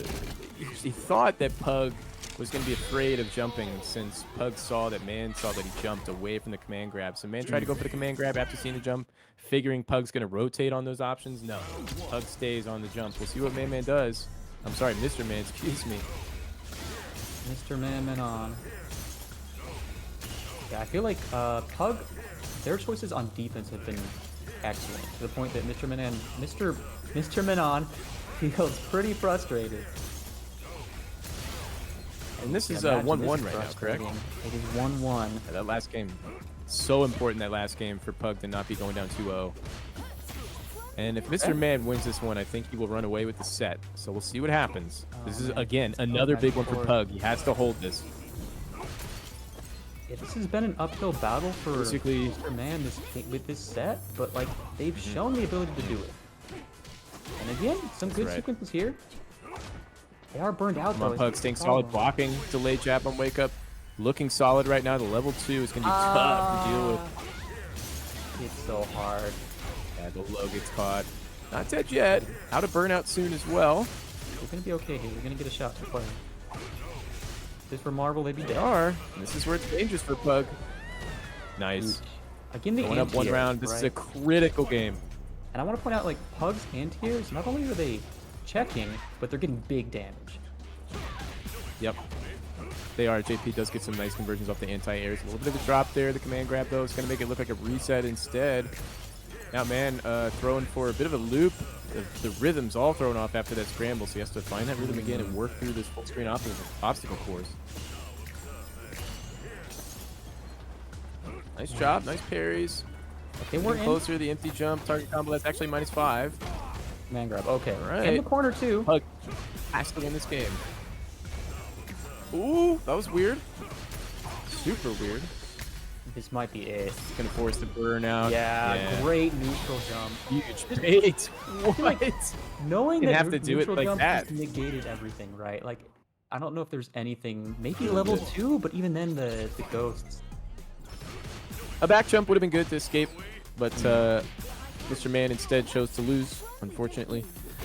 he thought that Pug was going to be afraid of jumping since Pug saw that Man saw that he jumped away from the command grab. So Man tried to go for the command grab after seeing the jump, figuring Pug's going to rotate on those options. No, Pug stays on the jump. We'll see what Man does. I'm sorry, Mr. Man, excuse me. Mr. Man on. Yeah, I feel like Pug, their choices on defense have been excellent to the point that Mr. Manon feels pretty frustrated. And this is Imagine 1-1 this right now, correct? frustrating. It is 1-1. Yeah, that last game, so important that last game for Pug to not be going down 2-0. And if Mr. Man wins this one, I think he will run away with the set. So we'll see what happens. This is, man. again, another back big and one for forth. Pug. He has to hold this. Yeah, this has been an uphill battle for Basically- Mr. Man with this set, but like they've shown the ability to do it. And again, some good right. sequences here. They are burned out Come though. on, is Pug, the staying solid, problem. blocking, delayed jab on wake up. Looking solid right now. The level 2 is going to be tough to deal with. It's so hard. Yeah, the low gets caught. Not dead yet. Out of burnout soon as well. We're gonna be okay here. We're gonna get a shot to play. This for Marvel, they'd be They dead. are. This is where it's dangerous for Pug. Nice. Again, the Going up one anti-airs, round. This is a right? critical game. And I want to point out, like, Pug's anti-airs, not only are they checking, but they're getting big damage. Yep. they are. JP does get some nice conversions off the anti-airs. A little bit of a drop there. The command grab, though, is going to make it look like a reset instead. Now, man, throwing for a bit of a loop. The rhythm's all thrown off after that scramble, so he has to find that rhythm again and work through this full screen obstacle course. Nice job, nice parries. Okay, we're in. Closer, the empty jump, target combo, that's actually -5. Man grab. Okay. All right. In the corner too. Pug has to win this game. Ooh, that was weird. Super weird. This might be it. It's gonna force the burnout. Yeah, great neutral jump. Huge bait. What? Knowing Didn't that have to do it neutral like jump that. just negated everything, right? Like, I don't know if there's anything. Maybe level 2, but even then, the ghosts. A back jump would have been good to escape, but Mr. Man instead chose to lose, unfortunately.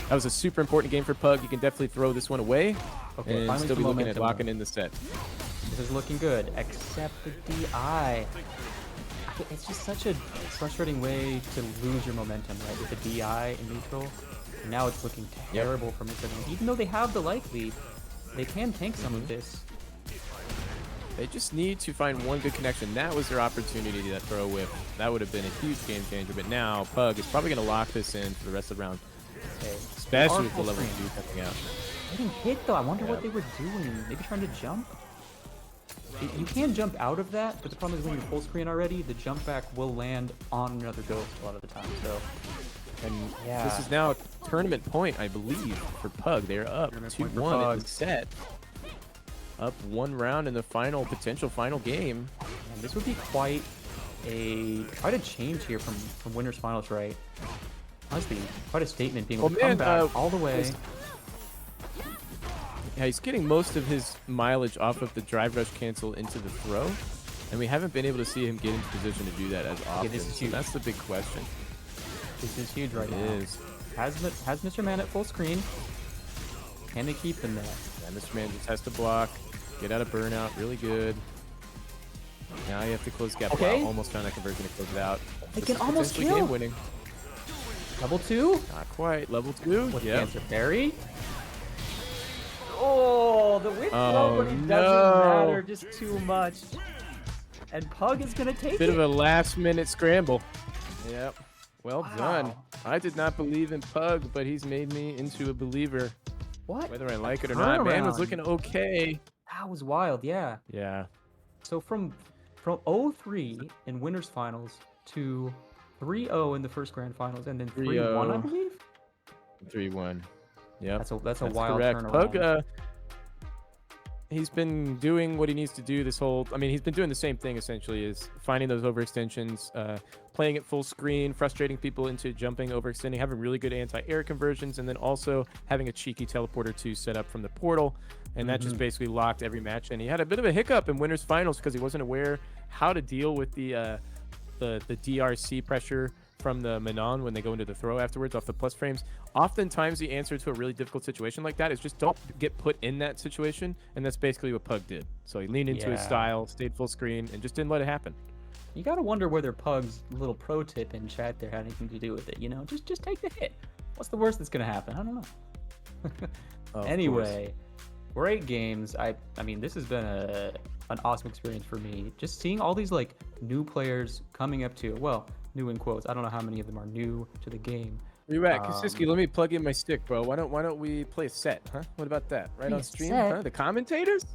That was a super important game for Pug. You can definitely throw this one away and finally still be some looking at momentum, locking in the set. This is looking good, except the DI. It's just such a frustrating way to lose your momentum, right? With the DI in neutral. And now it's looking terrible for Mr. Man. Even though they have the life lead, they can tank some of this. They just need to find one good connection. That was their opportunity to throw whip. That would have been a huge game changer. But now Pug is probably going to lock this in for the rest of the round. Okay. Especially with the level 2 coming out. Getting hit though. I wonder what they were doing. Maybe trying to jump? You can jump out of that, but the problem is when you're full screen already, the jump back will land on another ghost a lot of the time. So, and yeah. this is now a tournament point, I believe, for Pug. They're up 2-1 in the set. Up 1 round in the potential final game. And this would be quite a change here from winners finals, right? Honestly, quite a statement being able to come back all the way. Yeah, he's getting most of his mileage off of the drive rush cancel into the throw, and we haven't been able to see him get into position to do that as often. This is so huge. That's the big question. This is huge right now. It is. Has Mr. Man at full screen? Can they keep him there? Yeah, Mr. Man just has to block, get out of burnout, really good. Now you have to close the gap. Okay. Wow, almost found that conversion to close it out. They This can is almost potentially kill. game winning. Level 2? Not quite. Level 2. With Yep. Cancer Berry? Oh, the whip Oh, doesn't no. matter just too much. And Pug is going to take Bit it. of a last-minute scramble. Yep. Well Wow. done. I did not believe in Pug, but he's made me into a believer. What? Whether I like it or not, man was Turnaround. looking okay. That was wild, yeah. Yeah. So from 0-3 in winners finals to 3-0 in the first grand finals and then 3-1, I 3-0. believe. 3-1. Yep. That's a wild correct. turnaround. Pug, he's been doing what he needs to do this whole... I mean, he's been doing the same thing, essentially, is finding those overextensions, playing it full screen, frustrating people into jumping, overextending, having really good anti-air conversions, and then also having a cheeky teleporter to set up from the portal. And that just basically locked every match. And he had a bit of a hiccup in winners finals because he wasn't aware how to deal with the DRC pressure from the Manon when they go into the throw afterwards off the plus frames. Oftentimes the answer to a really difficult situation like that is just don't get put in that situation, and that's basically what Pug did. So he leaned into his style, stayed full screen, and just didn't let it happen. You gotta wonder whether Pug's little pro tip in chat there had anything to do with it. You know, just take the hit. What's the worst that's gonna happen? I don't know. Anyway, great games. I mean, this has been an awesome experience for me. Just seeing all these like new players coming up to, well, new in quotes. I don't know how many of them are new to the game. Re-rack, Kasiski, let me plug in my stick, bro. Why don't we play a set, huh? What about that? Right on stream, huh? The commentators?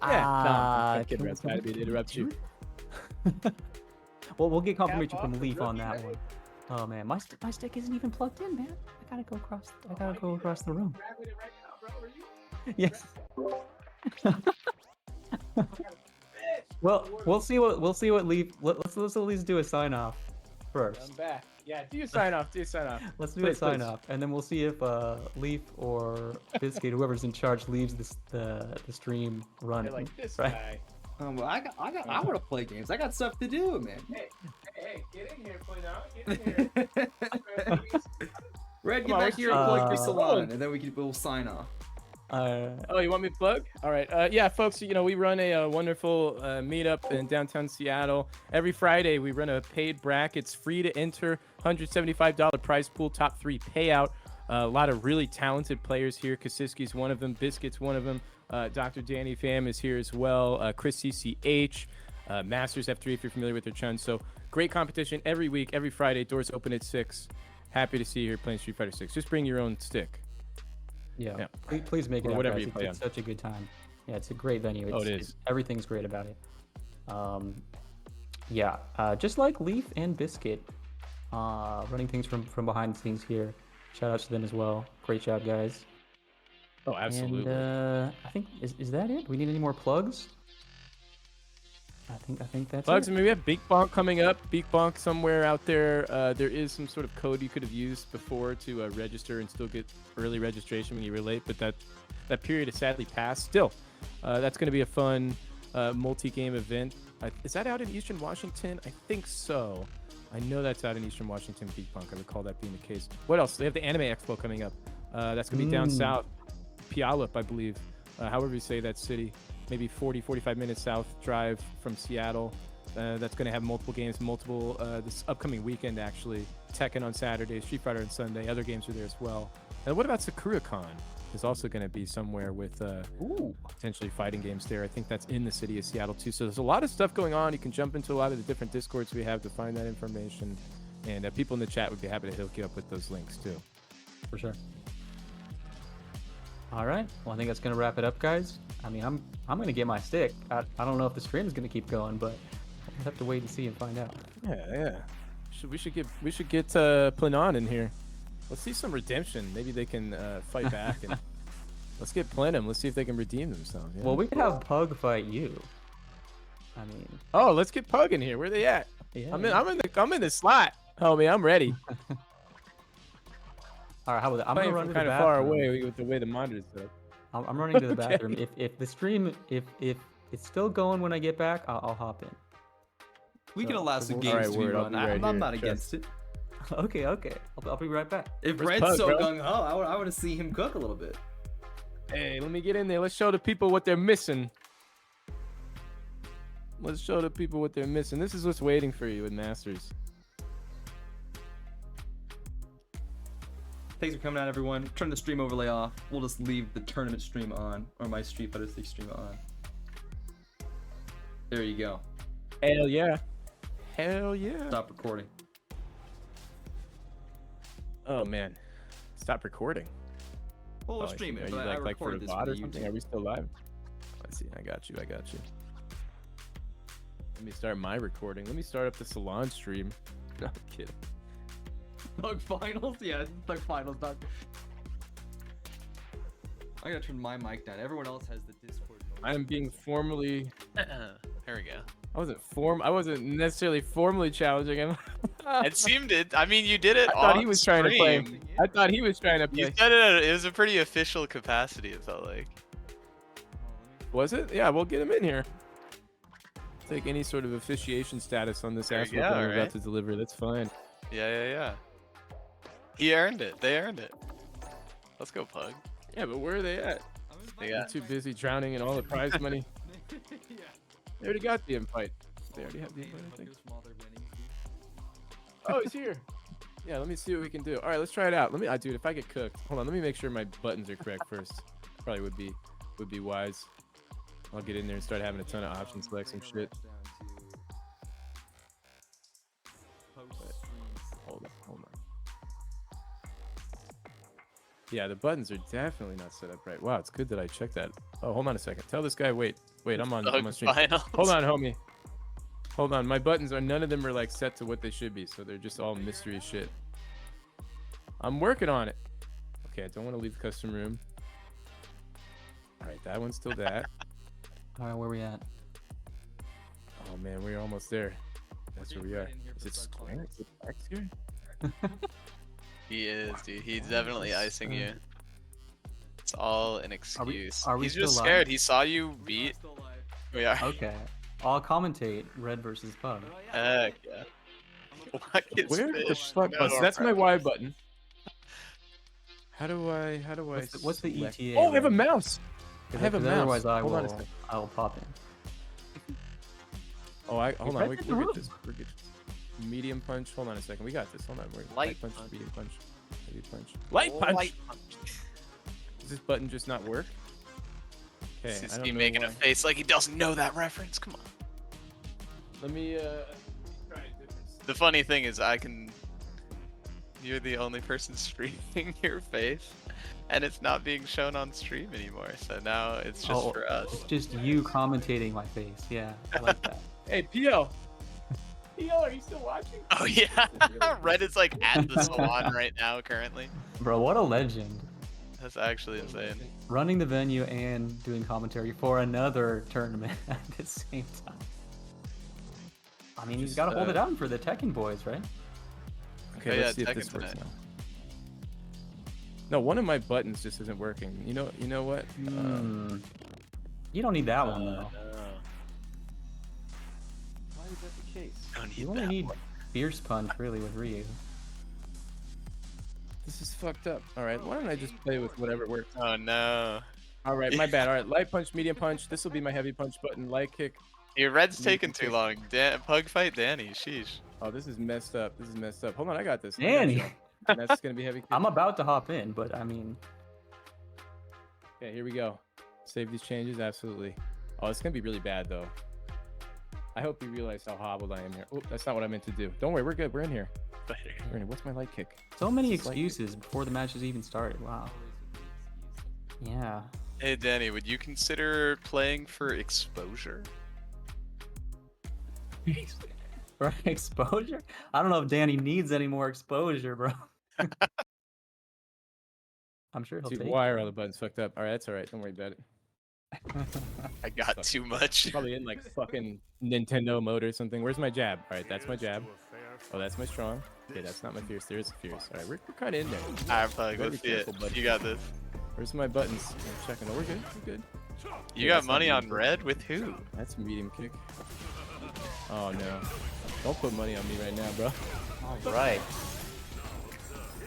Yeah, no, kid Rat's gotta be to interrupt you. Well, we'll get confirmation from Leaf on that one. Oh man, my stick isn't even plugged in, man. I gotta go across the room. Yes. Well, we'll see what Leaf. Let's at least do a sign off first. I'm back. Yeah, do your sign off. Let's do a sign off, and then we'll see if Leaf or Biscuit, whoever's in charge, leaves the stream running. Like this right? guy. Well, I want to play games. I got stuff to do, man. Hey, get in here, play now. Get in here. Red, get Come on, back here and plug your uh, salon, and then we'll sign off. Oh, you want me to plug? All right. Yeah, folks, you know, we run a wonderful meetup in downtown Seattle. Every Friday, we run a paid brackets, free to enter, $175 prize pool, top 3 payout. A lot of really talented players here. Kasiski's one of them. Biscuit's one of them. Dr. Danny Pham is here as well. Chris CCH. Masters F3 if you're familiar with their chun. So great competition every week, every Friday. Doors open at 6. Happy to see you here playing Street Fighter 6. Just bring your own stick. Yeah. Please make it Or out, whatever guys. you play It's such a good time. Yeah, it's a great venue. It is. Everything's great about it. Just like Leaf and Biscuit, running things from behind the scenes here. Shout outs to them as well. Great job, guys. Oh, absolutely. And I think is that it? Do we need any more plugs? I think that's Plugs. it. I mean, we have Beak Bonk coming up. Beak Bonk somewhere out there. There is some sort of code you could have used before to register and still get early registration when you were late, but that period has sadly passed. Still, that's going to be a fun multi-game event. Is that out in Eastern Washington? I think so. I know that's out in Eastern Washington, Beak Bonk. I recall that being the case. What else? They have the Anime Expo coming up. That's going to be down south, Puyallup, I believe. However you say that city. Maybe 40-45 minutes south drive from Seattle. That's going to have multiple games, this upcoming weekend actually. Tekken on Saturday, Street Fighter on Sunday. Other games are there as well. And what about SakuraCon? Is also going to be somewhere with potentially fighting games there. I think that's in the city of Seattle too. So there's a lot of stuff going on. You can jump into a lot of the different Discords we have to find that information. And people in the chat would be happy to hook you up with those links too. For sure. All right. Well, I think that's gonna wrap it up, guys. I mean, I'm gonna get my stick. I don't know if the stream is gonna keep going, but we'll have to wait and see and find out. Yeah. We should get Planon in here. Let's see some redemption. Maybe they can fight back and let's get Plenum. Let's see if they can redeem themselves. Yeah. Well, we could have Pug fight you. I mean. Oh, let's get Pug in here. Where they at? Yeah. I'm in the slot, homie. I'm ready. All right, how about that? I'm gonna run to the kind of bathroom. far away with the way the monitor's set up. I'm running to the Okay. bathroom. If the stream, if it's still going when I get back, I'll hop in. We can allow some All games right, to be word, I'll run. be right I'm here. not Trust. against it. Okay. I'll be right back. If Where's Red's Pug, so bro? gung ho, I want to see him cook a little bit. Hey, let me get in there. Let's show the people what they're missing. Let's show the people what they're missing. This is what's waiting for you in Masters. Thanks for coming out, everyone. Turn the stream overlay off. We'll just leave the tournament stream on, or my Street Fighter 6 stream on. There you go. Hell yeah. Hell yeah. Stop recording. Oh, man. Stop recording. Well, we'll Oh, I stream see. it, Are but you I like for a recorded this bot for or the something? YouTube. Are we still live? Let's see. I got you. Let me start my recording. Let me start up the salon stream. No, I'm kidding. Thug Finals? Yeah, Thug Finals. I gotta turn my mic down. Everyone else has the Discord. I am being formally... There we go. I wasn't necessarily formally challenging him. It seemed it. I mean, you did it. I thought on he was trying to play. stream. I thought he was trying to You play. said it. It was a pretty official capacity. It felt like. Was it? Yeah, we'll get him in here. Take any sort of officiation status on this There ass you whooping go, I'm about right? to deliver. That's fine. Yeah. He earned it. They earned it. Let's go, Pug. Yeah, but where are they at? They They're got. too busy drowning in all the prize money. They already got the invite. They already have the invite, I think. Oh, he's here. Yeah, let me see what we can do. All right, let's try it out. Dude, if I get cooked, hold on. Let me make sure my buttons are correct first. Probably would be wise. I'll get in there and start having a ton of options, select some shit. Hold on. Yeah, the buttons are definitely not set up right. Wow, it's good that I checked that. Oh, hold on a second. Tell this guy, wait, I'm on stream. Finals. Hold on, homie. Hold on, my buttons are, none of them are like set to what they should be, so they're just all mystery shit. I'm working on it. Okay, I don't want to leave the custom room. All right, that one's still that. All right, where we at? Oh man, we're almost there. That's where we are. Is it square? Is it X here? He is, dude. He's definitely icing you. It's all an excuse. are we He's still just live? scared. He saw you beat. We are. Okay. I'll commentate Red versus Pug. Heck yeah. Why is Where the fish fuck? no Oh, so that's my more? Y button. How do I? What's the select- ETA? Oh, I have a then? mouse. I have a Because mouse. Otherwise, Hold on a second. I'll pop in. Oh, hold on. Red We didn't get move. this. We're good. Medium punch. Hold on a second. We got this. Hold on. We're Light punch. punch. Medium punch. Heavy punch. Light punch. Light punch. Does this button just not work? Okay, Is I don't he know making why. a face like he doesn't know that reference? Come on. Let me try a different. The funny thing is, you're the only person streaming your face, and it's not being shown on stream anymore. So now it's just for us. It's just you commentating my face. Yeah, I like that. Hey, PL. PL, are you still watching? Oh yeah, Red is like at the salon right now currently. Bro, what a legend. That's actually insane. Running the venue and doing commentary for another tournament at the same time. I mean, he's got to hold it down for the Tekken boys, right? Okay, Oh, yeah, let's see if this Tekken's works tonight. now. No, one of my buttons just isn't working. You know what? You don't need that one, though. No. Why is that the case? Don't need You only that need one. Fierce Punch, really, with Ryu. This is fucked up. All right, why don't I just play with whatever works? Oh no. All right, my bad. All right, light punch, medium punch. This will be my heavy punch button. Light kick. Your Red's taking too long. Pug fight Danny. Sheesh. Oh, this is messed up. This is messed up. Hold on, I got this. Danny! And that's gonna be heavy kick. I'm about to hop in, but I mean... Okay, here we go. Save these changes, absolutely. Oh, it's gonna be really bad though. I hope you realize how hobbled I am here. Oh, that's not what I meant to do. Don't worry, we're good. We're in here. We're in here. What's my light kick? So many This is like- excuses before the match has even started. Wow. Yeah. Hey Danny, would you consider playing for exposure? For exposure? I don't know if Danny needs any more exposure, bro. I'm sure he'll Dude, take why are all the buttons fucked up? All right, that's all right. Don't worry about it. I got Fuck. too much. Probably in like fucking Nintendo mode or something. Where's my jab? All right, that's my jab. Oh, that's my strong. Okay, that's not my fierce. There is a fierce. All right, we're kind of in there. Alright, Pug, Very let's see it. careful, buddy. You got this. Where's my buttons? I'm checking. Oh, we're good. We're good. You Yeah, got that's not money on medium. Red with who? That's a medium kick. Oh no! Don't put money on me right now, bro. All right.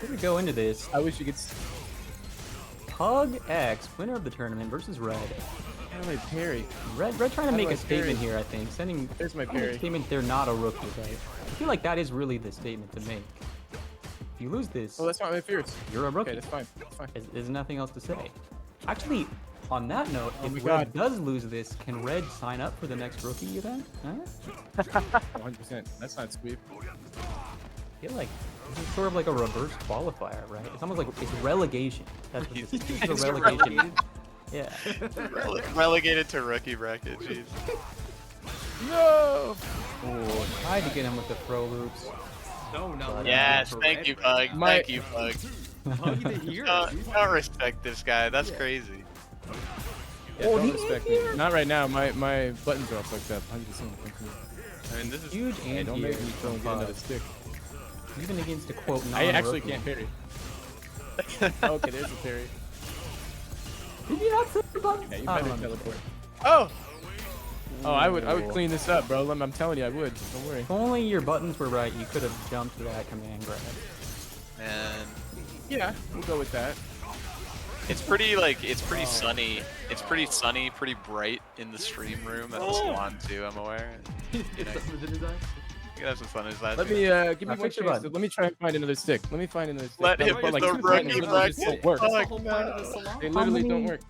Here we go into this. I wish you could. Pug X, winner of the tournament versus Red. How do I parry? Red trying to How do make I a statement parry? here, I think. Sending There's my sending a parry. statement they're not a rookie, right? I feel like that is really the statement to make. If you lose this, Oh, that's not my fierce. you're a rookie. Okay, that's fine. That's fine. There's nothing else to say. Actually, on that note, Oh my if Red God. does lose this, can Red sign up for the next rookie event? Huh? 100%. That's not sweep. I feel like this is sort of like a reverse qualifier, right? It's almost like it's relegation. That's what this is. This is He's a relegation. relegated. Yeah. Relegated to rookie bracket, jeez. No! Oh, tried to get him with the throw loops. No, no. Yes, thank you, Pug. My- Thank you, Pug. Pug the hero. Don't respect this guy. That's crazy. Yeah, Oh, don't he- respect me. Not right now. My buttons are all fucked up. 100%. I mean, this is Huge Hey, don't make me anti-air go and from get another Pug. stick. Even against a quote I actually non-rookie. can't parry. Okay, there's a parry. Did you not flip the button? Yeah, you I better don't know. teleport. Oh! Oh, I would Ooh. clean this up, bro. I'm telling you, I would. Don't worry. If only your buttons were right, you could have jumped to that command grab. Man. Yeah, we'll go with that. It's pretty sunny. It's pretty sunny, pretty bright in the stream room at the salon too, I'm aware. You know, you can have some fun as that. Let too. me give me Now one fix your chance. button. Let me try and find another stick. Let me find another stick. Let No, him but, get like, the two buttons rookie literally just bracket. don't work. That's the Fuck whole point of the salon. They literally don't many- work.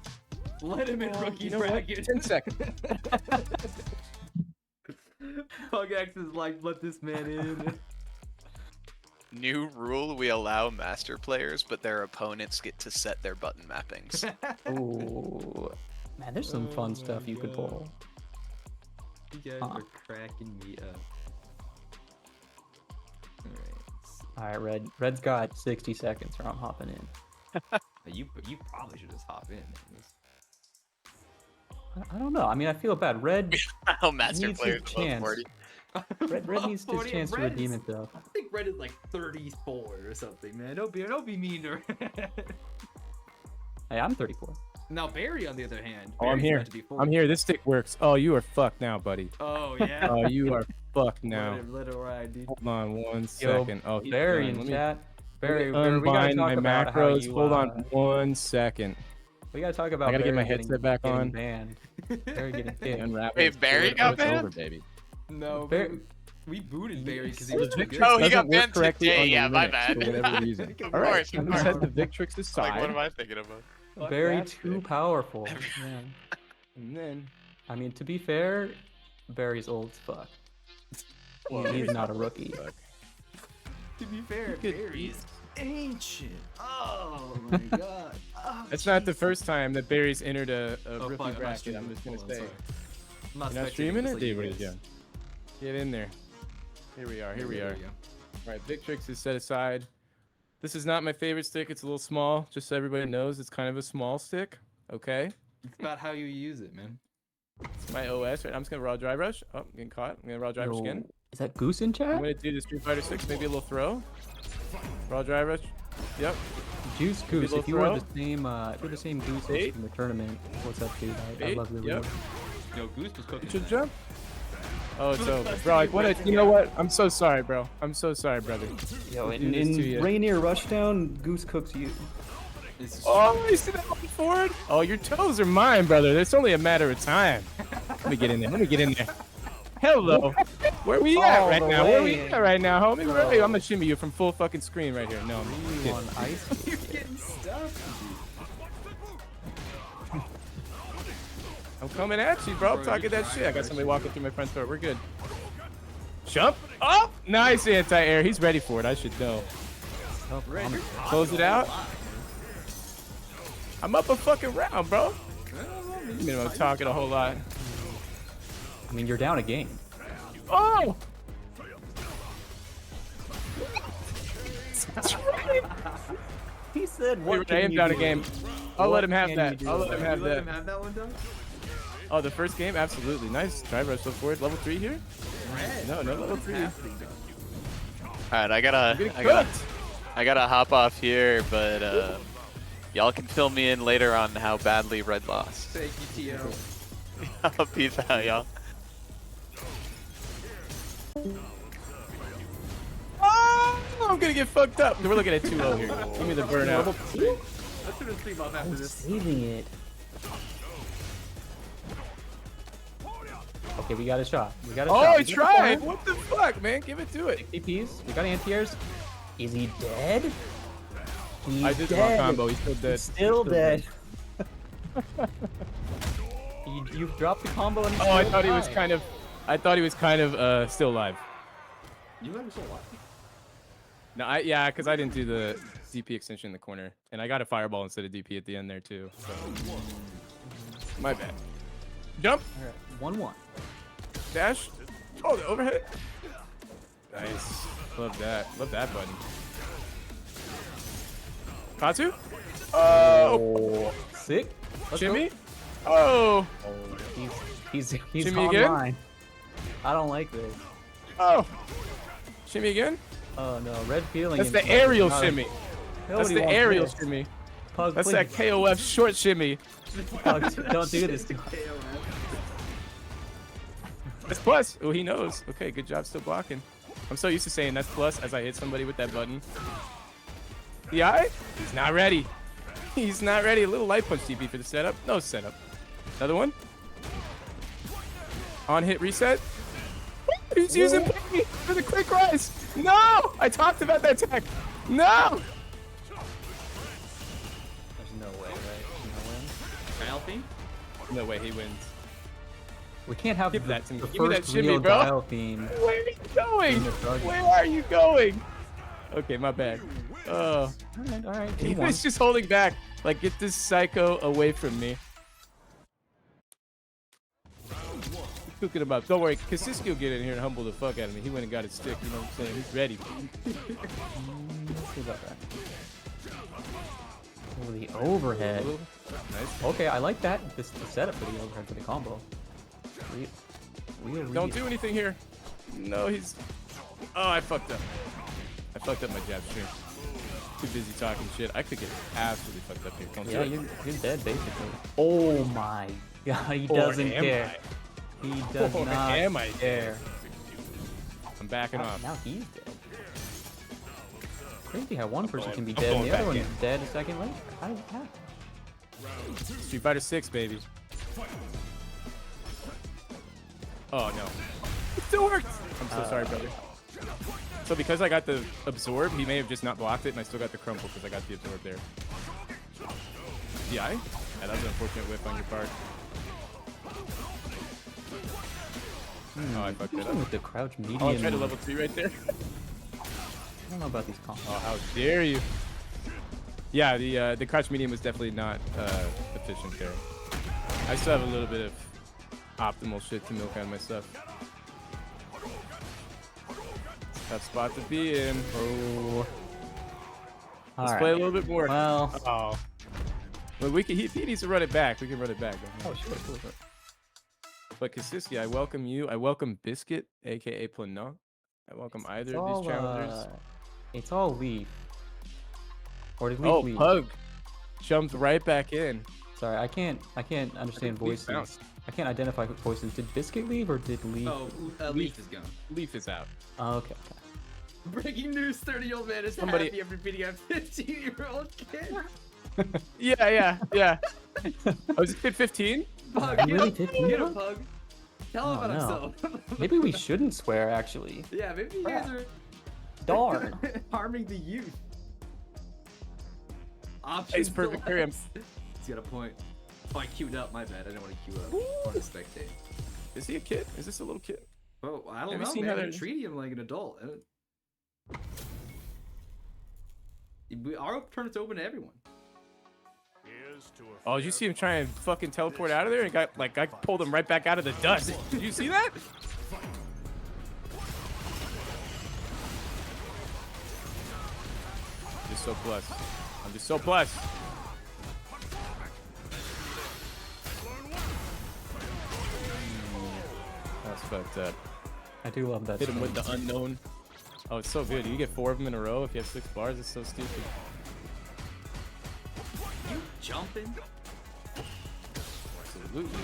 Let him in rookie You know what? bracket. 10 seconds. Pug X is like, let this man in. New rule: we allow master players, but their opponents get to set their button mappings. Ooh. Man, there's some fun stuff you could pull. You guys are cracking me up. Alright, Red's got 60 seconds or I'm hopping in. You probably should just hop in. I don't know. I mean, I feel bad. Red Oh, master needs players his love chance. 40. Red needs his 40, chance to Red redeem is- it, though. I think Red is like 34 or something, man. Don't be mean to Red. Hey, I'm 34. Now Barry, on the other hand. Oh, I'm Barry's here. about to be 40. I'm here. This stick works. Oh, you are fucked now, buddy. Oh yeah. Oh, you are fucked now. Let it ride, dude. Hold on one Yo, second. Oh, he's Barry done. in Let me chat. Barry, we gotta unbind talk my about how macros. you, Hold on 1 second. We gotta talk about I gotta get Barry my headset back getting on. Banned. Barry getting kicked. Unwrap Wait, it. Barry It's got over, banned? baby. No, Barry, We booted Barry because he The was too Victrix good. Oh, he got doesn't work banned correctly today. on the Yeah, my Linux bad. for whatever reason. Of All right, course, so of we set the course. Victrix aside. Like, what am I thinking about? Fuck Very that too shit. powerful. Yeah. And then, I mean, to be fair, Barry's old as fuck. He's not a rookie. To be fair, Good Barry's ancient. Oh my god. Oh, that's not the first time that Barry's entered a Oh, rookie fuck, I'm not bracket. streaming. I'm just gonna Hold on, say. sorry. I'm not You're not spectating streaming this it? like There you we guys. go. Get in there. Here we are. Here we There are. go. All right, Victrix is set aside. This is not my favorite stick. It's a little small. Just so everybody knows, it's kind of a small stick. Okay. It's about how you use it, man. It's my OS. Right. I'm just gonna raw drive rush. Oh, getting caught. I'm gonna raw drive rush Yo, again. is that Goose in I'm chat? gonna do the Street Fighter 6. Maybe a little throw. Raw drive rush. Yep. Juice Goose, little if you are throw. if you're the same Goose Bait. from the tournament, what's up, dude? I Bait, love your yep. reward. Yo, Goose was cooking. Get your that. jump. Oh, it's over. Bro, like, what? You know what? I'm so sorry, bro. I'm so sorry, brother. Yo, Do this to you. Rainier Rushdown, Goose cooks you. It's just- Oh, you see that moving forward? Oh, your toes are mine, brother. It's only a matter of time. Let me get in there. Let me get in there. Hello. Where we at All right the now? Where we way. at right now, homie? Bro. Hey, I'm gonna shimmy you from full fucking screen right here. No, I'm You on ice? You're getting stuffed. I'm coming at you, bro. I'm talking that shit. I got somebody walking through my front door. We're good. Jump. Oh, nice anti-air. He's ready for it. I should know. Close it out. I'm up a fucking round, bro. You mean I'm talking a whole lot. I mean, you're down a game. Oh! He said, I "What am down a game. I'll let him have can that. you do I'll let him about have You let that. him have that one, done? Oh, the first game? Absolutely. Nice. Drive rush, look forward. Level 3 here? No, no level 3. All right, I gotta Getting cooked. hop off here, but y'all can fill me in later on how badly Red lost. Thank you, T.O. Peace out, y'all. Oh, I'm gonna get fucked up. We're looking at 2-0 here. Give me the burnout. Let's do the stream off after this. Saving it. Okay, we got a shot. We got a shot. Oh, We he got a tried. point. What the fuck, man? Give it to it. CPs. We got anti-airs. Is he dead? He's I did the wrong dead. combo. He's still dead. He's still dead. You've dropped the combo and he's Oh, I still thought he was alive. kind of still alive. You let him still alive. No, yeah, because I didn't do the DP extension in the corner, and I got a fireball instead of DP at the end there too. So. My bad. Jump, Alright, 1-1. dash. Oh, the overhead. Nice. Love that. Love that button. Katsu. Oh, Sick. Let's Jimmy. go. Oh, He's Jimmy again? online. I don't like this. oh. Shimmy again. Oh no, red feeling. That's is the like aerial not a- shimmy. That's Nobody the wants aerial this. shimmy. Pug, That's please. that KOF short shimmy. Pug, don't do this to me. That's plus. Oh, he knows. Okay, good job still blocking. I'm so used to saying that's plus as I hit somebody with that button. The eye? He's not ready. He's not ready. A little light punch TP for the setup. No setup. Another one. On hit reset. He's using Piggy for the quick rise. No! I talked about that tech. No! There's no way, right? No win. Alfie? No way he wins. We can't have Give the, that to me. the Give me that first shimmy, real bro. dial theme. Where are you going? In the drug. Where are you going? Okay, my bad. Oh. All right. He 2-1. was just holding back. Like, get this psycho away from me. Cooking him up. Don't worry, Kasiski will get in here and humble the fuck out of me. He went and got his stick, you know what I'm saying? He's ready. Let's see about that. Oh, the overhead. Nice. Okay, I like that. This the setup for the overhead for the combo. Don't do anything here. No, he's... Oh, I fucked up. I fucked up my jab stream. Too busy talking shit. I could get absolutely fucked up here. Don't Yeah, do it. you're dead basically. Oh my god, he Or doesn't am care. I? He does Or not am I care. I'm backing Now, off. now he's dead. Crazy how one person going- can be I'm dead and going the other back one's in. dead a second later. How did that happen? Street Fighter 6, baby. Oh, no. It still worked! I'm so sorry, brother. So because I got the absorb, he may have just not blocked it, and I still got the crumple because I got the absorb there. DI? Yeah, that was an unfortunate whiff on your part. Oh, I fucked it up. With the crouch medium. Oh, I tried a level 3 right there. I don't know about these combos. Oh, how dare you! Yeah, the crouch medium was definitely not efficient there. I still have a little bit of optimal shit to milk out of my stuff. Tough spot to be in. Oh. Let's play a little bit more. Well. Oh. Well, we can. He needs to run it back. We can run it back. Oh, sure. But Kasiski, I welcome you. I welcome Biscuit, aka Planant. I welcome either of these challengers. It's all Leaf. Or did Leaf leave? Pug jumped right back in. Sorry, I can't understand voices. I can't identify voices. Did Biscuit leave or did Leaf? Oh, Leaf is gone. Leaf is out. Oh, okay. Breaking news: 30-year-old man is Somebody- happy after beating a 15-year-old kid. Yeah. Oh, is it kid 15? Pug, Really, get 15? him, Pug. Tell him Oh, about no. himself. Maybe we shouldn't swear, actually. Yeah, maybe you guys are Darn. harming the youth. Options It's perfect for him. deluxe. He's got a point. Oh, I queued up. My bad. I didn't want to queue up. I want to spectate. Is he a kid? Is this a little kid? Oh, I don't Have you know, seen man. how You're they're- treating him like an adult. Our tournament's open to everyone. Oh, did you see him try and fucking teleport out of there? And I pulled him right back out of the dust. Did you see that? Just so plus. I'm just so plus. That's fucked up. I do love that. Hit him with song. the unknown. Oh, it's so good. You get 4 of them in a row if you have 6 bars. It's so stupid. You jumping? Absolutely.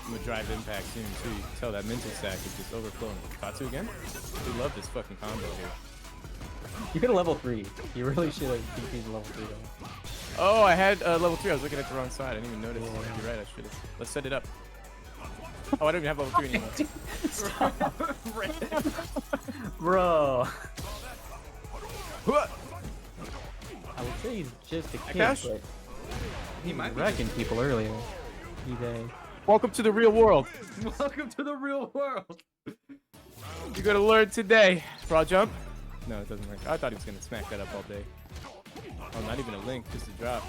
I'm gonna drive impact soon too. You can tell that mental stack is just overflowing. Katsu again? We love this fucking combo here. You could have level 3. You really should have TP'd level 3 though. Oh, I had level 3. I was looking at the wrong side. I didn't even notice. You're right. I should have. Let's set it up. Oh, I don't even have level 3 anymore. Bro. What? I would say he's just a kid, Cash? but He might be. wrecking people earlier. eBay. Welcome to the real world. Welcome to the real world. You're gonna learn today. Raw jump? No, it doesn't work. I thought he was gonna smack that up all day. Oh, not even a link, just a drop.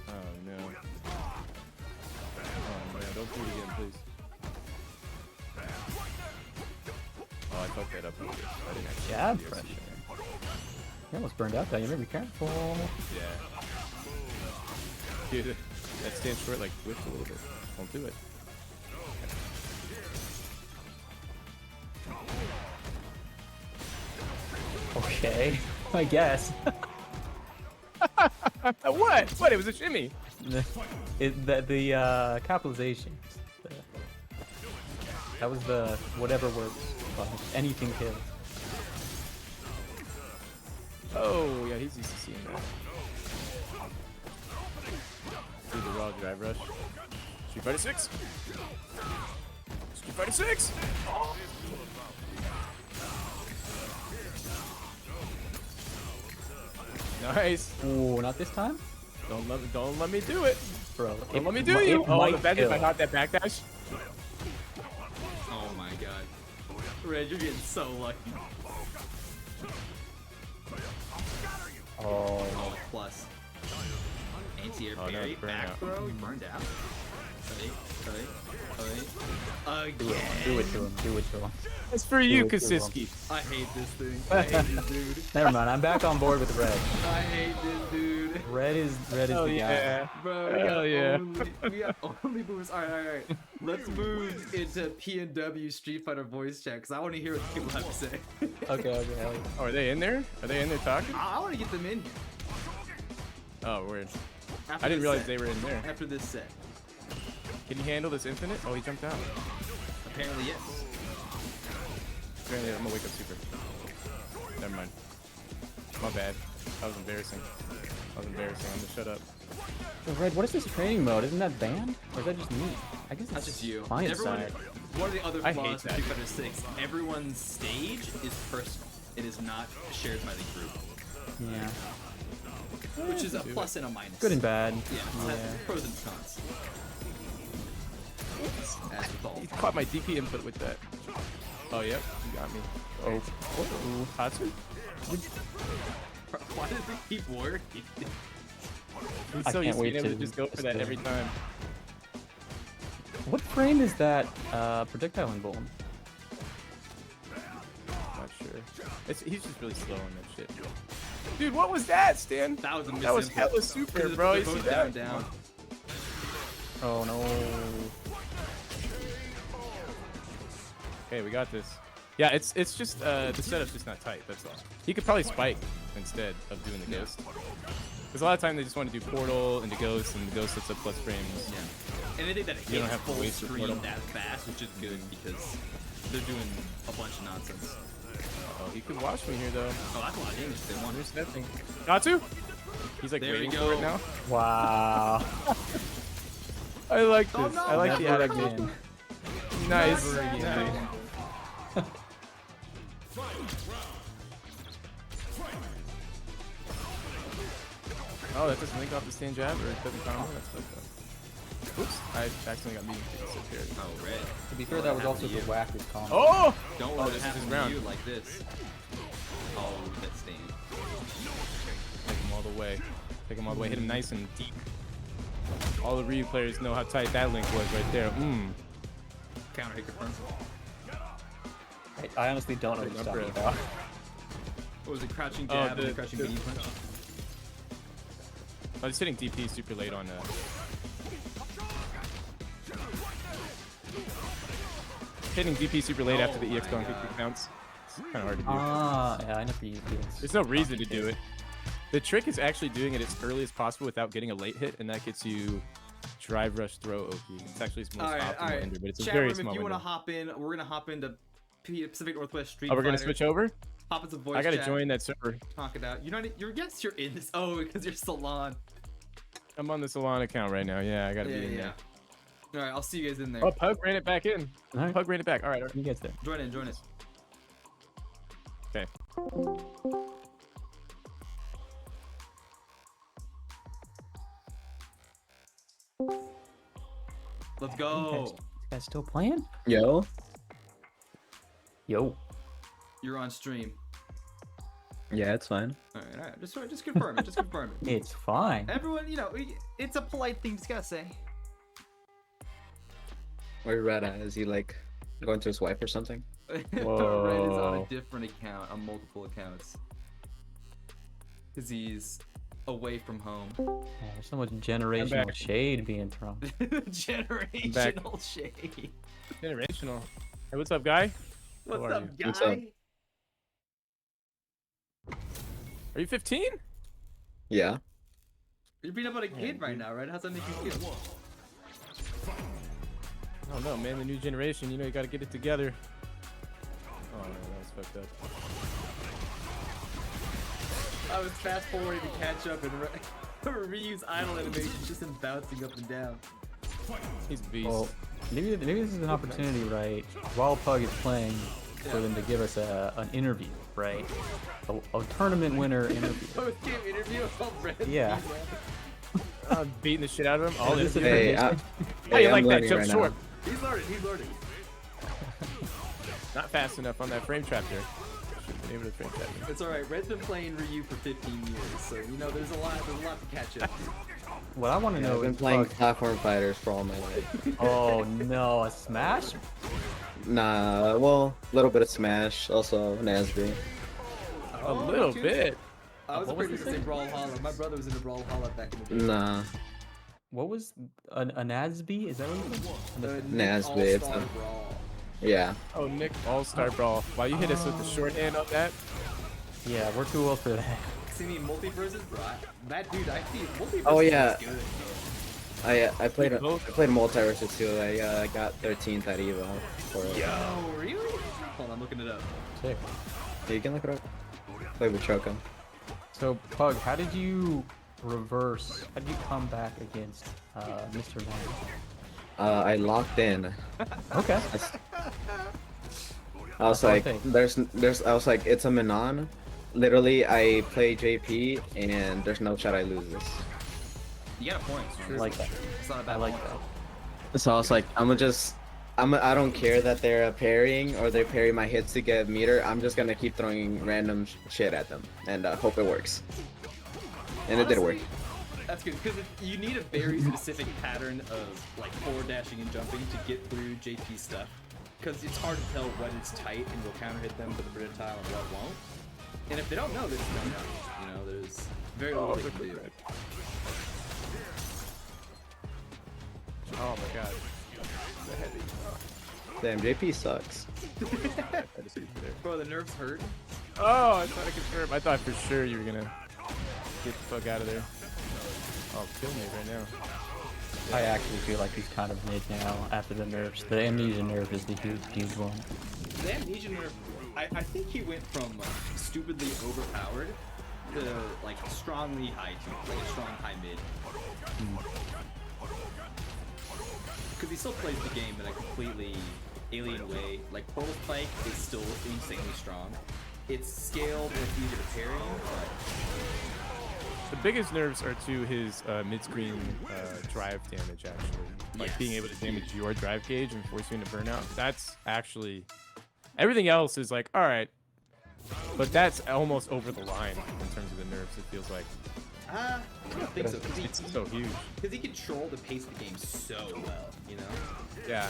Oh no. Oh man, don't do it again, please. Oh, I fucked that up. I didn't actually Jab do it. pressure. You almost burned out there. You better be careful. Yeah. Dude, that stands short like twitch a little bit. Don't do it. Okay. I guess. What? What? It was a shimmy. the capitalization. That was the whatever works. Anything kills. Oh, yeah, he's used to seeing that. Do the raw drive rush. Street Fighter 6. Street Fighter 6. Nice. Ooh, not this time, Don't let me do it. bro. Don't let me do you. It Oh, might the fact if I kill. got that backdash. Oh my god. Red, you're getting so lucky. Oh, Plus. Anti-air Oh, no, parry, it's burned back out. throw, you burned out. Again. do it to him. Do it to him. That's for you, it, do it. Kasiski. I hate this thing. I hate this dude. Never mind. I'm back on board with red. I hate this dude. Red is Oh the yeah. Bro, we Hell got yeah. we got only boomers. Alright. Let's move into PNW Street Fighter voice chat because I want to hear what people have to say. Okay. Hell yeah. Oh, are they in there? Are they in there talking? I want to get them in here. Oh, weird. After I didn't this realize set. they were in there. After this set. Can you handle this infinite? Oh, he jumped out. Apparently, yes. Apparently, I'm gonna wake up super. Never mind. My bad. That was embarrassing. I'm gonna shut up. So Red, what is this training mode? Isn't that banned? Or is that just me? I guess That's just you. Fine Everyone, side. one of the other I hate flaws of that. Street Fighter 6, everyone's stage is personal. It is not shared by the group, Yeah. which is a plus and a minus. Good and bad. Yeah, it has pros and cons. As with all. He caught my DP input with that. Oh, yep. You got me. Oh. Oh. Tatsu? Why does it keep working? He's I so can't used to wait being able to to just go for that spin. every time. What frame is that projectile in Bullen? Not sure. He's just really slow on that shit. Dude, what was that, Stan? That was a That was misinput. hella super, They're bro. You both see that? down. Oh no. Okay, we got this. Yeah, it's just the setup's just not tight. That's all. He could probably spike instead of doing the ghost. Because a lot of time they just want to do portal into ghost, and the ghost sets up plus frames. Yeah. And they think that it You don't hits have to full waste your screen portal. that fast, which is good because they're doing a bunch of nonsense. Oh, he could watch me here though. Oh, that's a lot of damage they want. Where's that thing? Natsu? He's like There we waiting go. for it now. Wow. I like Oh, this. no, I like the Never attitude. again. Nice. Never again. Nice. Oh, that doesn't link off the stand jab or it doesn't combo. That's fucked up. Oops, I accidentally got me disappeared. Oh, red. To be fair, that was also the wackest combo. Oh! Don't Oh, let it this is happen his to round. you like this. Oh, that stain. Take him all the way. Take him all the way. Hit him nice and deep. All the Ryu players know how tight that link was right there. Mmm. Counter hit confirmed. I honestly don't know what he's talking about. What was it? Crouching Oh, jab and the- crouching the- beanie punch? I was hitting DP super late on hitting DP super late after the EX going 50 counts. It's kind of hard to do. Ah, yeah, I never used this. There's no reason to do it. The trick is actually doing it as early as possible without getting a late hit, and that gets you drive rush throw OP. It's actually his most optimal ender, but it's a Chat very room, small if you want to window. hop in, we're gonna hop into Pacific Northwest Street Oh, we're gonna Fighter. switch over? Hop into voice I gotta chat, join that server. Talk it out. You're not. You're yes. You're in this. Oh, because you're Salon. I'm on the Salon account right now. Yeah, I gotta Yeah, be in yeah. there. All right, I'll see you guys in there. Oh, Pug ran it back in. All right. Pug ran it back. All right. All right. He gets there. Join in. Join in. Okay. Let's go. This guy's still playing? Yo. Yo. You're on stream. Yeah, it's fine. All right. Just confirm it. Just confirm it. It's fine. Everyone, you know, it's a polite thing to gotta say. Where Red at? Is he like going to his wife or something? Red is on Whoa. a different account, on multiple accounts. Because he's away from home. Oh, there's so much generational back. shade being thrown. Generational shade. Generational. Hey, what's up, guy? What's are up, you? guy? What's up? Are you 15? Yeah. You're beating up on a kid right now, right? How's that make you feel? I don't know, man. The new generation, you know, you gotta get it together. Oh, no, that was fucked up. I was fast forwarding to catch up and Ryu's idle animation just him bouncing up and down. He's a beast. Well, maybe this is an opportunity, right? While Pug is playing, for them to give us an interview, right? A tournament winner interview. Post-game interview of Red. Yeah. I'm beating the shit out of him. All Is this interview. Hey, Hey, How you I'm like that? learning Jump right short. now. He's learning. He's learning. Not fast enough on that frame trap there. Should've been able to frame trap him. It's alright. Red's been playing Ryu for 15 years, so you know there's a lot to catch up. What I want to Yeah, know I've been is playing Pug. platform fighters for all my life. Oh no, a smash? Nah, well, a little bit of Smash, also Nasby. A little bit. I was What was afraid to this say thing? Brawlhalla. My brother was into Brawlhalla back in the day. Nah, What was a Nasby? Is that what The it Nasby, Nick it's All-Star a- Brawl. yeah. Oh, Nick All-Star Brawl. Wow, you hit us with the shorthand on that. is? Yeah, we're too old for that. See me multiverses, bro. That dude, I see multiverses. Oh, yeah. is good. I played We both- multiverses too. I got 13th at Evo for it. Yo, really? Hold on, I'm looking it up. Sick. Yeah, you can look it up. Play with Choco. So Pug, how did you reverse? How did you come back against Mr. Man? I locked in. Okay. I was That's one like, thing. I was like, it's a Manon. Literally, I play JP, and there's no shot I lose this. You got a point. I like that. It's not a I bad like point. that. So I was like, I don't care that they're parrying or they parry my hits to get meter. I'm just gonna keep throwing random shit at them and hope it works. And it did work. Honestly, that's good because you need a very specific pattern of like forward dashing and jumping to get through JP stuff. Because it's hard to tell what is tight and will counter hit them with a projectile and what won't. And if they don't know, they just don't know. You know, there's very little they can do. Oh my god. The heavy. Damn, JP sucks. Bro, the nerves hurt. Oh, I thought I confirmed. I thought for sure you were gonna get the fuck out of there. Oh, kill me right now. I actually feel like he's kind of mid now after the nerfs. The amnesia nerf is the huge one. The amnesia nerf, I think he went from stupidly overpowered to like strongly high to like a strong high mid. Because he still plays the game in a completely alien way. Like Portal Spike is still insanely strong. It's scaled and it's easier to parry, but The biggest nerves are to his mid-screen drive damage, actually. Like Yes. being able to damage your drive gauge and force you into burnout. That's actually... Everything else is like, alright. But that's almost over the line in terms of the nerfs, it feels like. I don't think so. It's so huge. Because he controlled the pace of the game so well, you know? Yeah.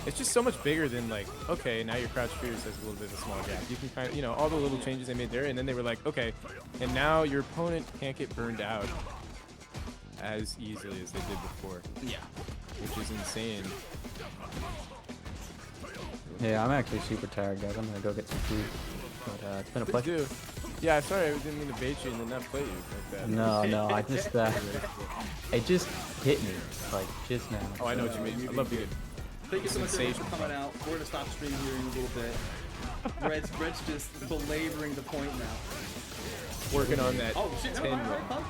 It's just so much bigger than like, okay, now your crouch fierce has a little bit of a small gap. You can kind of, you know, all the little changes they made there, and then they were like, okay, and now your opponent can't get burned out as easily as they did before, Yeah. which is insane. Yeah, I'm actually super tired, guys. I'm gonna go get some food. But it's been a Please pleasure. do. Yeah, sorry, I didn't mean to bait you and then not play you like that. No, I just it just hit me like just now. Oh, I know what you mean. I love being. Thank you so much everyone Sensation. for coming out. We're gonna stop streaming here in a little bit. Red's just belaboring the point now. Working on that Oh shit, 10 no, run. right,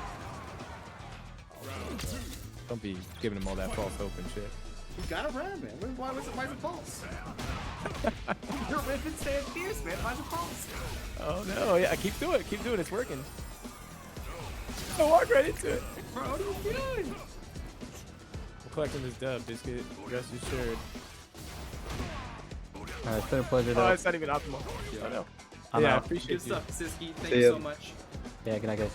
Don't be giving him all that false hope and shit. You got a ram, man. Why is it false? Your ribbon stands fierce, man. Why's it false? Oh no, yeah, keep doing it, it's working. So walk right into it. Bro, what are you doing? We're collecting this dub, Biscuit. Rest assured. It's been a pleasure. Oh, Though. it's not even optimal. Oh no. I'm Yeah, I out. appreciate Good you. stuff, Siski. Thank See you ya. so much. Yeah, good night, guys.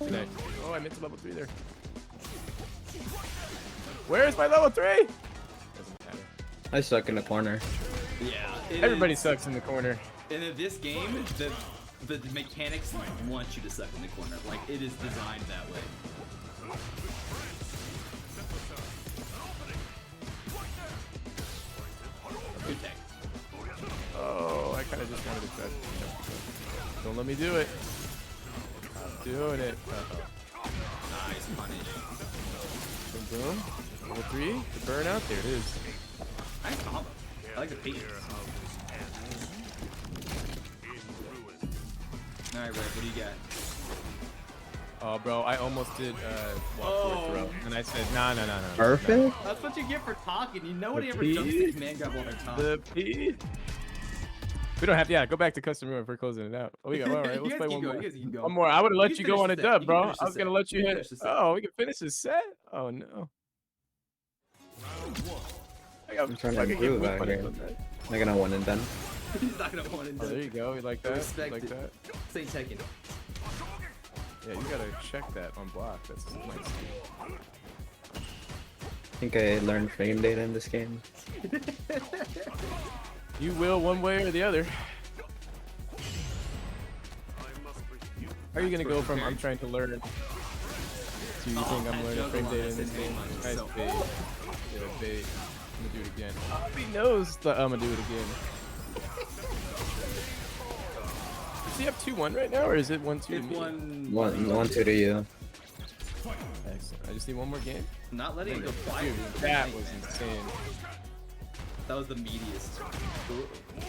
Good night. Oh, I meant to level 3 there. Where's my level 3? Doesn't matter. I stuck in the corner. Yeah. Everybody sucks in the corner. And in this game, the mechanics want you to suck in the corner. Like it is designed that way. Good tech. Oh, I kind of just wanted to try. Don't let me do it. I'm doing it. Nice punish. Boom, boom. Level 3. The burnout. There it is. Nice combo. I like the patience. Alright, Red, what do you got? Oh, bro, I almost did walk forward throw, and I said, no. Perfect? That's what you get for talking. You know when he The ever jumps P? to command grab while they're talking. The P. We don't have to. Yeah, go back to custom room if we're closing it out. Oh, we got. All right, You let's guys play keep one going, more. you guys keep going. One more. I would have let can you go finish on a the set. dub, You can bro. finish the I was gonna set. let you You can hit. finish the set. Oh, we can finish this set. Oh no. I'm trying to improve out here. I'm not gonna one and done. He's not gonna want Oh, to there you go. You like that? Respect like it. that? Say Tekken. Yeah, you gotta check that on block. That's nice. I think I learned frame data in this game. You will one way or the other. How are you gonna go from I'm trying to learn to you think I'm learning frame data in this game? Nice So- bait. Yeah, bait. I'm gonna do it again. He knows that I'm gonna do it again. Does he have 2-1 right now, or is it 1-2 to It's me? One, two to you. Excellent. I just need one more game. Not letting it go quiet. That was insane. That was the meatiest.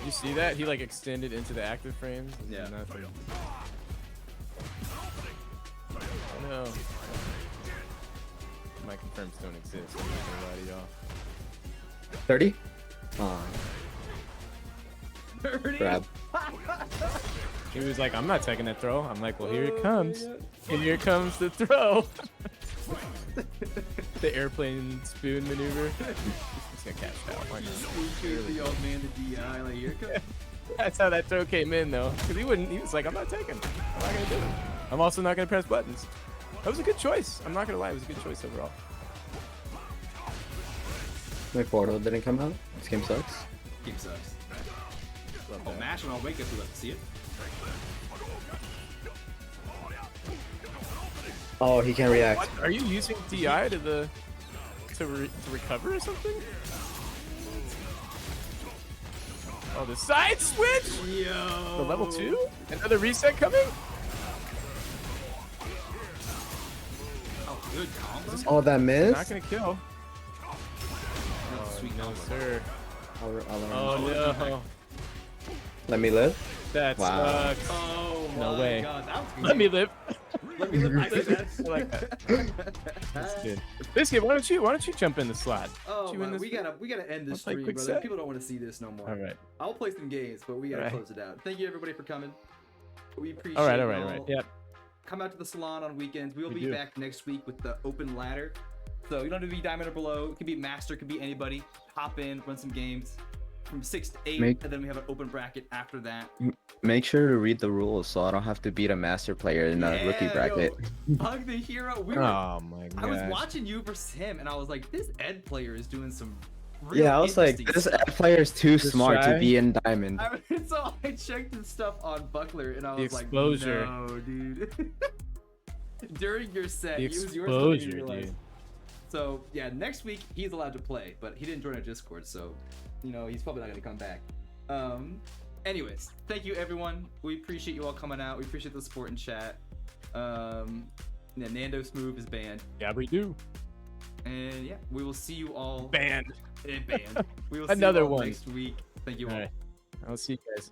You see that? He like extended into the active frames. Yeah. Nothing. no. My confirms don't exist. I'm not gonna lie to y'all. 30? 30? Grab. He was like, I'm not taking that throw. I'm like, well, here it comes. And here comes the throw. The airplane spoon maneuver. He's gonna catch that one. The old man, the DI, like, here it comes. That's how that throw came in, though. Because he was like, I'm not taking it. I'm not gonna do it. I'm also not gonna press buttons. That was a good choice. I'm not gonna lie, it was a good choice overall. My portal didn't come out. This game sucks. Game sucks. Love Oh, that. mash and I'll wake up to let see it. Oh, he can't react. What? Are you using DI to recover or something? Oh, the side switch? Yo. The level 2? Another reset coming? Oh, good combo. Oh, that miss? Not gonna kill. That's a sweet No, combo. sir. I'll Oh, no. Let me live. That Wow. sucks. Oh, No my way. God, that was good. Let me live. Let me live. I see that. I like that. That's good. Biscuit, why don't you jump in the slot? Oh, You in man, this we gotta end this Let's play stream, quick brother. set. People don't want to see this no more. All right. I'll play some games, but we gotta Alright. close it out. Thank you everybody for coming. We appreciate All right. y'all. Yep. Come out to the salon on weekends. We'll We be do. back next week with the open ladder. So you don't have to be diamond or below. It could be master, it could be anybody. Hop in, run some games from 6 to 8, Make- and then we have an open bracket after that. Make sure to read the rules so I don't have to beat a master player in a rookie Yeah, bracket. yo, Hug the hero. We were, Oh my god. I was watching you versus him, and I was like, this Ed player is doing some. Real Yeah, I was like, interesting this stuff. player is too Just smart try. to be in diamond. So I checked his stuff on Buckler, and I The was exposure. like, no, dude. During your set, The it was yours. I didn't exposure, realize. dude. So yeah, next week he's allowed to play, but he didn't join our Discord, so he's probably not gonna come back. Anyways, thank you everyone. We appreciate you all coming out. We appreciate the support in chat. Nando Smooth is banned, Yeah, we do. and yeah, we will see you all Banned. banned. We will Another see you all one. next week. Thank you all. All right. I'll see you guys.